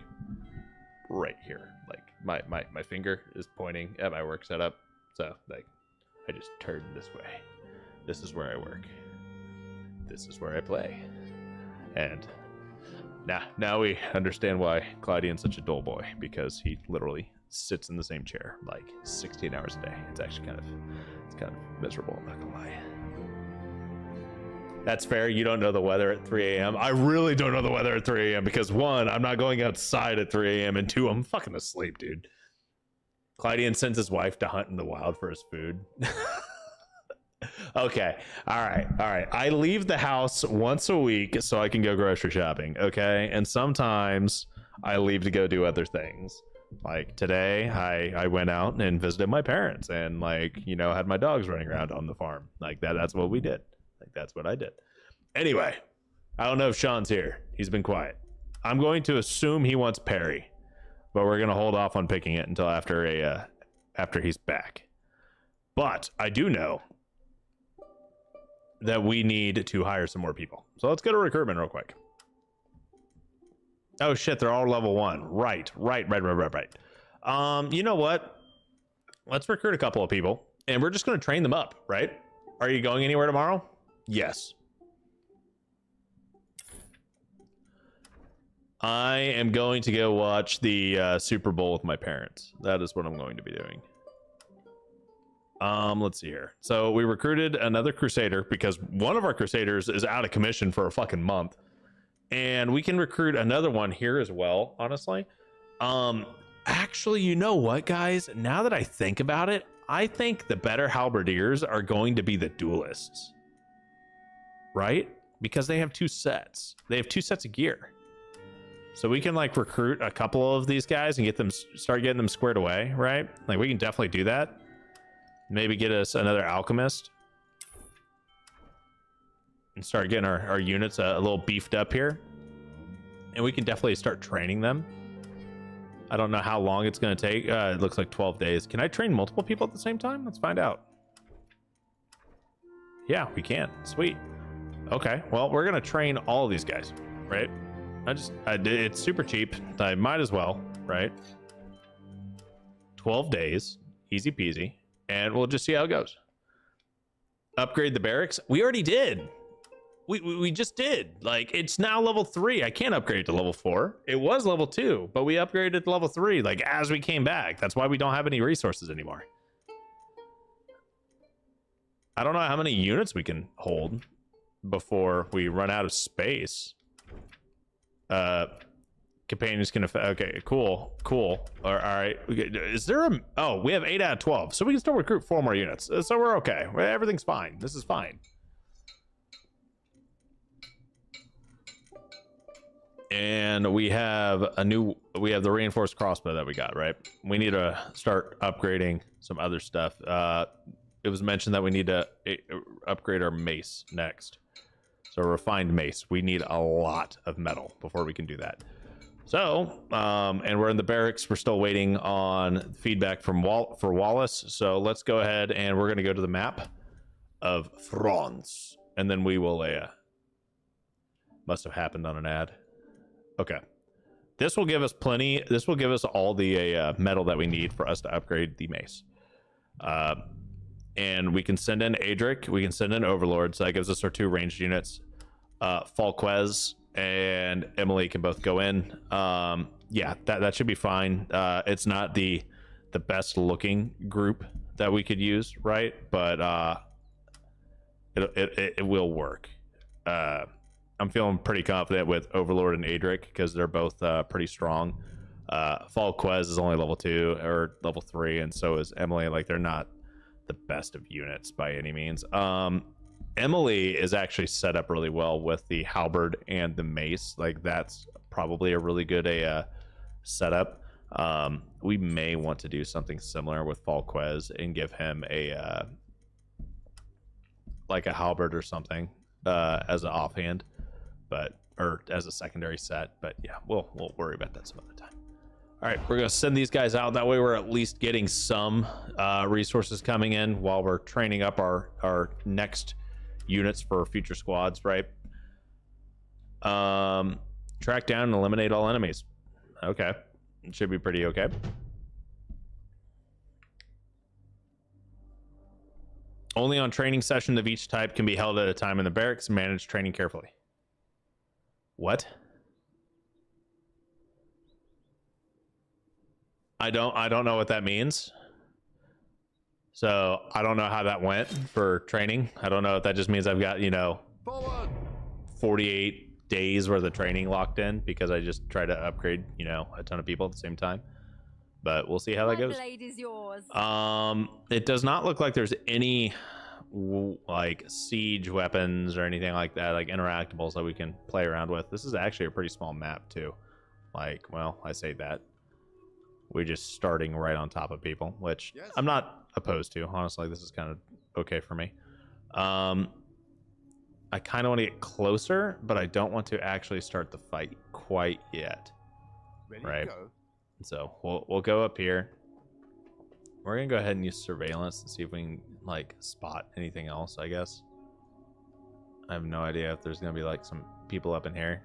right here. Like my finger is pointing at my work setup, so like I just turn this way. This is where I work. This is where I play. And now we understand why Claudian's such a dull boy, because he literally sits in the same chair like 16 hours a day. It's actually kind of miserable, I'm not gonna lie. That's fair. You don't know the weather at 3 a.m. I really don't know the weather at 3 a.m. because 1, I'm not going outside at 3 a.m. and 2, I'm fucking asleep, dude. Claudian sends his wife to hunt in the wild for his food. Okay. All right. I leave the house once a week so I can go grocery shopping. Okay. And sometimes I leave to go do other things. Like today, I went out and visited my parents and had my dogs running around on the farm. Like that's what we did. Like that's what I did. Anyway, I don't know if Sean's here. He's been quiet. I'm going to assume he wants parry, but we're going to hold off on picking it until after he's back. But I do know that we need to hire some more people. So let's go to recruitment real quick. Oh shit, they're all level 1. Right. You know what? Let's recruit a couple of people and we're just going to train them up, right? Are you going anywhere tomorrow? Yes. I am going to go watch the Super Bowl with my parents. That is what I'm going to be doing. Let's see here. So we recruited another Crusader because one of our Crusaders is out of commission for a fucking month. And we can recruit another one here as well, honestly. Actually, you know what, guys? Now that I think about it, I think the better halberdiers are going to be the duelists. Right? Because they have 2 sets. They have 2 sets of gear. So we can recruit a couple of these guys and start getting them squared away, right? Like we can definitely do that. Maybe get us another alchemist. And start getting our units a little beefed up here. And we can definitely start training them. I don't know how long it's going to take. It looks like 12 days. Can I train multiple people at the same time? Let's find out. Yeah, we can. Sweet. Okay, well, we're going to train all of these guys, right? It's super cheap. I might as well, right? 12 days, easy peasy, and we'll just see how it goes. Upgrade the barracks. We already did. We just did. Like, it's now level 3. I can't upgrade it to level 4. It was level 2, but we upgraded to level 3 like as we came back. That's why we don't have any resources anymore. I don't know how many units we can hold before we run out of space. Companions can affect. Okay, cool. All right. Is there a? Oh, we have 8 out of 12, so we can still recruit 4 more units. So we're okay. Everything's fine. This is fine. And we have the reinforced crossbow that we got, right? We need to start upgrading some other stuff. It was mentioned that we need to upgrade our mace next. So refined mace. We need a lot of metal before we can do that. So, and we're in the barracks. We're still waiting on feedback from for Wallace. So let's go ahead and we're going to go to the map of France. And then we will, must have happened on an ad. Okay. This will give us plenty. This will give us all the metal that we need for us to upgrade the mace. And we can send in Adric. We can send in Overlord. So that gives us our 2 ranged units. Falquez and Emily can both go in. Yeah, that should be fine. It's not the best looking group that we could use, right? But it will work. I'm feeling pretty confident with Overlord and Adric because they're both pretty strong. Falquez is only level 2 or level 3, and so is Emily. Like, they're not the best of units by any means. Emily is actually set up really well with the halberd and the mace. Like, that's probably a really good setup. We may want to do something similar with Falquez and give him like a halberd or something as an offhand, or as a secondary set. But yeah, we'll worry about that some other time. All right, we're gonna send these guys out. That way we're at least getting some resources coming in while we're training up our next units for future squads, right? Track down and eliminate all enemies. Okay, it should be pretty okay. Only on training session of each type can be held at a time in the barracks. Manage training carefully. What? I don't know what that means. So I don't know how that went for training. I don't know if that just means I've got, 48 days worth of training locked in because I just try to upgrade, a ton of people at the same time. But we'll see how that goes. Blade is yours. It does not look like there's any like siege weapons or anything like that, like interactables that we can play around with. This is actually a pretty small map too. Like, well, I say that. We're just starting right on top of people, which yes, I'm not opposed to. Honestly, this is kind of okay for me. I kind of want to get closer, but I don't want to actually start the fight quite yet. Ready right? to go. So we'll go up here. We're gonna go ahead and use surveillance and see if we can like spot anything else. I guess. I have no idea if there's gonna be like some people up in here.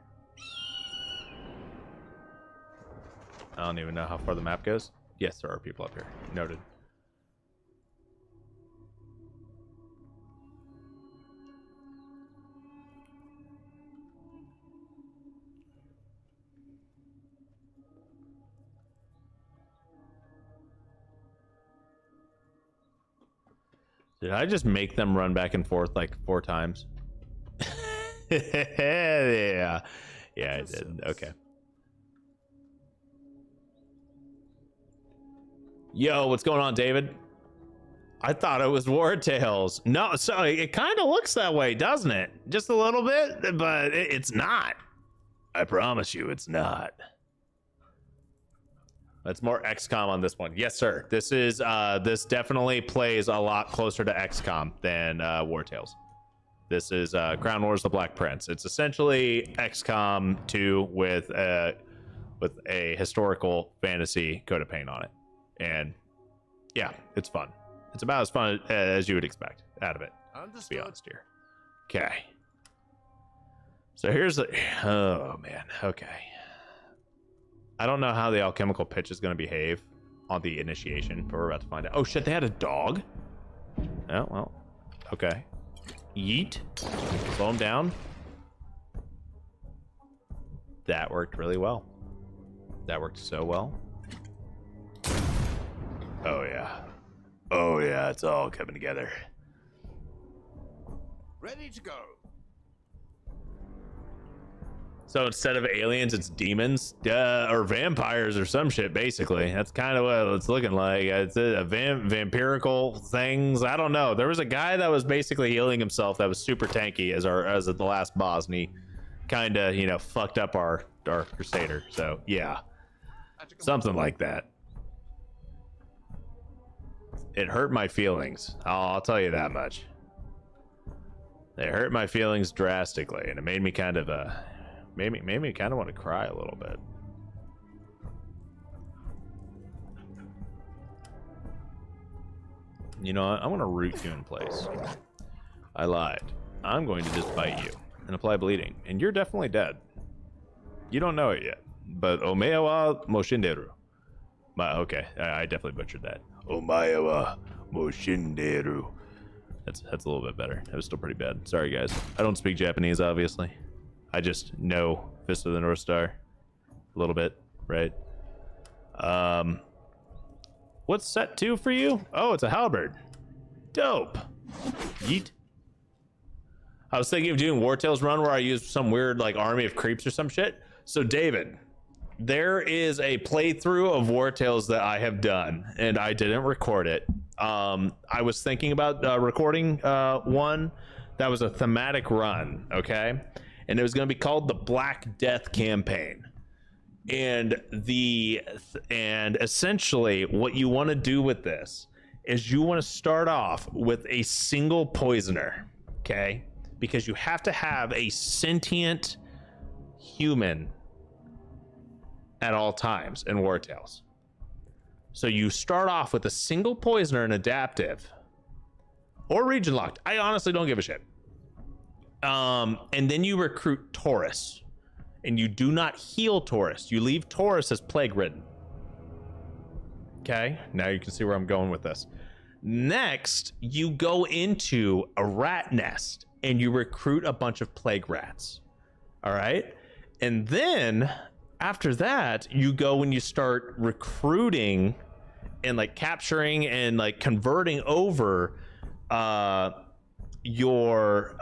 I don't even know how far the map goes. Yes, there are people up here. Noted. Did I just make them run back and forth like 4 times? Yeah. Yeah, I did. Okay. Yo, what's going on, David? I thought it was War Tales. No, so it kind of looks that way, doesn't it? Just a little bit, but it's not. I promise you it's not. That's more XCOM on this one. Yes, sir. This is this definitely plays a lot closer to XCOM than War Tales. This is Crown Wars: The Black Prince. It's essentially XCOM 2 with with a historical fantasy coat of paint on it. And yeah, it's fun. It's about as fun as you would expect out of it, to be Understood. honest here. Okay. So here's the, oh man, okay. I don't know how the alchemical pitch is going to behave on the initiation, but we're about to find out. Oh shit, they had a dog? Oh, well, okay. Yeet. Slow him down. That worked really well. That worked so well. Oh yeah. Oh yeah, it's all coming together. Ready to go. So instead of aliens, it's demons, or vampires, or some shit. Basically, that's kind of what it's looking like. It's a vampirical things. I don't know. There was a guy that was basically healing himself that was super tanky as the last boss, and he kind of fucked up our crusader. So yeah, something like that. It hurt my feelings. I'll tell you that much. It hurt my feelings drastically, and it made me kind of made me kind of want to cry a little bit. You know what? I'm gonna root you in place. I lied. I'm going to just bite you and apply bleeding, and you're definitely dead. You don't know it yet, but Omeya wa Moshinderu. Okay, I definitely butchered that. Omeya wa Moshinderu. That's a little bit better. That was still pretty bad. Sorry, guys. I don't speak Japanese, obviously. I just know Fist of the North Star a little bit, right? What's set 2 for you? Oh, it's a halberd. Dope. Yeet. I was thinking of doing War Tales run where I use some weird like army of creeps or some shit. So David, there is a playthrough of War Tales that I have done, and I didn't record it. I was thinking about recording one that was a thematic run, okay? And it was going to be called the Black Death Campaign. And essentially what you want to do with this is you want to start off with a single poisoner, okay? Because you have to have a sentient human at all times in War Tales. So you start off with a single poisoner and adaptive, or region locked. I honestly don't give a shit. And then you recruit Taurus, and you do not heal Taurus. You leave Taurus as plague ridden. Okay, now you can see where I'm going with this. Next, you go into a rat nest and you recruit a bunch of plague rats. All right, and then after that, you go and you start recruiting and like capturing and like converting over your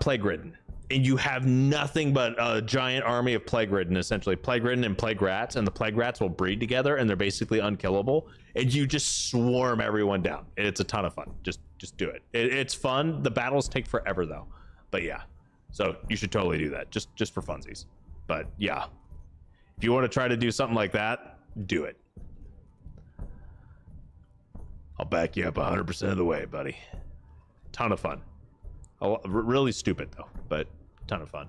plague ridden, and you have nothing but a giant army of plague ridden, essentially plague ridden and plague rats, and the plague rats will breed together and they're basically unkillable, and you just swarm everyone down. It's a ton of fun. Just do it. It's fun. The battles take forever though, but yeah, so you should totally do that just for funsies. But yeah, if you want to try to do something like that, do it. I'll back you up 100% of the way, buddy. Ton of fun. Really stupid though, but ton of fun.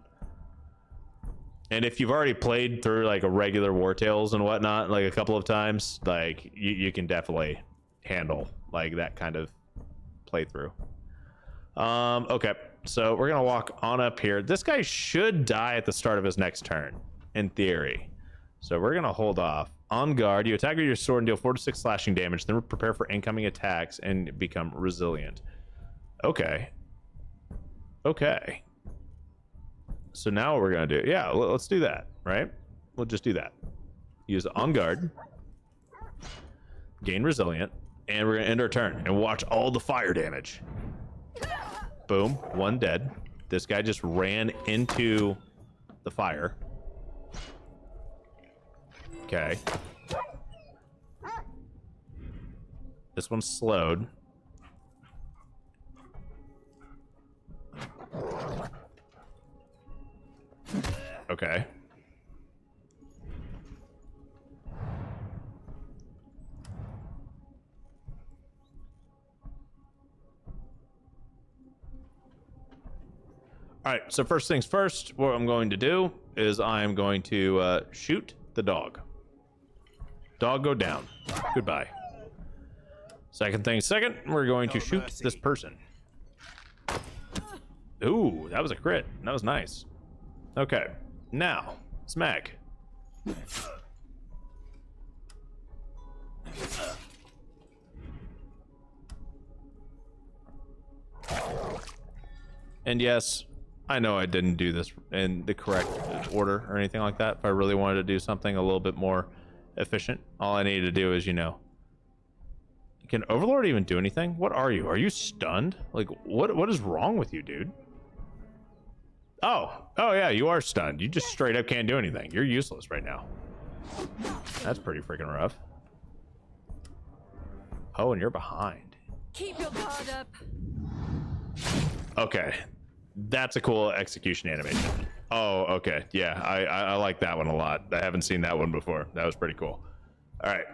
And if you've already played through like a regular War Tales and whatnot, like a couple of times, like you can definitely handle like that kind of playthrough. Okay, so we're gonna walk on up here. This guy should die at the start of his next turn, in theory. So we're gonna hold off. On guard, you attack with your sword and deal 4 to 6 slashing damage, then prepare for incoming attacks and become resilient. Okay. Okay. So now what we're gonna do, yeah, let's do that, right? We'll just do that. Use on guard, gain resilient, and we're gonna end our turn and watch all the fire damage. Boom, 1 dead. This guy just ran into the fire. Okay. This one's slowed. Okay. All right, so first things first, what I'm going to do is I'm going to shoot the dog. Dog, go down. Goodbye. Second thing second, we're going to shoot this person. Ooh, that was a crit. That was nice. Okay, now, smack. And yes, I know I didn't do this in the correct order or anything like that. If I really wanted to do something a little bit more efficient, all I needed to do is, you know. Can Overlord even do anything? What are you? Are you stunned? Like, what is wrong with you, dude? Oh yeah, you are stunned. You just straight up can't do anything. You're useless right now. That's pretty freaking rough. Oh, and you're behind. Keep your guard up. Okay, that's a cool execution animation. Oh, okay, yeah, I like that one a lot. I haven't seen that one before. That was pretty cool. All right,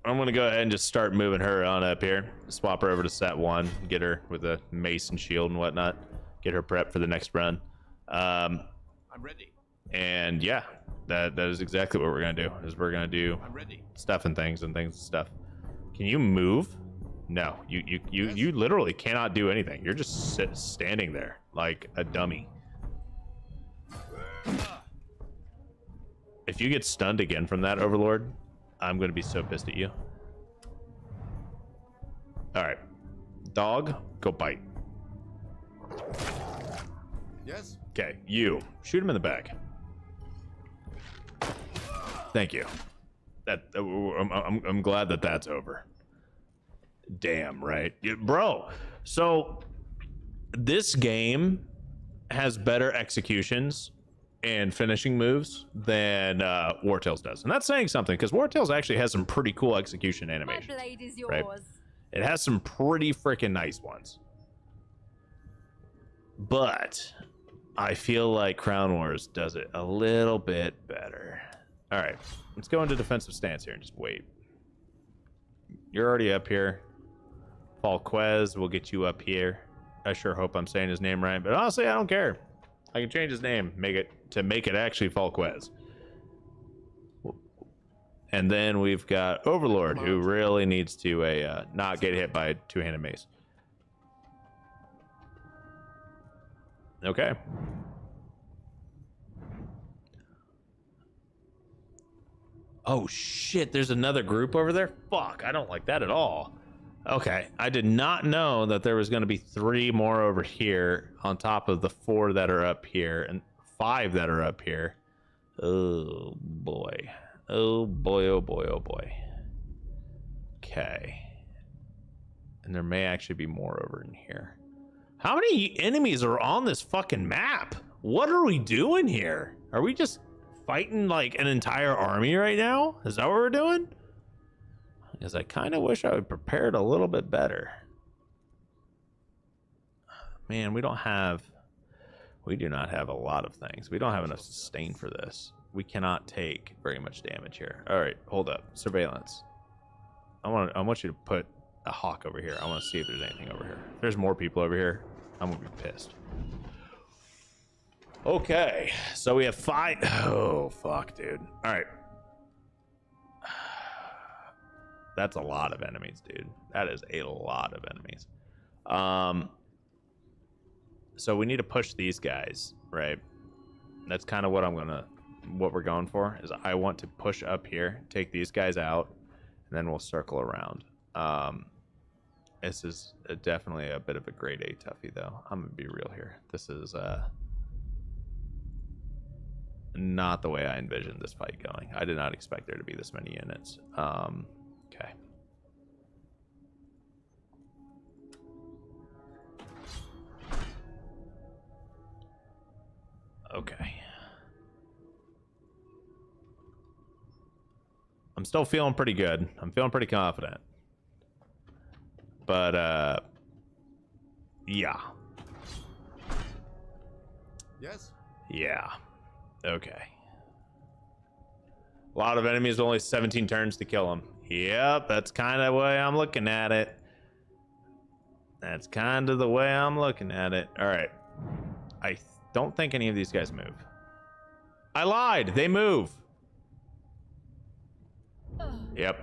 I'm gonna go ahead and just start moving her on up here. Swap her over to set 1. Get her with a mace and shield and whatnot. Get her prepped for the next run. I'm ready. And yeah, that is exactly what we're gonna do. Is we're gonna do I'm ready. stuff and things and stuff. Can you move? No, you literally cannot do anything. You're just standing there like a dummy. If you get stunned again from that, Overlord, I'm gonna be so pissed at you. All right, dog, go bite. Yes. Okay, you shoot him in the back. Thank you. I'm glad that that's over. Damn right, bro. So this game has better executions and finishing moves than War Tales does, and that's saying something because War Tales actually has some pretty cool execution My animations. blade is yours. Right. It has some pretty freaking nice ones, but I feel like Crown Wars does it a little bit better. All right, let's go into defensive stance here and just wait. You're already up here. Falquez will get you up here. I sure hope I'm saying his name right, but honestly, I don't care. I can change his name, make it actually Falquez. And then we've got Overlord, who really needs to not get hit by a two-handed mace. Okay. Oh shit, there's another group over there? Fuck, I don't like that at all. Okay, I did not know that there was going to be 3 more over here on top of the 4 that are up here and 5 that are up here. Oh boy. Oh boy, oh boy, oh boy. Okay. And there may actually be more over in here. How many enemies are on this fucking map? What are we doing here? Are we just fighting like an entire army right now? Is that what we're doing? Because I kind of wish I would prepared a little bit better. Man, we do not have a lot of things. We don't have enough sustain for this. We cannot take very much damage here. All right, hold up. Surveillance. I want you to put a hawk over here. I want to see if there's anything over here. If there's more people over here, I'm gonna be pissed. Okay, so we have 5. Oh fuck, dude. All right. That's a lot of enemies, dude. That is a lot of enemies. So we need to push these guys, right? That's kind of what we're going for. Is I want to push up here, take these guys out, and then we'll circle around. This is definitely a bit of a grade A toughie, though. I'm gonna be real here. This is not the way I envisioned this fight going. I did not expect there to be this many units. Okay. Okay. I'm still feeling pretty good. I'm feeling pretty confident. But, yeah. Yes. Yeah. Okay. A lot of enemies, only 17 turns to kill them. Yep, that's kind of the way I'm looking at it. That's kind of the way I'm looking at it. All right. I don't think any of these guys move. I lied. They move. Yep.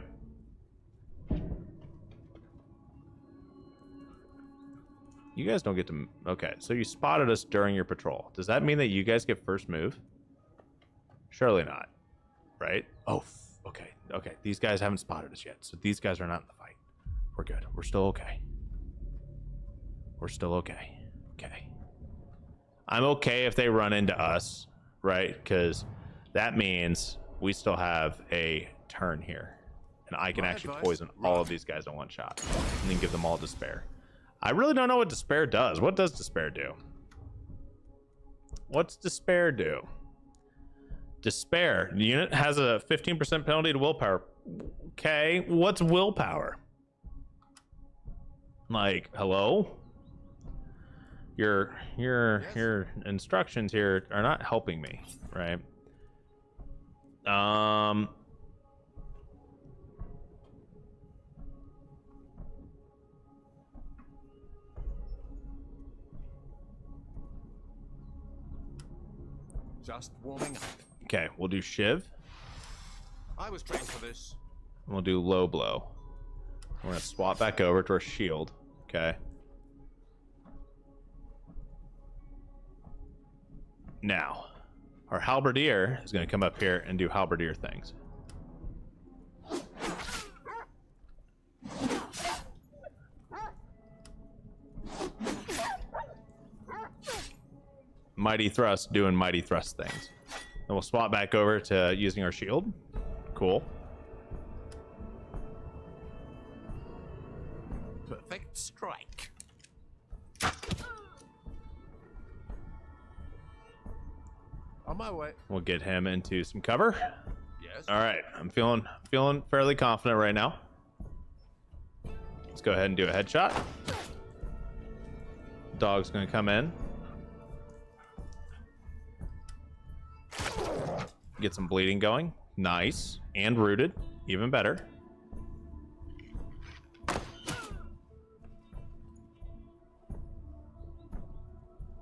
You guys don't get to... Okay, so you spotted us during your patrol. Does that mean that you guys get first move? Surely not. Right? Oh, okay. Okay, these guys haven't spotted us yet, so these guys are not in the fight. We're good. We're still okay. We're still okay. Okay. I'm okay if they run into us, right? Because that means we still have a turn here. And I can actually poison all of these guys in one shot. And then give them all despair. I really don't know what despair does. What does despair do? What's despair do? Despair. The unit has a 15% penalty to willpower. Okay, what's willpower? Like, hello? Your instructions here are not helping me, right? Just warming up. Okay, we'll do Shiv. I was trained for this. We'll do low blow. We're gonna swap back over to our shield. Okay. Now, our halberdier is gonna come up here and do halberdier things. Mighty thrust doing mighty thrust things. Then we'll swap back over to using our shield. Cool. Perfect strike. On my way. We'll get him into some cover. Yes. All right, I'm feeling fairly confident right now. Let's go ahead and do a headshot. Dog's gonna come in. Get some bleeding going. Nice. And rooted. Even better.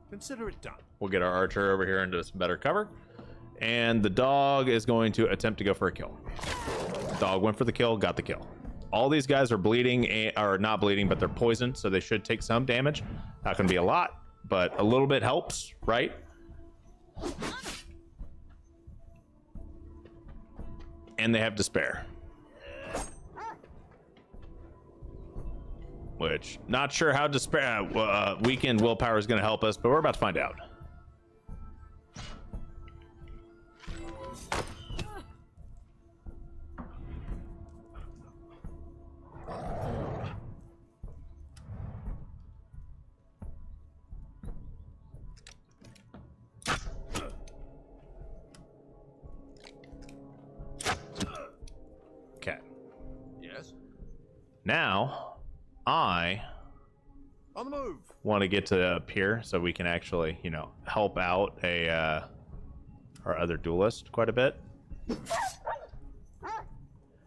Consider it done. We'll get our archer over here into some better cover. And the dog is going to attempt to go for a kill. Dog went for the kill, got the kill. All these guys are bleeding, or not bleeding, but they're poisoned, so they should take some damage. Not going to be a lot, but a little bit helps, right? And they have despair. Which, not sure how despair weakened willpower is going to help us, but we're about to find out. Okay. Yes. Now, I On the move. want to get to up here so we can actually, you know, help out our other duelist quite a bit.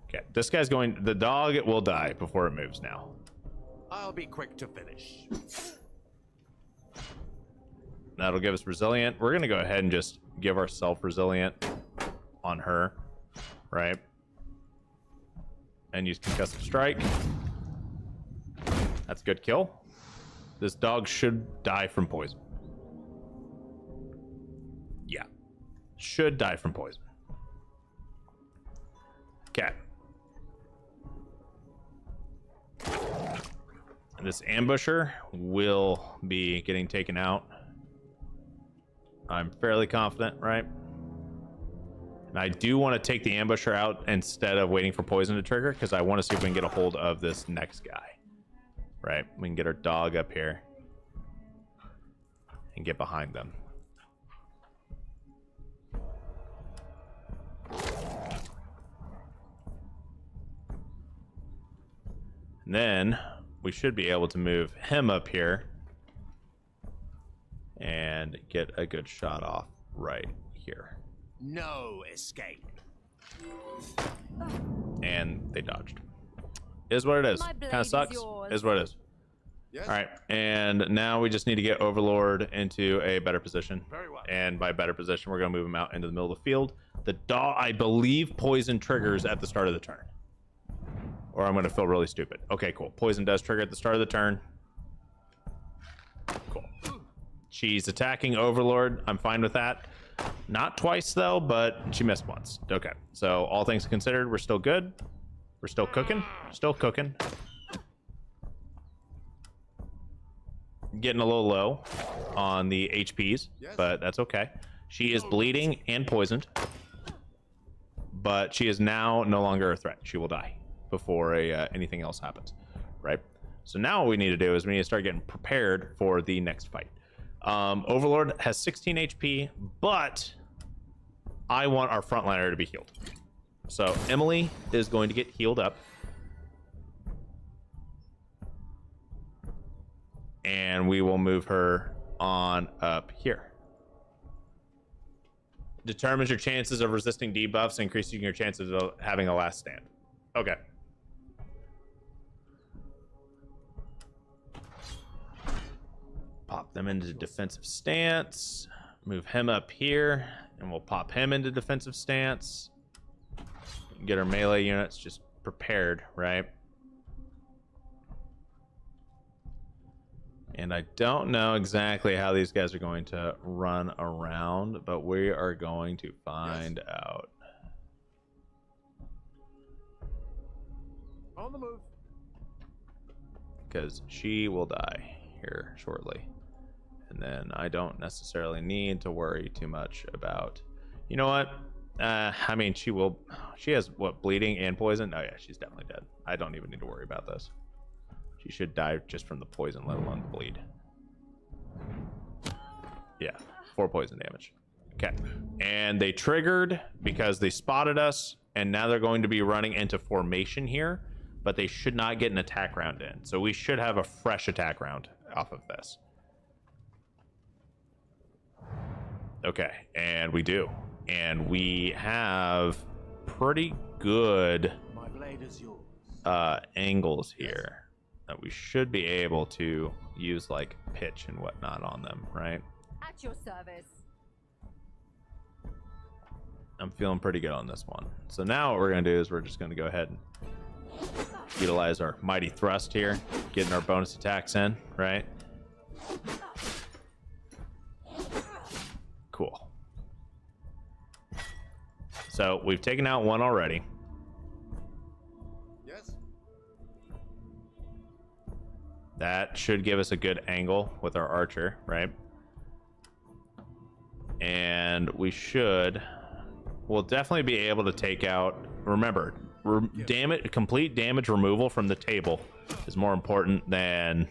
Okay, this guy's going. The dog will die before it moves now. I'll be quick to finish. That'll give us resilient. We're gonna go ahead and just give ourselves resilient on her, right? And use concussive strike. That's a good kill. This dog should die from poison. Yeah. Should die from poison. Okay. This ambusher will be getting taken out. I'm fairly confident, right? And I do want to take the ambusher out instead of waiting for poison to trigger, because I want to see if we can get a hold of this next guy. Right, we can get our dog up here and get behind them. And then we should be able to move him up here and get a good shot off right here. No escape. And they dodged. Is what it is. My blade Kind of is sucks. yours. Is what it is. Yes. All right, and now we just need to get Overlord into a better position. Very well. And by better position, we're going to move him out into the middle of the field. The dog, I believe, poison triggers at the start of the turn. Or I'm going to feel really stupid. Okay, cool. Poison does trigger at the start of the turn. Cool. She's attacking Overlord. I'm fine with that. Not twice, though, but she missed once. Okay, so all things considered, we're still good. We're still cooking. Still cooking. Getting a little low on the HPs, Yes. but that's okay. She is bleeding and poisoned, but she is now no longer a threat. She will die before anything else happens, right? So now what we need to do is we need to start getting prepared for the next fight. Overlord has 16 HP, but I want our frontliner to be healed. So Emily is going to get healed up. And we will move her on up here. Determines your chances of resisting debuffs, increasing your chances of having a last stand. Okay. Pop them into defensive stance. Move him up here, and we'll pop him into defensive stance. Get our melee units just prepared, right? And I don't know exactly how these guys are going to run around, but we are going to find out. On the move. Because she will die here shortly. And then I don't necessarily need to worry too much about... You know what? I mean, she has, what, bleeding and poison? Oh yeah, she's definitely dead. I don't even need to worry about this. She should die just from the poison, let alone the bleed. Yeah, 4 poison damage. Okay, and they triggered because they spotted us, and now they're going to be running into formation here, but they should not get an attack round in. So we should have a fresh attack round off of this. Okay, and we do. And we have pretty good My blade is yours. angles here. That we should be able to use like pitch and whatnot on them, right? At your service. I'm feeling pretty good on this one. So now what we're gonna do is we're just gonna go ahead and utilize our mighty thrust here, getting our bonus attacks in, right? Cool. So we've taken out one already. Yes. That should give us a good angle with our archer, right? And we'll definitely be able to take out, remember, complete damage removal from the table is more important than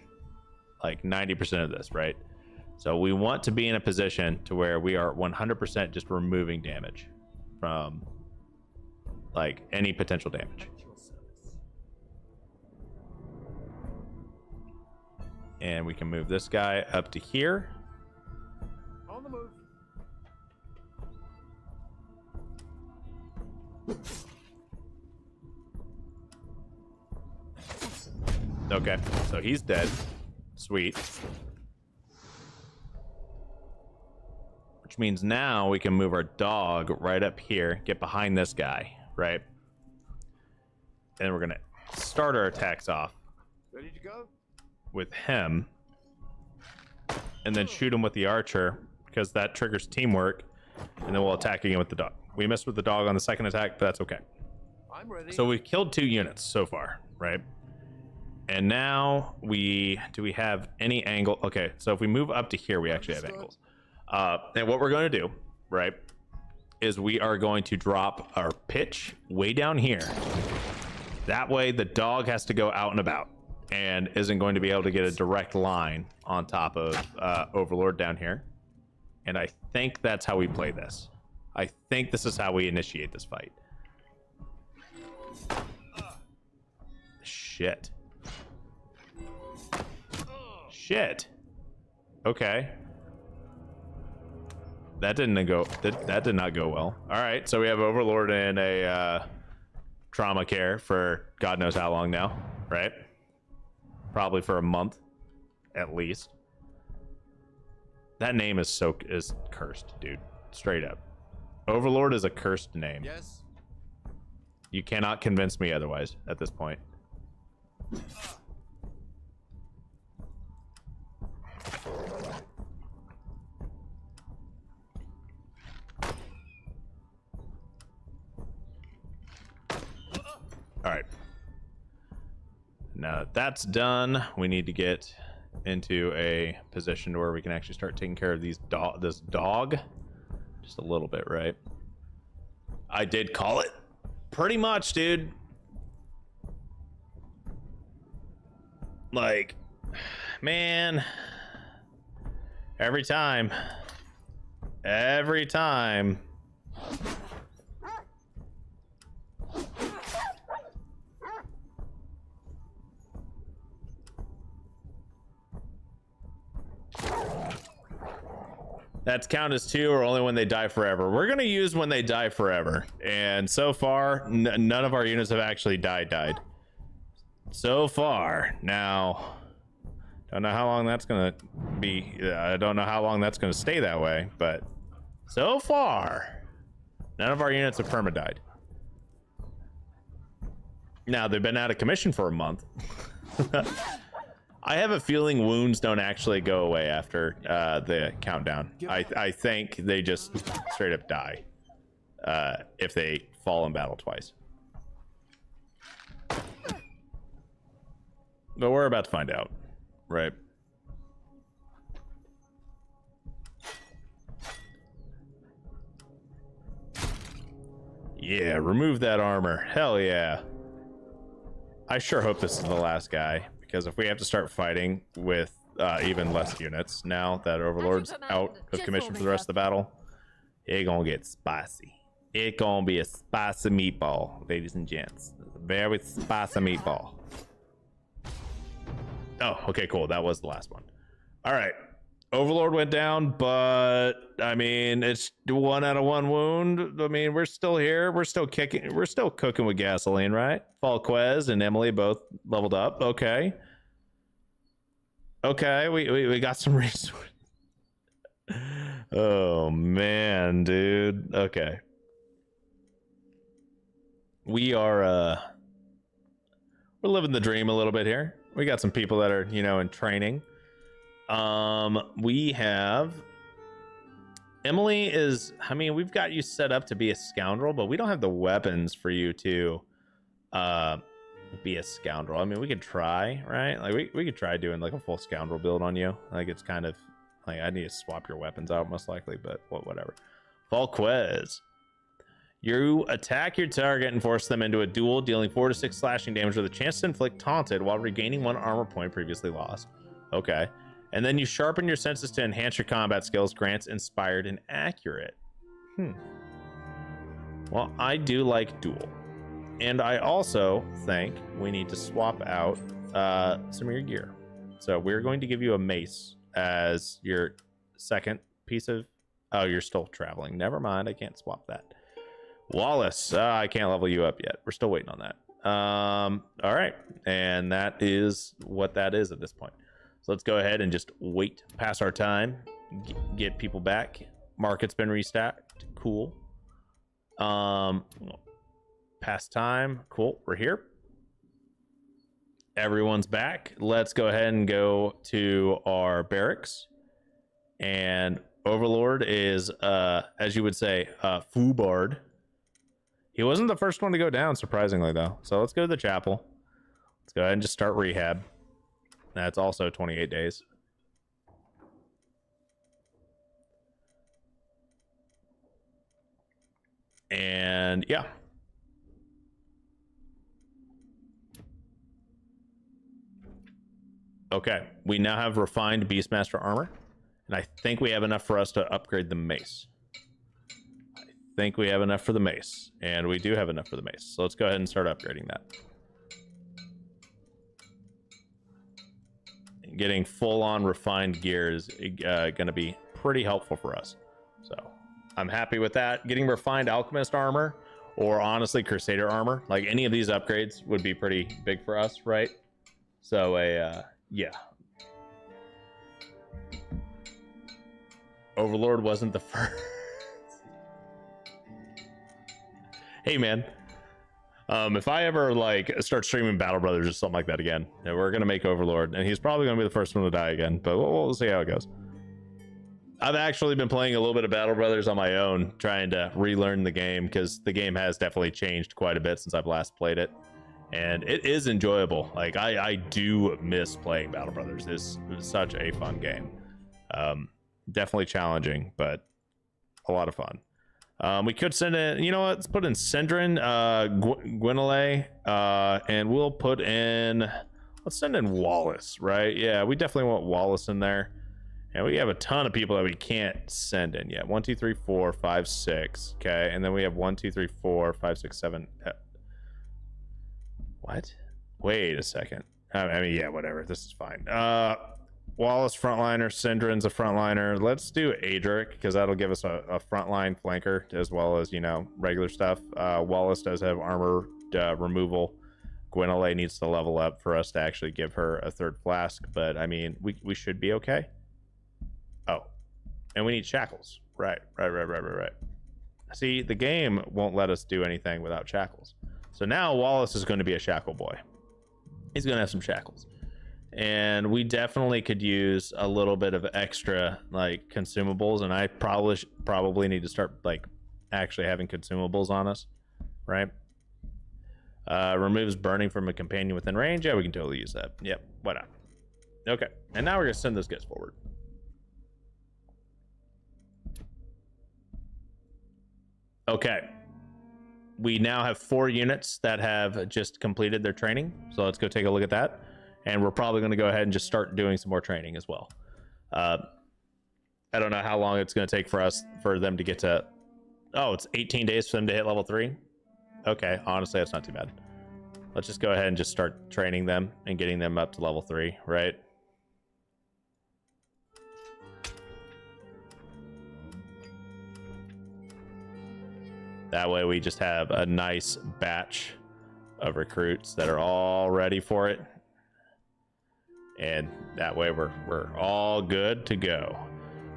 like 90% of this, right? So we want to be in a position to where we are 100% just removing damage from like any potential damage. At your service. And we can move this guy up to here. On the move. Okay, so he's dead. Sweet. Which means now we can move our dog right up here, get behind this guy, right? And we're gonna start our attacks off Ready to go? with him, and then shoot him with the archer, because that triggers teamwork, and then we'll attack again with the dog. We missed with the dog on the second attack, but that's okay. I'm ready. So we've killed 2 units so far, right? And now do we have any angle? Okay, so if we move up to here, we actually have angles. And what we're going to do, right, is we are going to drop our pitch way down here. That way the dog has to go out and about and isn't going to be able to get a direct line on top of Overlord down here. And I think that's how we play this. I think this is how we initiate this fight. Shit. Shit. Okay. That did not go well. All right, so we have Overlord in a trauma care for God knows how long now, right? Probably for a month. at least. That name is cursed, dude. Straight up. Overlord is a cursed name. Yes. You cannot convince me otherwise at this point. All right. Now that that's done, we need to get into a position where we can actually start taking care of this dog. Just a little bit, right? I did call it. Pretty much, dude. Like, man. Every time. Every time. That's count as 2 or only when they die forever. We're going to use when they die forever. And so far, none of our units have actually died. So far. Now, don't know how long that's going to be. I don't know how long that's going to stay that way. But so far, none of our units have perma-died. Now, they've been out of commission for a month. I have a feeling wounds don't actually go away after the countdown. I think they just straight up die if they fall in battle twice. But we're about to find out, right? Yeah, remove that armor. Hell yeah. I sure hope this is the last guy. Because if we have to start fighting with even less units now that Overlord's out of commission for the rest of the battle, it gonna get spicy. It gonna be a spicy meatball, ladies and gents. Very spicy meatball. Oh, okay, cool. That was the last one. All right. Overlord went down, but I mean, it's 1 out of 1 wound. I mean, we're still here. We're still kicking. We're still cooking with gasoline, right? Falquez and Emily both leveled up. Okay. Okay, we got some resources. Oh man, dude. Okay. We are we're living the dream a little bit here. We got some people that are, you know, in training. We have Emily is, I mean, we've got you set up to be a scoundrel, but we don't have the weapons for you to be a scoundrel. I mean, we could try, right? Like we could try doing like a full scoundrel build on you. Like it's kind of like I need to swap your weapons out most likely, but whatever. Falquez. You attack your target and force them into a duel, dealing 4 to 6 slashing damage with a chance to inflict taunted while regaining 1 armor point previously lost. Okay. And then you sharpen your senses to enhance your combat skills, grants inspired and accurate. Well, I do like duel. And I also think we need to swap out some of your gear. So we're going to give you a mace as your second piece of... Oh, you're still traveling. Never mind. I can't swap that. Wallace. I can't level you up yet. We're still waiting on that. All right. And that is what that is at this point. So let's go ahead and just wait past our time. Get people back. Market's been restacked. Cool. Past time. Cool. We're here. Everyone's back. Let's go ahead and go to our barracks. And Overlord is, as you would say, Foobard. He wasn't the first one to go down, surprisingly, though. So let's go to the chapel. Let's go ahead and just start rehab. That's also 28 days. And yeah. Okay, we now have refined Beastmaster armor. And I think we have enough for us to upgrade the mace. I think we have enough for the mace. And we do have enough for the mace. So let's go ahead and start upgrading that. Getting full-on refined gear is going to be pretty helpful for us. So I'm happy with that. Getting refined alchemist armor or honestly crusader armor, like any of these upgrades would be pretty big for us, right? So yeah, Overlord wasn't the first. Hey man, if I ever like start streaming Battle Brothers or something like that again, yeah, we're gonna make Overlord, and he's probably gonna be the first one to die again. But we'll see how it goes. I've actually been playing a little bit of Battle Brothers on my own, trying to relearn the game because the game has definitely changed quite a bit since I've last played it, and it is enjoyable. Like I do miss playing Battle Brothers. It's such a fun game. Definitely challenging, but a lot of fun. We could send in, you know what? Let's put in Syndrin, Gwynele, and we'll put in. Let's send in Wallace, right? Yeah, we definitely want Wallace in there. And we have a ton of people that we can't send in yet. 1, 2, 3, 4, 5, 6. Okay, and then we have 1, 2, 3, 4, 5, 6, 7. What? Wait a second. I mean, yeah, whatever. This is fine. Wallace frontliner, Syndrin's a frontliner. Let's do Adric because that'll give us a frontline flanker as well as, you know, regular stuff. Wallace does have armor removal. Gwynele needs to level up for us to actually give her a third flask, but I mean, we should be okay. Oh, and we need shackles. Right. See, the game won't let us do anything without shackles. So now Wallace is going to be a shackle boy. He's going to have some shackles. And we definitely could use a little bit of extra like consumables, and I probably need to start like actually having consumables on us, right? Removes burning from a companion within range. Yeah, we can totally use that. Yep, why not? Okay, and now we're gonna send those guys forward. Okay, we now have 4 units that have just completed their training, so let's go take a look at that. And we're probably going to go ahead and just start doing some more training as well. I don't know how long it's going to take for them to get to. Oh, it's 18 days for them to hit level 3. Okay, honestly, that's not too bad. Let's just go ahead and just start training them and getting them up to level 3, right? That way we just have a nice batch of recruits that are all ready for it. And that way we're all good to go.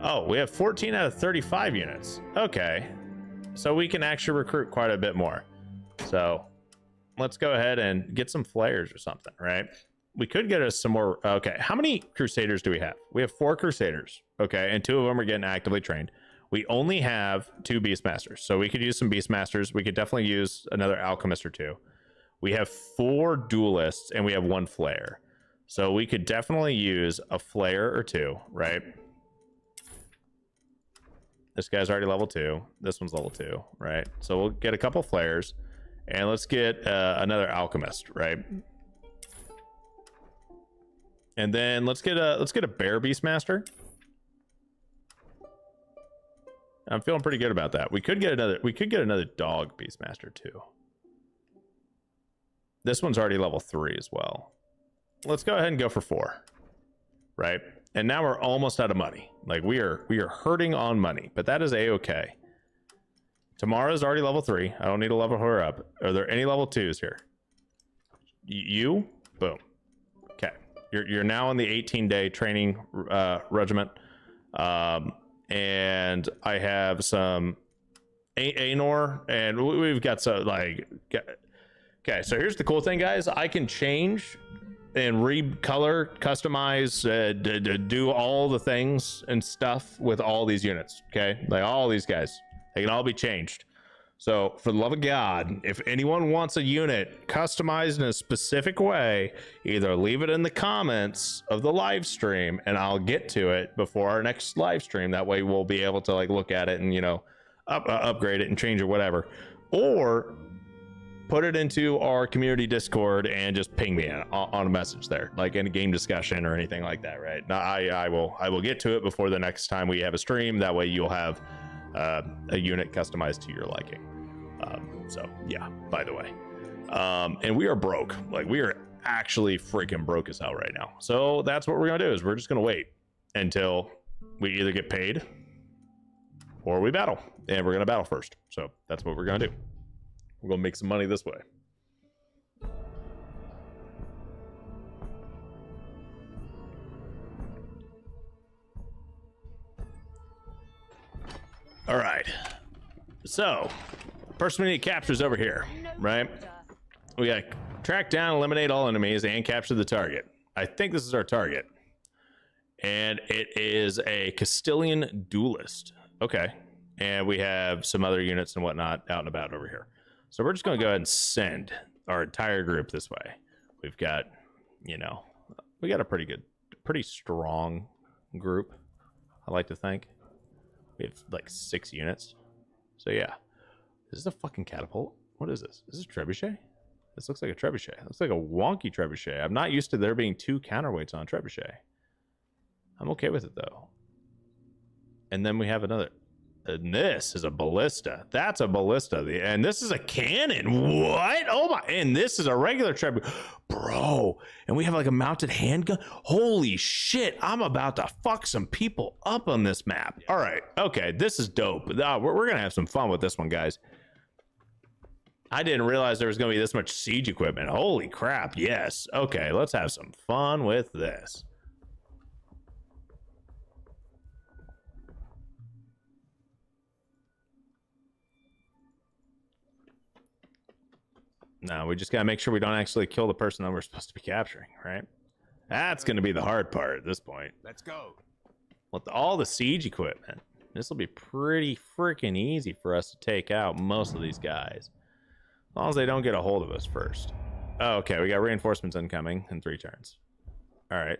Oh, we have 14 out of 35 units. Okay. So we can actually recruit quite a bit more. So let's go ahead and get some flares or something, right? We could get us some more. Okay. How many Crusaders do we have? We have 4 Crusaders. Okay. And 2 of them are getting actively trained. We only have 2 Beastmasters. So we could use some Beastmasters. We could definitely use another Alchemist or 2. We have 4 Duelists and we have 1 Flare. So we could definitely use a Flare or 2, right? This guy's already level 2. This one's level 2, right? So we'll get a couple Flares, and let's get another Alchemist, right? And then let's get a Bear Beastmaster. I'm feeling pretty good about that. We could get another Dog Beastmaster too. This one's already level 3 as well. Let's go ahead and go for 4, right? And now we're almost out of money. Like we are hurting on money, but that is a-okay. Tamara's already level 3. I don't need to level her up. Are there any level 2s here? You? Boom. Okay. You're now in the 18-day training regiment. And I have some Anor, and we've got some like. Okay, so here's the cool thing, guys. I can change and recolor, customize, do all the things and stuff with all these units. Okay, like all these guys, they can all be changed. So for the love of God, if anyone wants a unit customized in a specific way, either leave it in the comments of the live stream and I'll get to it before our next live stream. That way we'll be able to like look at it and, you know, upgrade it and change it, whatever. Or put it into our community Discord and just ping me on a message there, like in a game discussion or anything like that, right? Now I will get to it before the next time we have a stream. That way you'll have a unit customized to your liking. So yeah, by the way, and we are broke. Like we are actually freaking broke as hell right now. So that's what we're gonna do, is we're just gonna wait until we either get paid or we battle, and we're gonna battle first. So that's what we're gonna do. We're gonna make some money this way. All right. So, person we need to capture is over here, No right? order. We got to track down, eliminate all enemies, and capture the target. I think this is our target. And it is a Castilian duelist. Okay. And we have some other units and whatnot out and about over here. So we're just going to go ahead and send our entire group this way. We've got, you know, we got a pretty strong group, I like to think. We have like 6 units. So yeah. Is this a fucking catapult? What is this? Is this a trebuchet? This looks like a trebuchet. It looks like a wonky trebuchet. I'm not used to there being 2 counterweights on a trebuchet. I'm okay with it though. And then we have another. And this is a ballista. That's a ballista. And this is a cannon. What? Oh my. And this is a regular trebuchet. Bro. And we have like a mounted handgun. Holy shit. I'm about to fuck some people up on this map. All right. Okay. This is dope. We're going to have some fun with this one, guys. I didn't realize there was going to be this much siege equipment. Holy crap. Yes. Okay. Let's have some fun with this. No, we just gotta make sure we don't actually kill the person that we're supposed to be capturing, right? That's gonna be the hard part at this point. Let's go. With all the siege equipment, this will be pretty freaking easy for us to take out most of these guys. As long as they don't get a hold of us first. Oh, okay, we got reinforcements incoming in 3 turns. All right.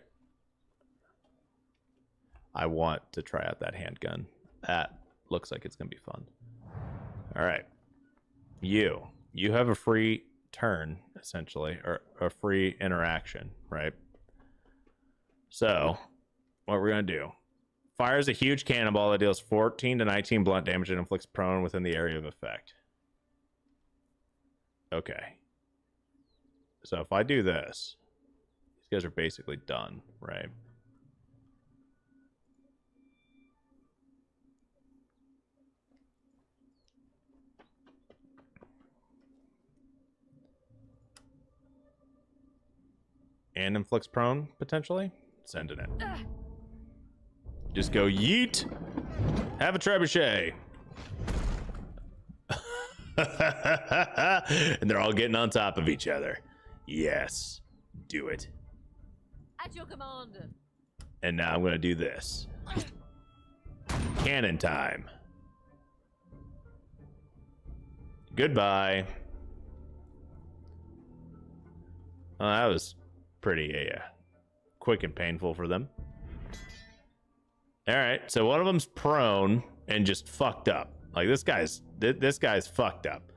I want to try out that handgun. That looks like it's gonna be fun. All right. You have a free turn, essentially, or a free interaction, right? So, what we're going to do. Fires a huge cannonball that deals 14 to 19 blunt damage and inflicts prone within the area of effect. Okay. So, if I do this, these guys are basically done, right? And inflicts prone, potentially. Sending it. Just go yeet. Have a trebuchet. And they're all getting on top of each other. Yes. Do it. At your command. And now I'm going to do this. Cannon time. Goodbye. Well, that was pretty quick and painful for them. All right, so one of them's prone and just fucked up. Like this guy's fucked up.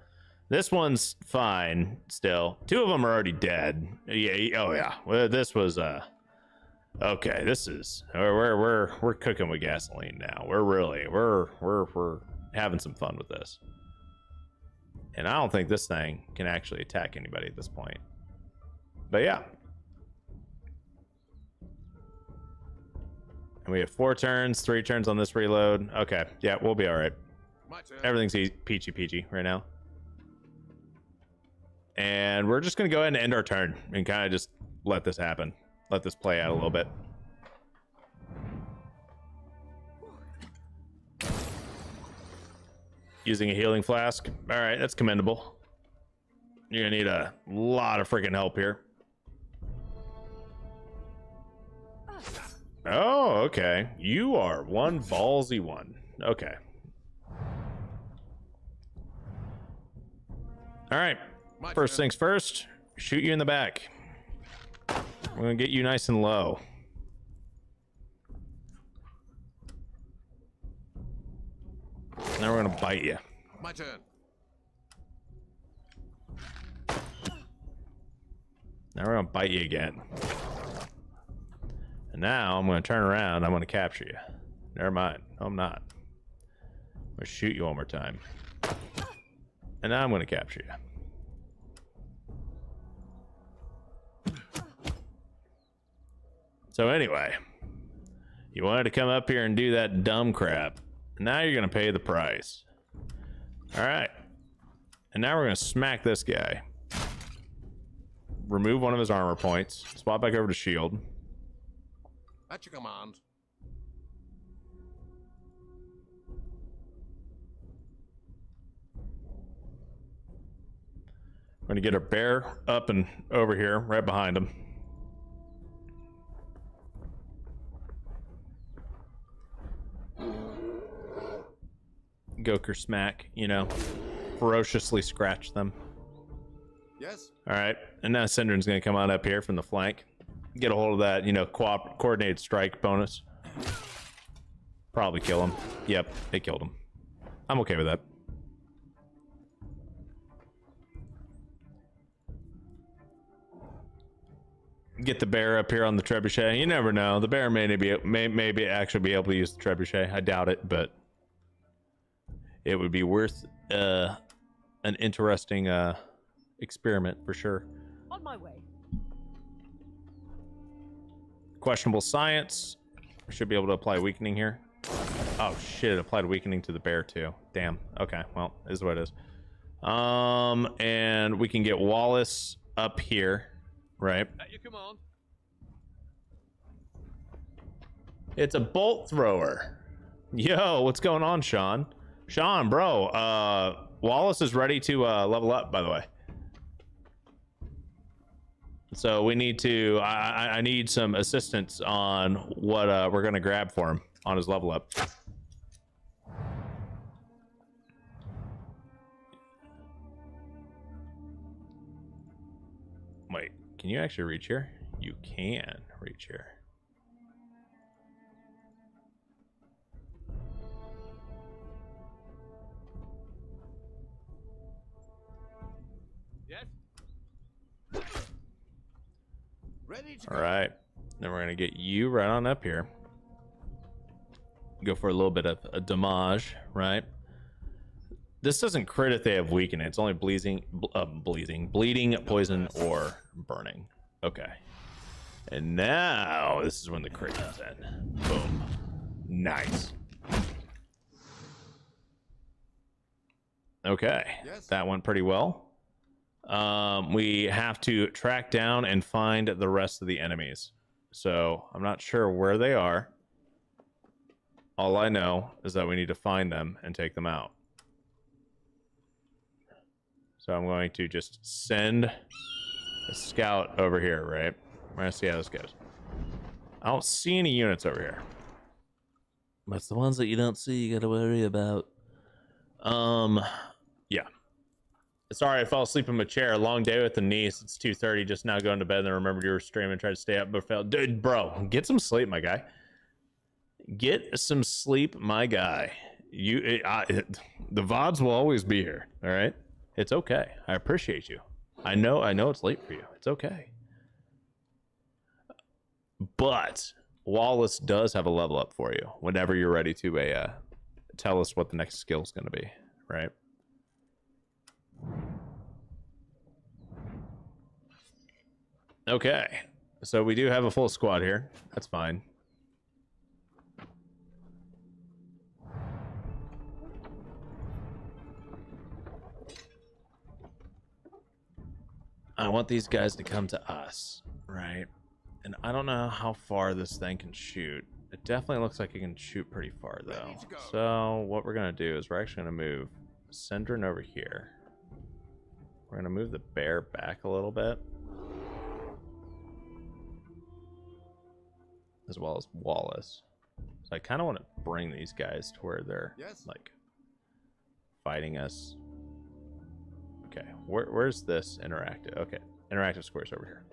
This one's fine still. 2 of them are already dead. Yeah. Oh yeah. Well, this was okay. This is we're cooking with gasoline now. We're having some fun with this. And I don't think this thing can actually attack anybody at this point. But yeah. And we have 4 turns, 3 turns on this reload. Okay, yeah, we'll be all right. My turn. Everything's peachy right now. And we're just going to go ahead and end our turn and kind of just let this happen. Let this play out a little bit. Using a healing flask. All right, that's commendable. You're going to need a lot of freaking help here. Oh, okay. You are one ballsy one. Okay. All right. First things first, shoot you in the back. We're going to get you nice and low. Now we're going to bite you. My turn. Now we're going to bite you again. And now I'm going to turn around. I'm going to capture you. Never mind. No, I'm not. I'm going to shoot you one more time. And now I'm going to capture you. So anyway, you wanted to come up here and do that dumb crap. Now you're going to pay the price. All right. And now we're going to smack this guy. Remove one of his armor points. Swap back over to shield. At your command. We're gonna get our bear up and over here, right behind him. Goker smack, you know, ferociously scratch them. Yes. All right, and now Syndron's gonna come on up here from the flank, get a hold of that, you know, coordinated strike bonus. Probably kill him. Yep, it killed him. I'm okay with that. Get the bear up here on the trebuchet. You never know. The bear maybe actually be able to use the trebuchet. I doubt it, but it would be worth an interesting experiment for sure. On my way. Questionable science. We should be able to apply weakening here. Oh shit, it applied weakening to the bear too. Damn. Okay, well, is what it is. And we can get Wallace up here, right? At your command. It's a bolt thrower. Yo, what's going on, Sean? Sean, bro, Wallace is ready to level up, by the way. So we need to, I need some assistance on what we're gonna grab for him on his level up. Wait, can you actually reach here? You can reach here. Yes. Ready to All go. right, then we're gonna get you right on up here. Go for a little bit of a damage, right? This doesn't crit if they have weakening. It's only bleeding, poison, or burning. Okay. And now this is when the crit comes in. Boom. Nice. Okay, Yes. that went pretty well. We have to track down and find the rest of the enemies. So I'm not sure where they are. All I know is that we need to find them and take them out. So I'm going to just send a scout over here, right? We're gonna see how this goes. I don't see any units over here. That's the ones that you don't see you gotta worry about. Yeah. Sorry, I fell asleep in my chair. Long day with the niece. It's 2:30. Just now going to bed. And then remembered you were streaming. Tried to stay up, but failed. Dude, bro, get some sleep, my guy. Get some sleep, my guy. The VODs will always be here. All right. It's okay. I appreciate you. I know it's late for you. It's okay. But Wallace does have a level up for you whenever you're ready to tell us what the next skill is going to be, right? Okay, so we do have a full squad here. That's fine. I want these guys to come to us, right? And I don't know how far this thing can shoot. It definitely looks like it can shoot pretty far, though. So what we're going to do is we're actually going to move Syndron over here. We're going to move the bear back a little bit. As well as Wallace. So I kind of want to bring these guys to where they're like fighting us. Okay, where's this interactive? Okay, interactive squares over here.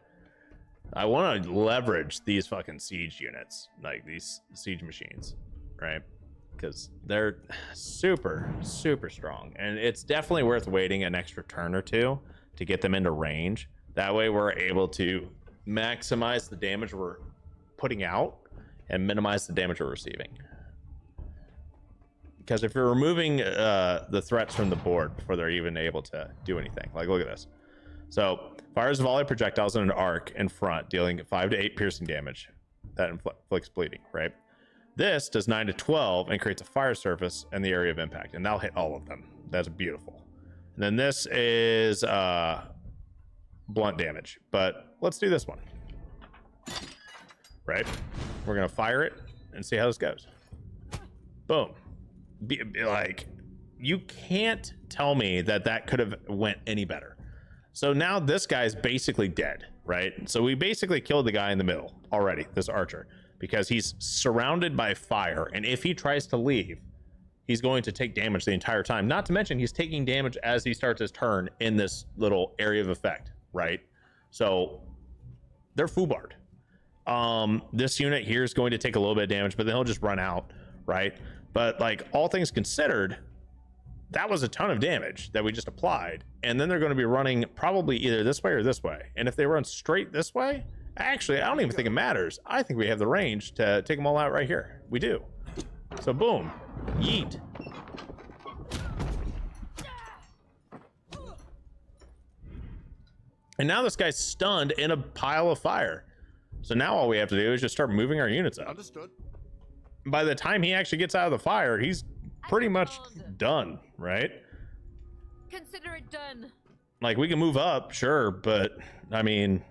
I want to leverage these fucking siege units, like these siege machines, right? Because they're super, super strong. And it's definitely worth waiting an extra turn or two to get them into range. That way we're able to maximize the damage we're putting out and minimize the damage we're receiving. Because if you're removing the threats from the board before they're even able to do anything, like look at this. So fires volley projectiles in an arc in front, dealing 5 to 8 piercing damage that inflicts bleeding, right? This does 9 to 12 and creates a fire surface in the area of impact, and that'll hit all of them. That's beautiful. And then this is blunt damage, but let's do this one. Right? We're gonna fire it and see how this goes. Boom. Like, you can't tell me that that could have went any better. So now this guy's basically dead, right? So we basically killed the guy in the middle already, this archer, because he's surrounded by fire. And if he tries to leave, he's going to take damage the entire time. Not to mention he's taking damage as he starts his turn in this little area of effect, right? So they're foobarred. This unit here is going to take a little bit of damage, but then he'll just run out, right? But like all things considered, that was a ton of damage that we just applied. And then they're going to be running probably either this way or this way. And if they run straight this way, actually, I don't even think it matters. I think we have the range to take them all out right here. We do. So boom, yeet. And now this guy's stunned in a pile of fire. So now all we have to do is just start moving our units up. Understood. By the time he actually gets out of the fire, he's pretty much done, right? Consider it done. Like, we can move up, sure, but I mean,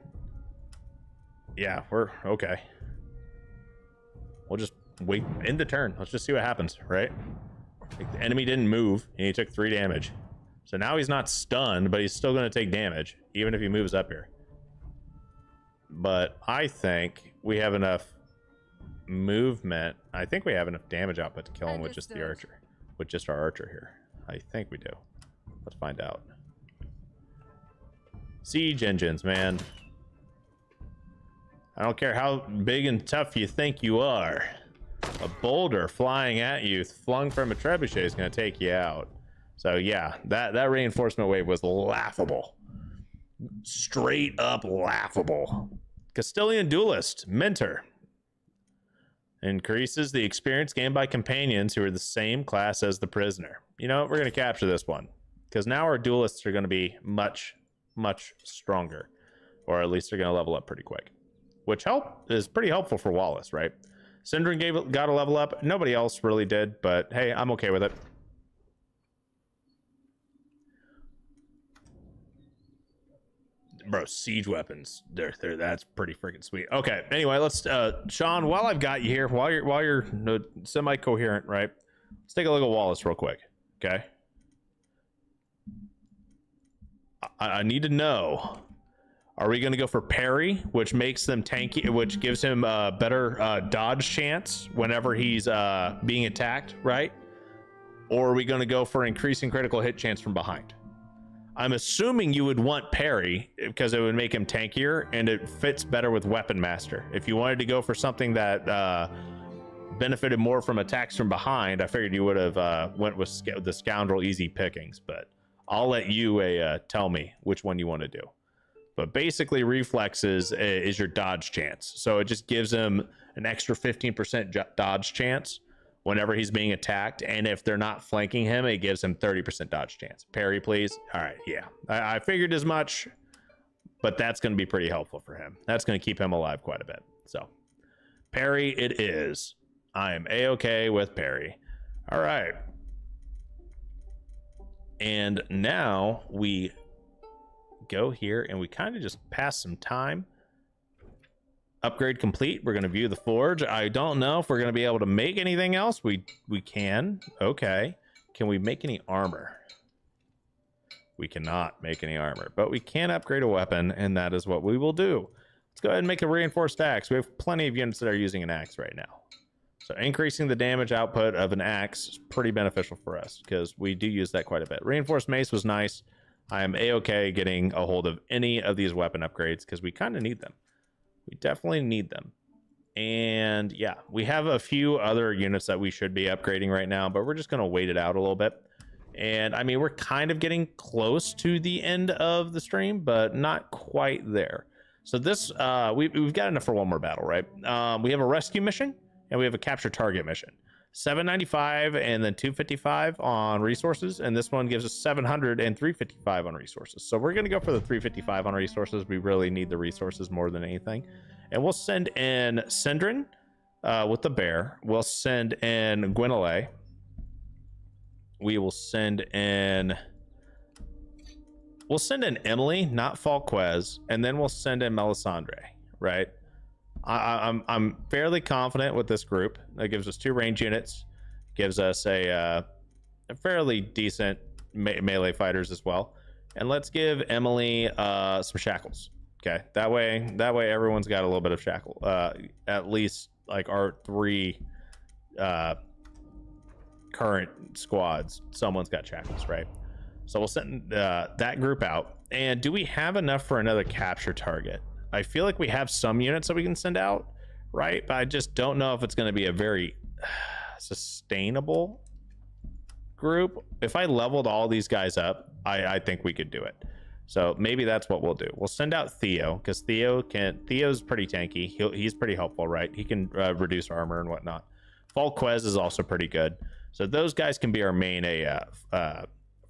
yeah, we're okay. We'll just wait, end the turn. Let's just see what happens, right? Like, the enemy didn't move and he took 3 damage. So now he's not stunned, but he's still going to take damage, even if he moves up here. But I think we have enough movement. I think we have enough damage output to kill him with just the archer. With just our archer here. I think we do. Let's find out. Siege engines, man. I don't care how big and tough you think you are. A boulder flying at you, flung from a trebuchet, is going to take you out. So yeah, that reinforcement wave was laughable. Straight up laughable. Castilian Duelist, Mentor. Increases the experience gained by companions who are the same class as the prisoner. You know what? We're going to capture this one. Because now our duelists are going to be much, much stronger. Or at least they're going to level up pretty quick. Which is pretty helpful for Wallace, right? Syndron got a level up. Nobody else really did, but hey, I'm okay with it. Bro, siege weapons, that's pretty freaking sweet. Okay, anyway, let's Sean, while I've got you here, while you're semi-coherent, right, let's take a look at Wallace real quick. Okay, I need to know, are we going to go for parry, which makes them tanky, which gives him a better dodge chance whenever he's being attacked, right? Or are we going to go for increasing critical hit chance from behind? I'm assuming you would want parry because it would make him tankier and it fits better with Weapon Master. If you wanted to go for something that benefited more from attacks from behind, I figured you would have went with the Scoundrel Easy Pickings, but I'll let you tell me which one you want to do. But basically reflexes is your dodge chance. So it just gives him an extra 15% dodge chance whenever he's being attacked, and if they're not flanking him, it gives him 30% dodge chance. Parry, please. All right, yeah. I figured as much, but that's going to be pretty helpful for him. That's going to keep him alive quite a bit. So, parry it is. I am A-okay with parry. All right. And now we go here, and we kind of just pass some time. Upgrade complete. We're going to view the forge. I don't know if we're going to be able to make anything else. We can. Okay. Can we make any armor? We cannot make any armor, but we can upgrade a weapon, and that is what we will do. Let's go ahead and make a reinforced axe. We have plenty of units that are using an axe right now. So increasing the damage output of an axe is pretty beneficial for us because we do use that quite a bit. Reinforced mace was nice. I am A-okay getting a hold of any of these weapon upgrades because we kind of need them. We definitely need them. And yeah, we have a few other units that we should be upgrading right now, but we're just going to wait it out a little bit. And I mean, we're kind of getting close to the end of the stream, but not quite there. So this, we've got enough for one more battle, right? We have a rescue mission and we have a capture target mission. 795 and then 255 on resources, and this one gives us 700 and 355 on resources. So we're going to go for the 355 on resources. We really need the resources more than anything. And we'll send in Syndron with the bear. We'll send in Gwynele. We will send in Emily, not Falquez, and then we'll send in Melisandre, right? I'm fairly confident with this group. That gives us 2 range units, gives us a fairly decent melee fighters as well, And let's give Emily some shackles. Okay, that way everyone's got a little bit of shackle. At least like our 3 current squads, someone's got shackles, right? So we'll send that group out. And do we have enough for another capture target? I feel like we have some units that we can send out, right? But I just don't know if it's going to be a very sustainable group. If I leveled all these guys up, I think we could do it. So maybe that's what we'll do. We'll send out Theo, because Theo's pretty tanky. He's pretty helpful, right? He can reduce armor and whatnot. Falquez is also pretty good. So those guys can be our main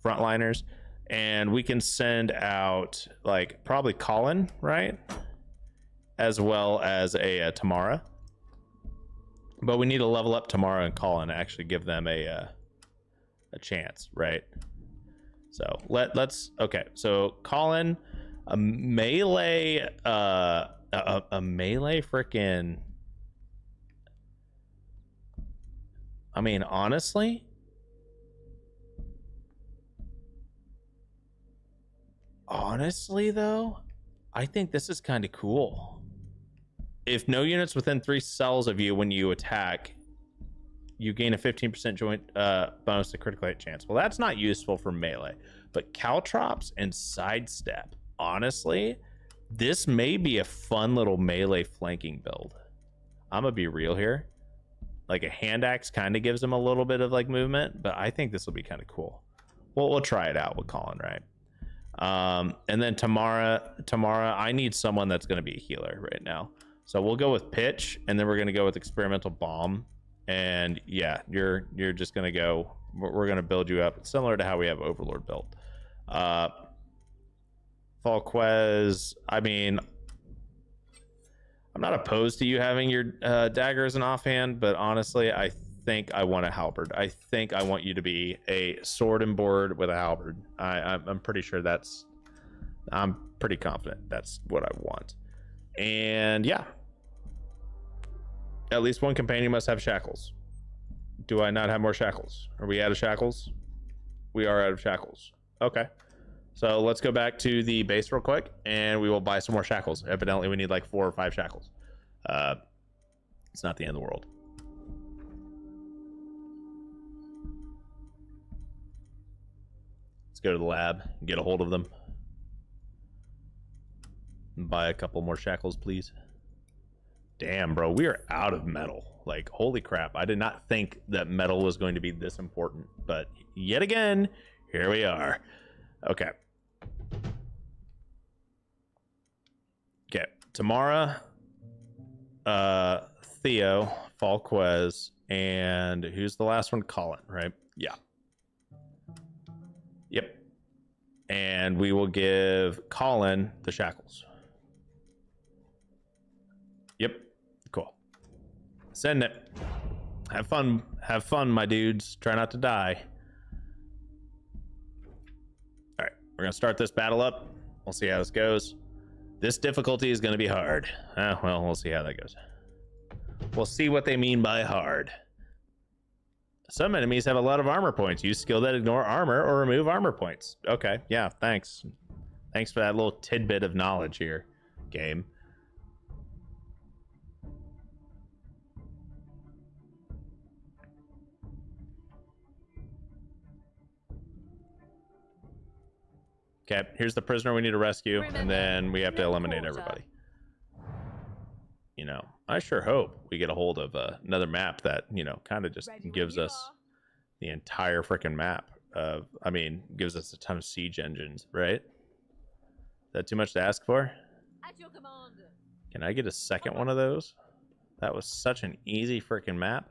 frontliners. And we can send out like probably Colin, right? As well as a Tamara. But we need to level up Tamara and Colin to actually give them a chance, right? So let's okay. So Colin, a melee freaking. I mean, honestly, though, I think this is kind of cool. If no units within 3 cells of you when you attack, you gain a 15% joint bonus to critical hit chance. Well, that's not useful for melee, but caltrops and sidestep. Honestly, this may be a fun little melee flanking build. I'm gonna be real here. Like a hand axe kind of gives him a little bit of like movement, but I think this will be kind of cool. Well, we'll try it out with Colin, right? And then Tamara, I need someone that's going to be a healer right now. So we'll go with pitch, and then we're going to go with experimental bomb. And yeah, you're just going to go, we're going to build you up similar to how we have Overlord built. Falquez, I mean, I'm not opposed to you having your dagger as an offhand, but honestly, I think I want a halberd. I think I want you to be a sword and board with a halberd. I'm pretty sure I'm pretty confident that's what I want. And yeah, at least one companion must have shackles. Do I not have more shackles? Are we out of shackles? We are out of shackles. Okay. So let's go back to the base real quick and we will buy some more shackles. Evidently we need like 4 or 5 shackles. It's not the end of the world. Let's go to the lab and get a hold of them. Buy a couple more shackles, please. Damn, bro, we are out of metal. Like, holy crap. I did not think that metal was going to be this important, but yet again, here we are. Okay. Okay, Tamara, Theo, Falquez, and who's the last one? Colin, right? Yeah. Yep. And we will give Colin the shackles. Yep. Cool. Send it. Have fun, my dudes. Try not to die. All right, we're gonna start this battle up. We'll see how this goes. This difficulty is gonna be hard. Well, we'll see how that goes. We'll see what they mean by hard. Some enemies have a lot of armor points. Use skill that ignore armor or remove armor points. Okay, yeah, thanks. Thanks for that little tidbit of knowledge here, game. Okay, here's the prisoner we need to rescue, and then we have to eliminate everybody. You know, I sure hope we get a hold of another map that, you know, kind of just gives us the entire freaking map of, I mean, gives us a ton of siege engines, right? Is that too much to ask for? At your command. Can I get a second one of those? That was such an easy freaking map.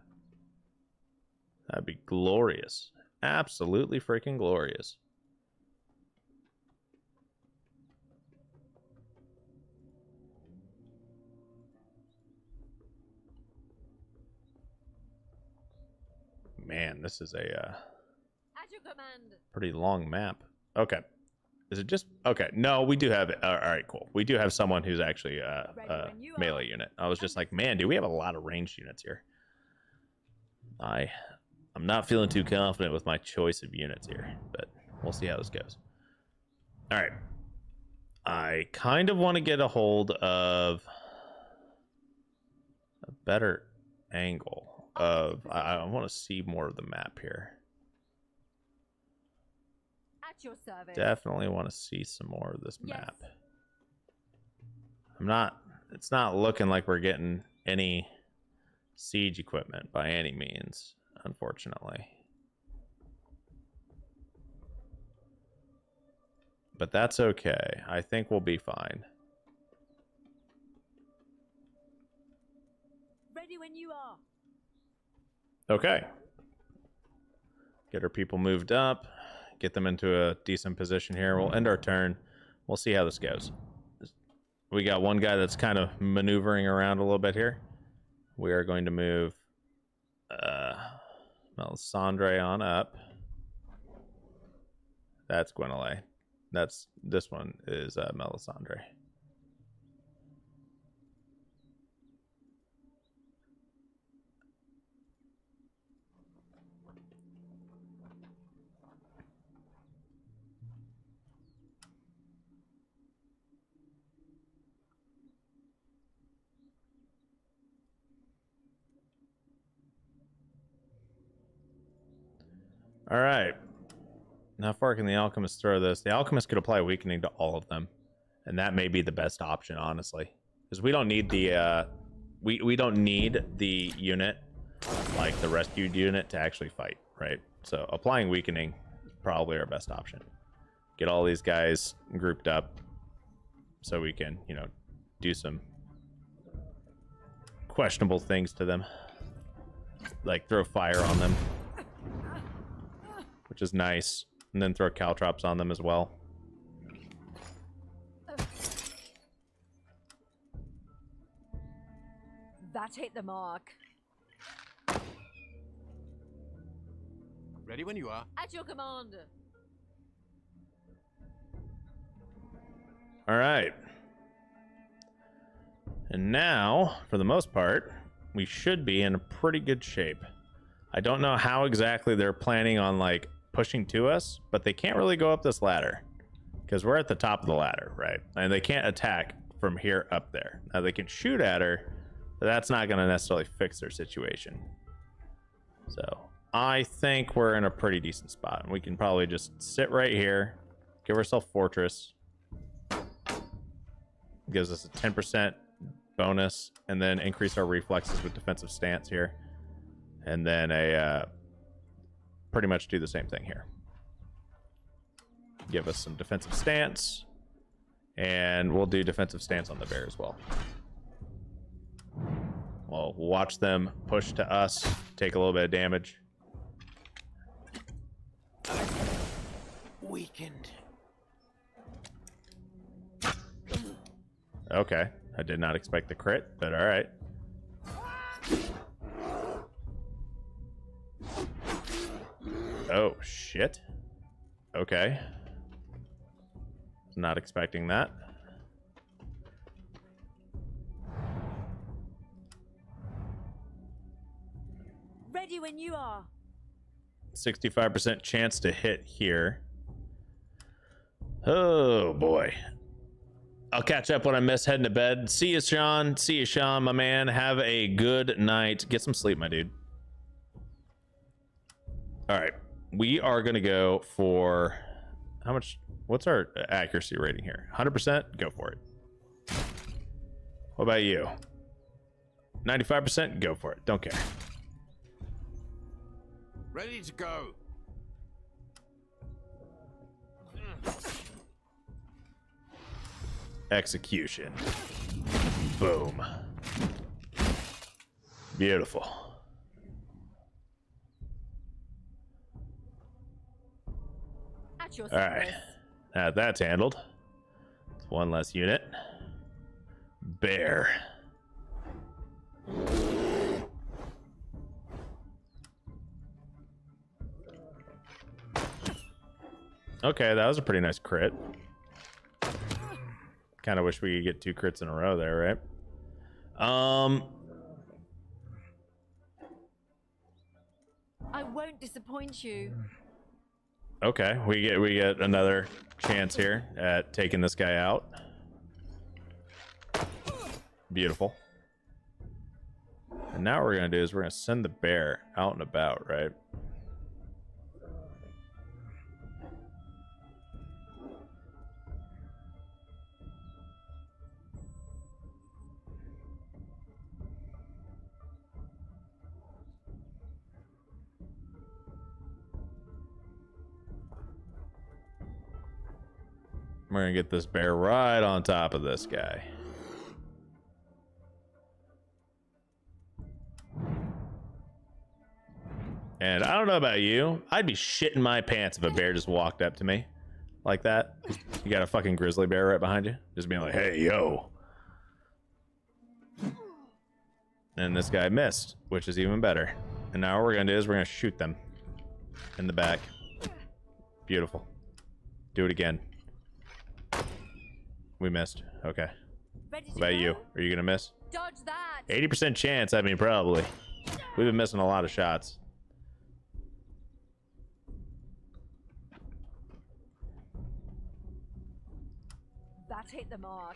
That'd be glorious. Absolutely freaking glorious. Man, this is a At your command. pretty long map. Okay. Is it just... Okay, no, we do have it. All right, cool. We do have someone who's actually a melee unit. I was just like, man, do we have a lot of ranged units here? I'm not feeling too confident with my choice of units here, but we'll see how this goes. All right. I kind of want to get a hold of a better angle of. I want to see more of the map here. At your service. Definitely want to see some more of this Yes. map. It's not looking like we're getting any siege equipment by any means, unfortunately. But that's okay. I think we'll be fine. Ready when you are. Okay. Get our people moved up. Get them into a decent position here. We'll end our turn. We'll see how this goes. We got one guy that's kind of maneuvering around a little bit here. We are going to move Melisandre on up. That's Gwenole. This one is Melisandre. All right. How far can the alchemist throw this? The alchemist could apply weakening to all of them, and that may be the best option, honestly, because we don't need the we don't need the unit like the rescued unit to actually fight, right? So applying weakening is probably our best option. Get all these guys grouped up so we can, you know, do some questionable things to them, like throw fire on them, which is nice. And then throw caltrops on them as well. That hit the mark. Ready when you are. At your command. All right. And now, for the most part, we should be in a pretty good shape. I don't know how exactly they're planning on, like, pushing to us, but they can't really go up this ladder because we're at the top of the ladder, right? And they can't attack from here up there. Now they can shoot at her, but that's not going to necessarily fix their situation. So I think we're in a pretty decent spot, and we can probably just sit right here, give ourselves fortress, gives us a 10% bonus, and then increase our reflexes with defensive stance here, and then a pretty much do the same thing here. Give us some defensive stance, and we'll do defensive stance on the bear as well. We'll watch them push to us, take a little bit of damage. Weakened. Okay, I did not expect the crit, but all right. Oh, shit. Okay. Not expecting that. Ready when you are. 65% chance to hit here. Oh, boy. I'll catch up when I miss heading to bed. See you, Sean. See you, Sean, my man. Have a good night. Get some sleep, my dude. All right. We are going to go for how much? What's our accuracy rating here? 100%? Go for it. What about you? 95%? Go for it. Don't care. Ready to go. Execution. Boom. Beautiful. At your All right. service. Now that's handled. It's one less unit. Bear. Okay, that was a pretty nice crit. Kind of wish we could get 2 crits in a row there, right? I won't disappoint you. Okay, we get another chance here at taking this guy out. Beautiful. And now what we're gonna do is we're gonna send the bear out and about, right? We're gonna get this bear right on top of this guy. And I don't know about you, I'd be shitting my pants if a bear just walked up to me like that. You got a fucking grizzly bear right behind you, just being like, hey, yo. And this guy missed, which is even better. And now what we're gonna do is we're gonna shoot them in the back. Beautiful. Do it again. We missed. Okay. Ready to What about go? you? Are you gonna miss? Dodge that. 80% chance, I mean, probably. We've been missing a lot of shots. That hit the mark.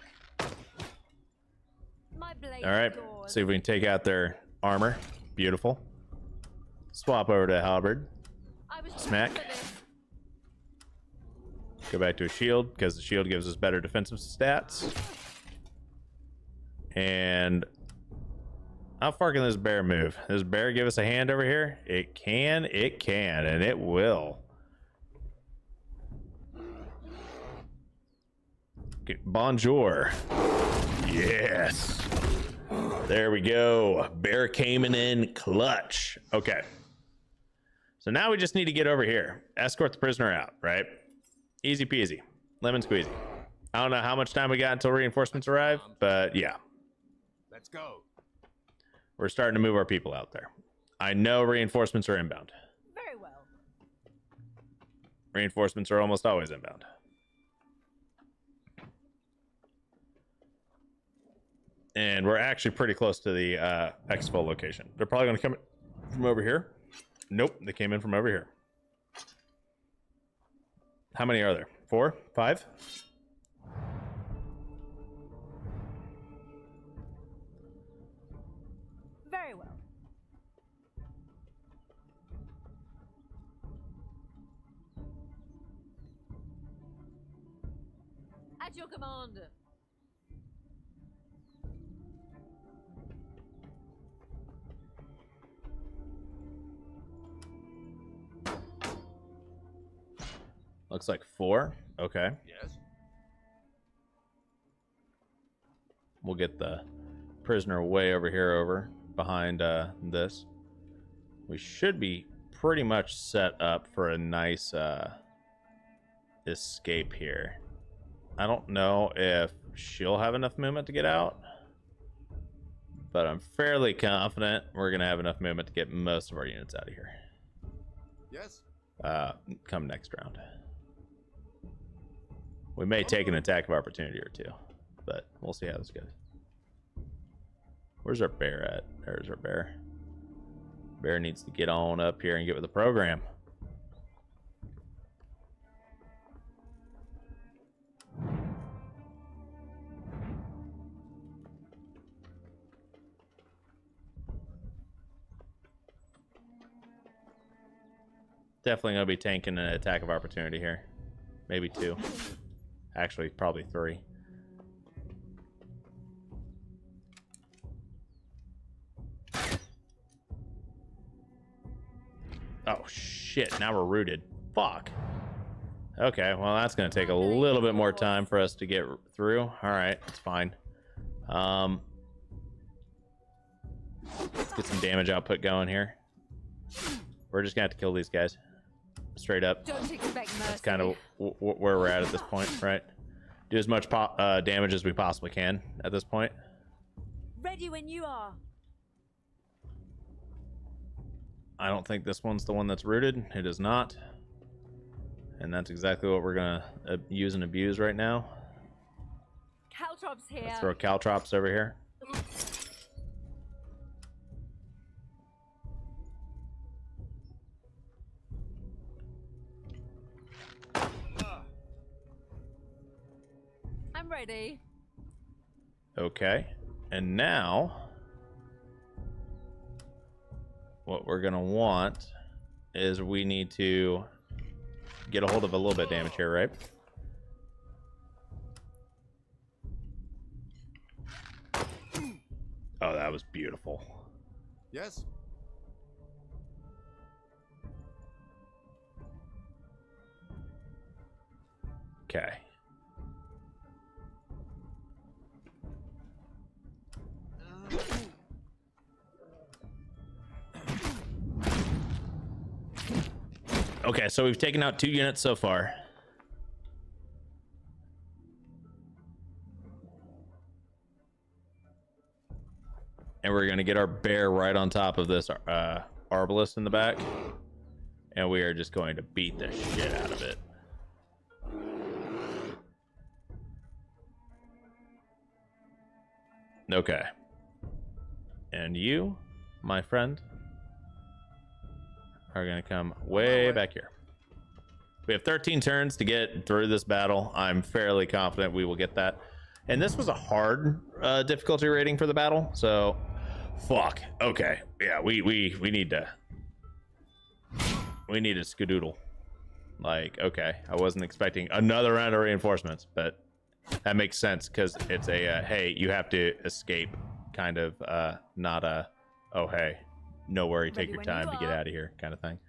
My blade All right, yours. see if we can take out their armor. Beautiful. Swap over to halberd. I was Smack. trained for this. Go back to a shield, because the shield gives us better defensive stats. And how far can this bear move? Does this bear give us a hand over here? It can, and it will. Okay, bonjour. Yes. There we go. Bear came in clutch. Okay. So now we just need to get over here. Escort the prisoner out, right? Easy peasy. Lemon squeezy. I don't know how much time we got until reinforcements arrive, but yeah. Let's go. We're starting to move our people out there. I know reinforcements are inbound. Very well. Reinforcements are almost always inbound. And we're actually pretty close to the exfil location. They're probably going to come from over here. Nope, they came in from over here. How many are there? 4? 5? Very well. At your command. Looks like 4. Okay. Yes. We'll get the prisoner way over here over behind this. We should be pretty much set up for a nice escape here. I don't know if she'll have enough movement to get out, but I'm fairly confident we're going to have enough movement to get most of our units out of here. Yes. Come next round. We may take an attack of opportunity or two, but we'll see how this goes. Where's our bear at? There's our bear. Bear needs to get on up here and get with the program. Definitely going to be tanking an attack of opportunity here. Maybe 2. Actually, probably 3. Oh, shit. Now we're rooted. Fuck. Okay, well, that's going to take a little bit more time for us to get through. All right, that's fine. Let's get some damage output going here. We're just going to have to kill these guys. Straight up. Don't expect mercy. That's kind of where we're at this point, right? Do as much damage as we possibly can at this point. Ready when you are. I don't think this one's the one that's rooted. It is not. And that's exactly what we're going to use and abuse right now. Caltrops here. Let's throw caltrops over here. Okay. And now, what we're going to want is we need to get a hold of a little bit of damage here, right? Oh, that was beautiful. Yes. Okay. Okay, so we've taken out 2 units so far. And we're going to get our bear right on top of this arbalist in the back. And we are just going to beat the shit out of it. Okay. And you, my friend, are going to come way back here. We have 13 turns to get through this battle. I'm fairly confident we will get that. And this was a hard difficulty rating for the battle, so fuck. Okay, yeah, we need to skadoodle. Like, okay, I wasn't expecting another round of reinforcements, but that makes sense because it's a hey, you have to escape kind of, not a oh hey, no worry, take your time to get out of here kind of thing.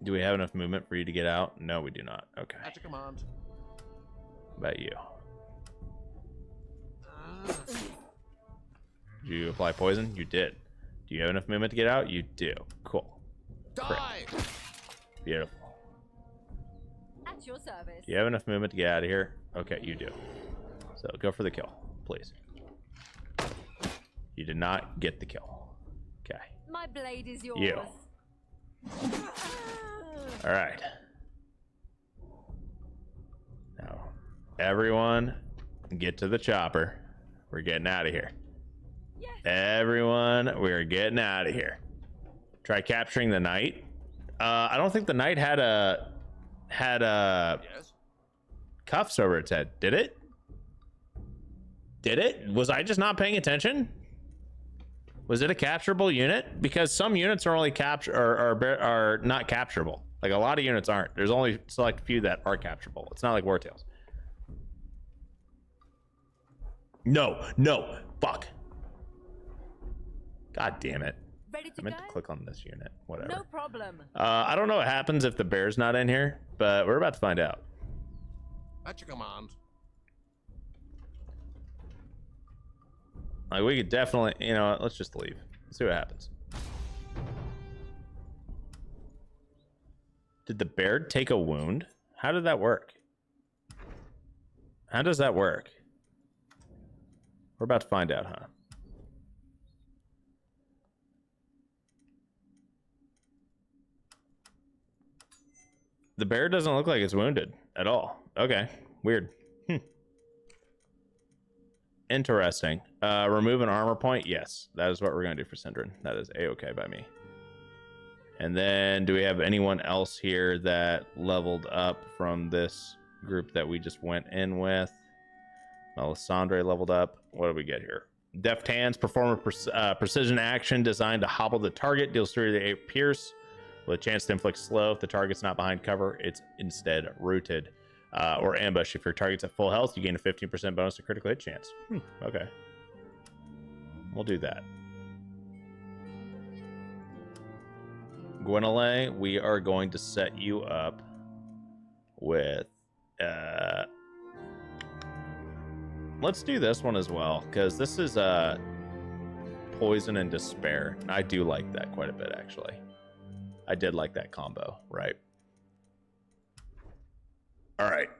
Do we have enough movement for you to get out? No, we do not. Okay. At your command. How about you? Did you apply poison? You did. Do you have enough movement to get out? You do. Cool. Die. Great. Beautiful. At your service. Do you have enough movement to get out of here? Okay, you do. So go for the kill, please. You did not get the kill. Okay. My blade is yours. You. All right. Now, everyone, get to the chopper. We're getting out of here. Yes. Everyone, we're getting out of here. Try capturing the knight. I don't think the knight had Yes. cuffs over its head. Did it? Did it? Was I just not paying attention? Was it a capturable unit? Because some units are only are not capturable. Like a lot of units aren't. There's only select few that are capturable. It's not like Wartails. No, fuck. God damn it. Ready to I meant go? to click on this unit. Whatever. No problem. I don't know what happens if the bear's not in here, but we're about to find out. At your command. Like we could definitely, you know, let's just leave. See what happens. Did the bear take a wound? How did that work? How does that work? We're about to find out, huh? The bear doesn't look like it's wounded at all. Okay, weird. Interesting. Remove an armor point. Yes, that is what we're gonna do for Syndrin. That is a-okay by me. And then do we have anyone else here that leveled up from this group that we just went in with? Melisandre leveled up. What do we get here? Deft Hands, perform a precision action designed to hobble the target, deals 3 to 8 pierce with a chance to inflict slow. If the target's not behind cover, it's instead rooted. Or ambush. If your target's at full health, you gain a 15% bonus to critical hit chance. Okay. We'll do that. Gwenole, we are going to set you up with... let's do this one as well, because this is Poison and Despair. I do like that quite a bit, actually. I did like that combo, right? All right.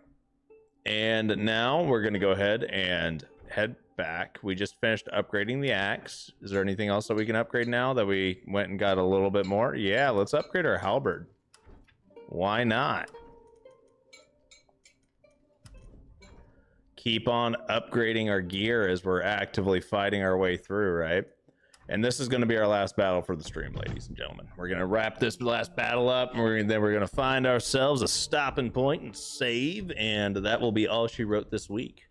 And now we're going to go ahead and head back. We just finished upgrading the axe. Is there anything else that we can upgrade now that we went and got a little bit more? Yeah, let's upgrade our halberd. Why not? Keep on upgrading our gear as we're actively fighting our way through, right? And this is going to be our last battle for the stream, ladies and gentlemen. We're going to wrap this last battle up, and then we're going to find ourselves a stopping point and save, and that will be all she wrote this week.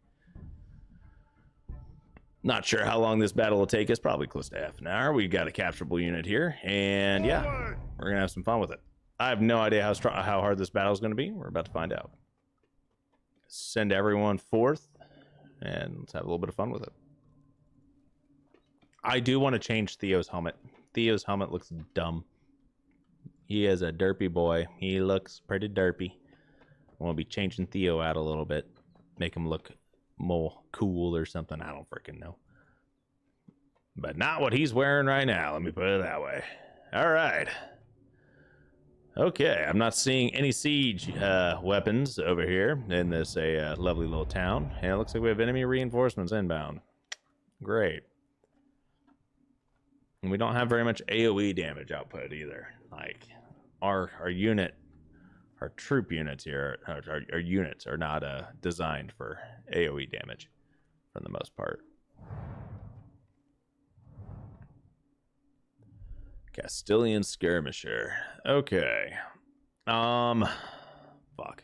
Not sure how long this battle will take us, probably close to half an hour. We've got a capturable unit here, and yeah, we're going to have some fun with it. I have no idea how hard this battle is going to be. We're about to find out. Send everyone forth, and let's have a little bit of fun with it. I do want to change Theo's helmet. Theo's helmet looks dumb. He is a derpy boy. He looks pretty derpy. I want to be changing Theo out a little bit. Make him look more cool or something. I don't freaking know. But not what he's wearing right now. Let me put it that way. All right. Okay, I'm not seeing any siege weapons over here in this lovely little town. And it looks like we have enemy reinforcements inbound. Great. And we don't have very much AoE damage output either. Like, our unit, our troop units here, our units are not designed for AoE damage for the most part. Castilian skirmisher. Okay. Fuck.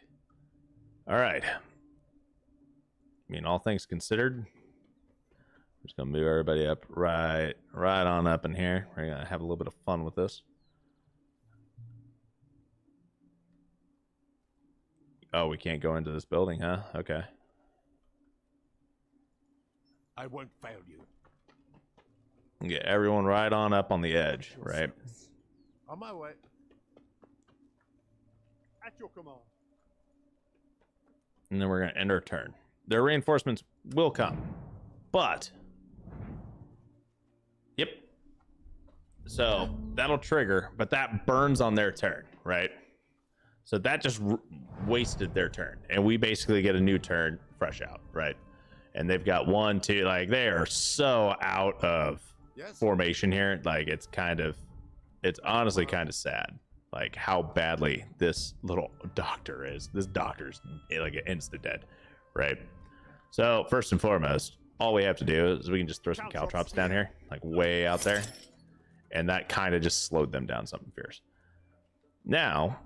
All right. I mean, all things considered, just gonna move everybody up right on up in here. We're gonna have a little bit of fun with this. Oh, we can't go into this building, huh? Okay. I won't fail you. Get everyone right on up on the edge, right? On my way. At your command. And then we're gonna end our turn. Their reinforcements will come, but yep. So that'll trigger, but that burns on their turn, right? So that just wasted their turn, and we basically get a new turn fresh out, right? And they've got 1, 2, like they are so out of formation here. Like it's honestly kind of sad, like how badly this little doctor is. This doctor's like insta dead, right? So first and foremost, all we have to do is we can just throw some caltrops down here, like way out there, and that kind of just slowed them down something fierce. Now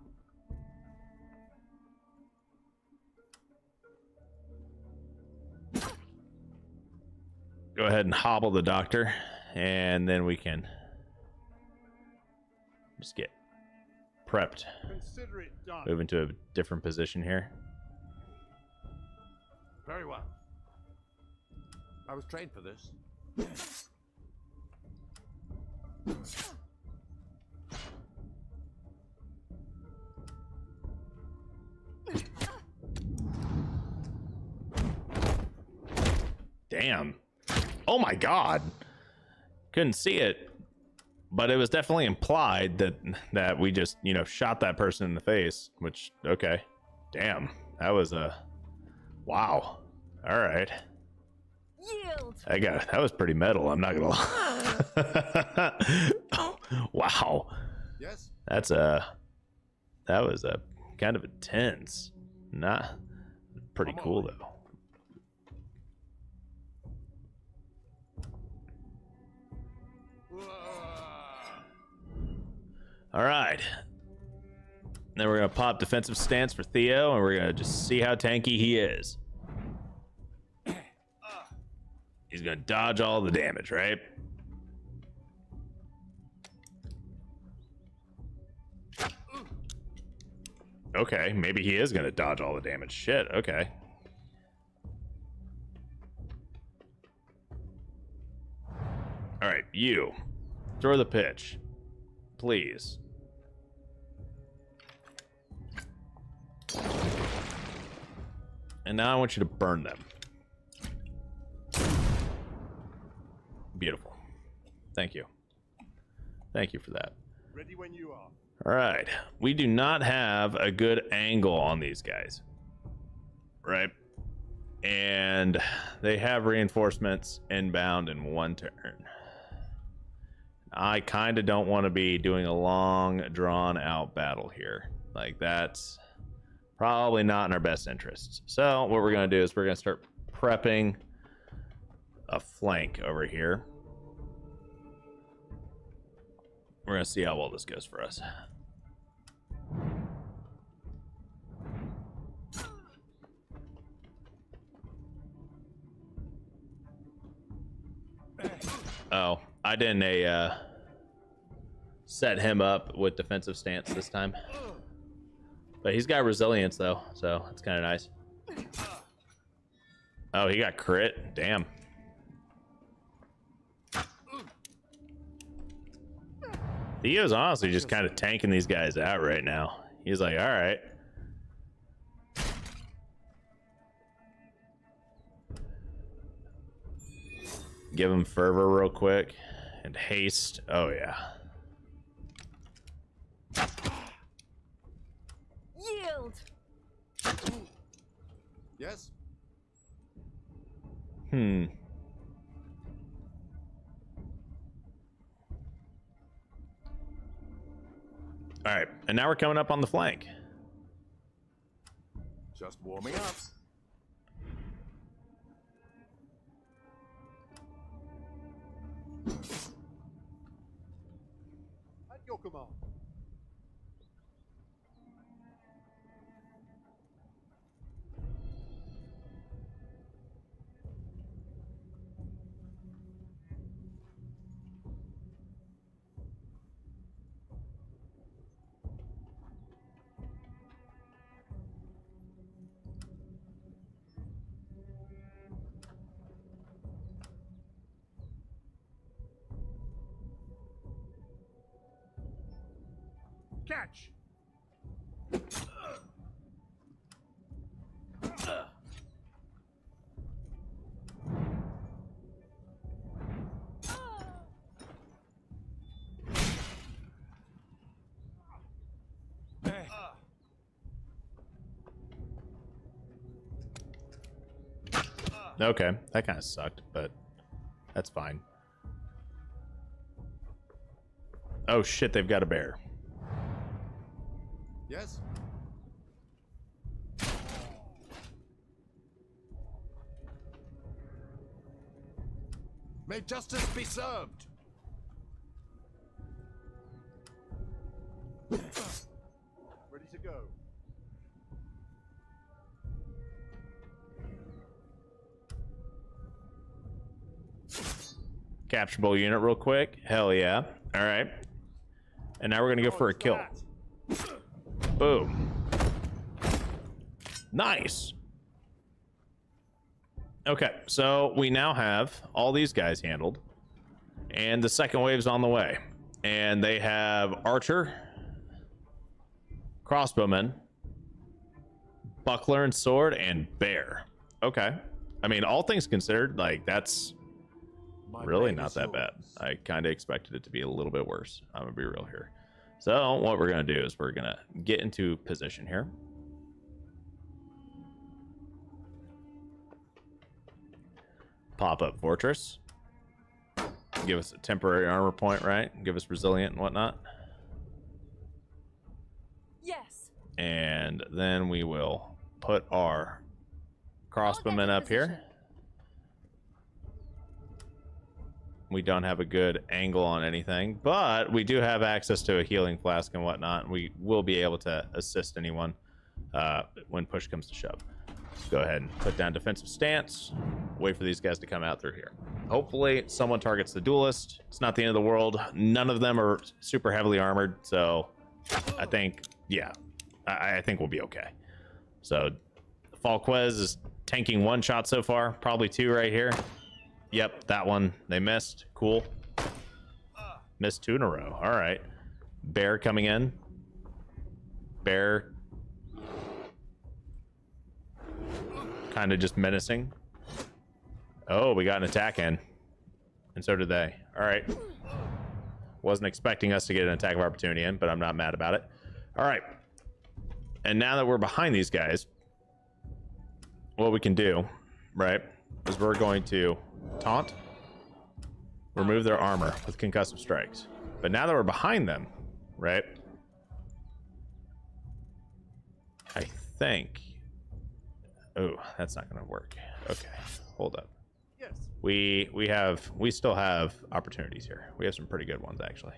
go ahead and hobble the doctor, and then we can just get prepped. Consider it done. Move into a different position here. Very well. I was trained for this. Damn. Oh my god. Couldn't see it, but it was definitely implied that we just, you know, shot that person in the face, which, okay. Damn. That was a wow. All right. Yield. That was pretty metal, I'm not gonna lie. Oh, wow. Yes. That was a kind of intense. Not pretty cool though. All right. Then we're gonna pop defensive stance for Theo, and we're gonna just see how tanky he is. He's gonna dodge all the damage, right? Okay, maybe he is gonna dodge all the damage. Shit, okay. All right, you throw the pitch, please. And now I want you to burn them. Beautiful. Thank you. Thank you for that. Ready when you are. All right. We do not have a good angle on these guys. Right? And they have reinforcements inbound in 1 turn. I kind of don't want to be doing a long, drawn-out battle here. Like, that's probably not in our best interests. So what we're going to do is we're going to start prepping a flank over here. We're gonna see how well this goes for us. Oh, I didn't set him up with defensive stance this time. But he's got resilience though, so that's kind of nice. Oh, he got crit. Damn. Theo's honestly just kind of tanking these guys out right now. He's like, all right. Give him fervor real quick and haste. Oh yeah. Yield. Yes. Hmm. All right, and now we're coming up on the flank. Just warming up. At your command. Catch. Okay, that kind of sucked, but that's fine. Oh shit, they've got a bear. Yes. May justice be served. Ready to go. Capturable unit real quick. Hell yeah. All right. And now we're going to go for a kill. Boom. Nice. Okay, so we now have all these guys handled. And the second wave's on the way. And they have archer, crossbowman, buckler and sword, and bear. Okay. I mean, all things considered, like, that's really not that bad. I kind of expected it to be a little bit worse. I'm gonna be real here. So what we're gonna do is we're gonna get into position here. Pop up fortress. Give us a temporary armor point, right? Give us resilient and whatnot. Yes. And then we will put our crossbowmen up here. We don't have a good angle on anything, but we do have access to a healing flask and whatnot. We will be able to assist anyone when push comes to shove. Go ahead and put down defensive stance. Wait for these guys to come out through here. Hopefully someone targets the duelist. It's not the end of the world. None of them are super heavily armored, so I think, yeah, I think we'll be okay. So Falquez is tanking one shot so far, probably two right here. Yep, that one they missed. Cool. Missed two in a row. All right. Bear coming in. Bear kind of just menacing. Oh, we got an attack in. And so did they. All right. Wasn't expecting us to get an attack of opportunity in, but I'm not mad about it. All right. And now that we're behind these guys, what we can do, right, is we're going to taunt, remove their armor with concussive strikes. But now that we're behind them, right, I think, oh, that's not gonna work. Okay, hold up. Yes. We still have opportunities here. We have some pretty good ones actually.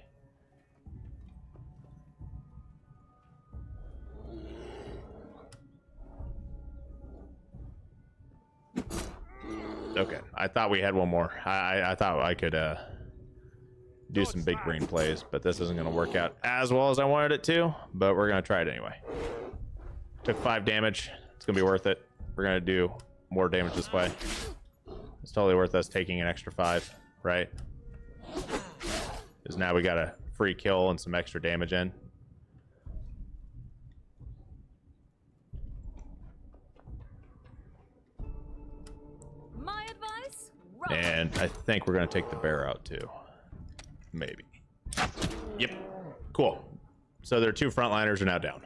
Okay, I thought we had one more. I thought I could do some big brain plays, but this isn't going to work out as well as I wanted it to, but we're going to try it anyway. Took 5 damage. It's going to be worth it. We're going to do more damage this way. It's totally worth us taking an extra 5, right? Because now we got a free kill and some extra damage in. My advice? Run. And I think we're going to take the bear out too. Maybe. Yep. Cool. So their 2 frontliners are now down.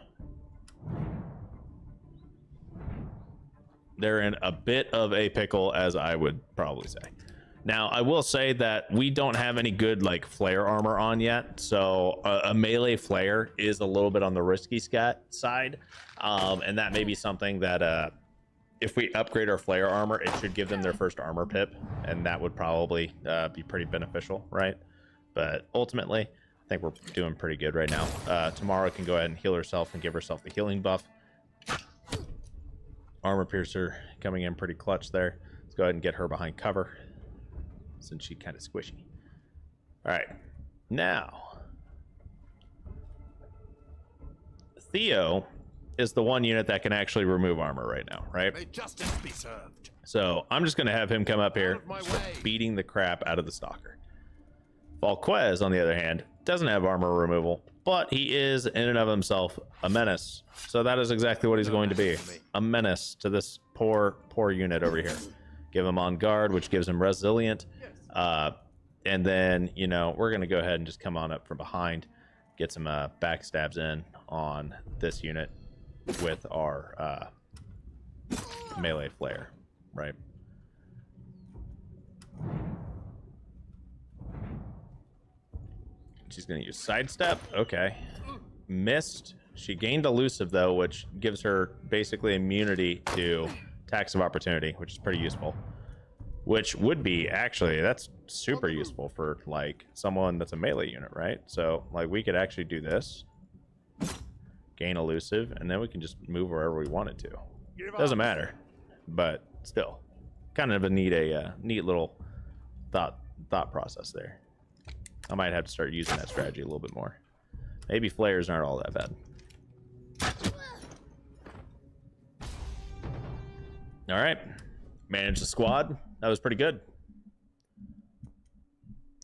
They're in a bit of a pickle, as I would probably say. Now, I will say that we don't have any good like flare armor on yet, so a melee flare is a little bit on the risky side, and that may be something that if we upgrade our flare armor, it should give them their first armor pip, and that would probably be pretty beneficial, right? But ultimately, I think we're doing pretty good right now. Tamara can go ahead and heal herself and give herself a healing buff. Armor piercer coming in pretty clutch there. Let's go ahead and get her behind cover, since she's kind of squishy. All right, now Theo is the one unit that can actually remove armor right now, right? May justice be served. So I'm just gonna have him come up here, start beating the crap out of the stalker. Valquez, on the other hand, doesn't have armor removal, but he is in and of himself a menace. So that is exactly what he's going to be, a menace to this poor unit over here. Give him on guard, which gives him resilient. And then, you know, we're going to go ahead and just come on up from behind, get some backstabs in on this unit with our melee flare, right? She's going to use sidestep. Okay. Missed. She gained elusive, though, which gives her basically immunity to attacks of opportunity, which is pretty useful. Which would be, actually, that's super useful for, like, someone that's a melee unit, right? So, like, we could actually do this. Gain elusive, and then we can just move wherever we want it to. Doesn't matter. But, still. Kind of a neat little thought process there. I might have to start using that strategy a little bit more. Maybe flares aren't all that bad. All right. Manage the squad. That was pretty good.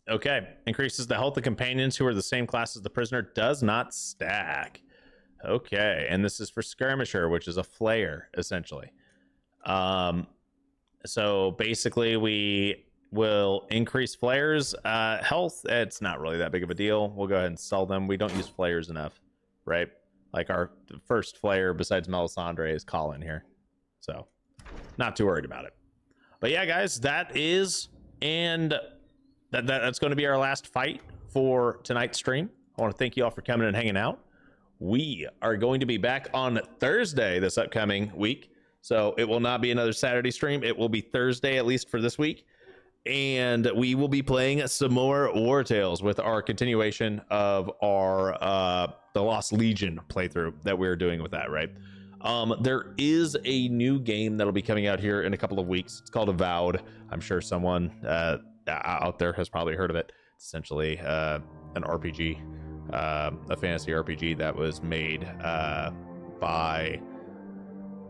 Okay. Increases the health of companions who are the same class as the prisoner. Does not stack. Okay. And this is for skirmisher, which is a flare, essentially. So basically we will increase flares health. It's not really that big of a deal. We'll go ahead and sell them. We don't use flares enough, right? Like our first flare besides Melisandre is Colin here, so not too worried about it. But yeah, guys, that's going to be our last fight for tonight's stream. I want to thank you all for coming and hanging out. We are going to be back on Thursday this upcoming week, so it will not be another Saturday stream. It will be Thursday, at least for this week. And we will be playing some more War Tales with our continuation of our the Lost Legion playthrough that we're doing with that, right? There is a new game that'll be coming out here in a couple of weeks. It's called Avowed. I'm sure someone out there has probably heard of it. It's essentially an RPG, a fantasy RPG that was made by...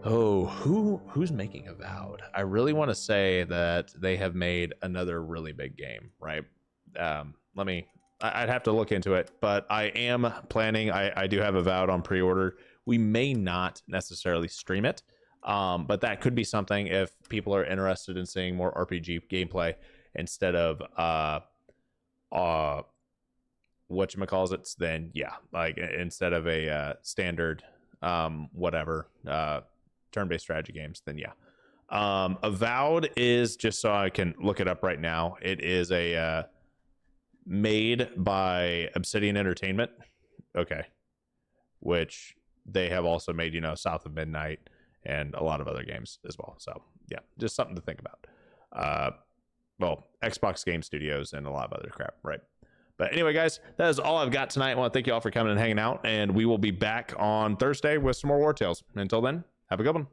Oh, who's making Avowed? I really want to say that they have made another really big game, right? I'd have to look into it, but I am planning, I do have Avowed on pre-order. We may not necessarily stream it, but that could be something if people are interested in seeing more RPG gameplay instead of whatchamacallit, then yeah, like instead of a standard turn-based strategy games, then yeah. Avowed is, just so I can look it up right now, it is a made by Obsidian Entertainment, okay, which they have also made, you know, South of Midnight and a lot of other games as well. So yeah, just something to think about. Well, Xbox Game Studios and a lot of other crap, right? But anyway, guys, that is all I've got tonight. I want to thank you all for coming and hanging out, and we will be back on Thursday with some more War Tales. Until then, have a good one.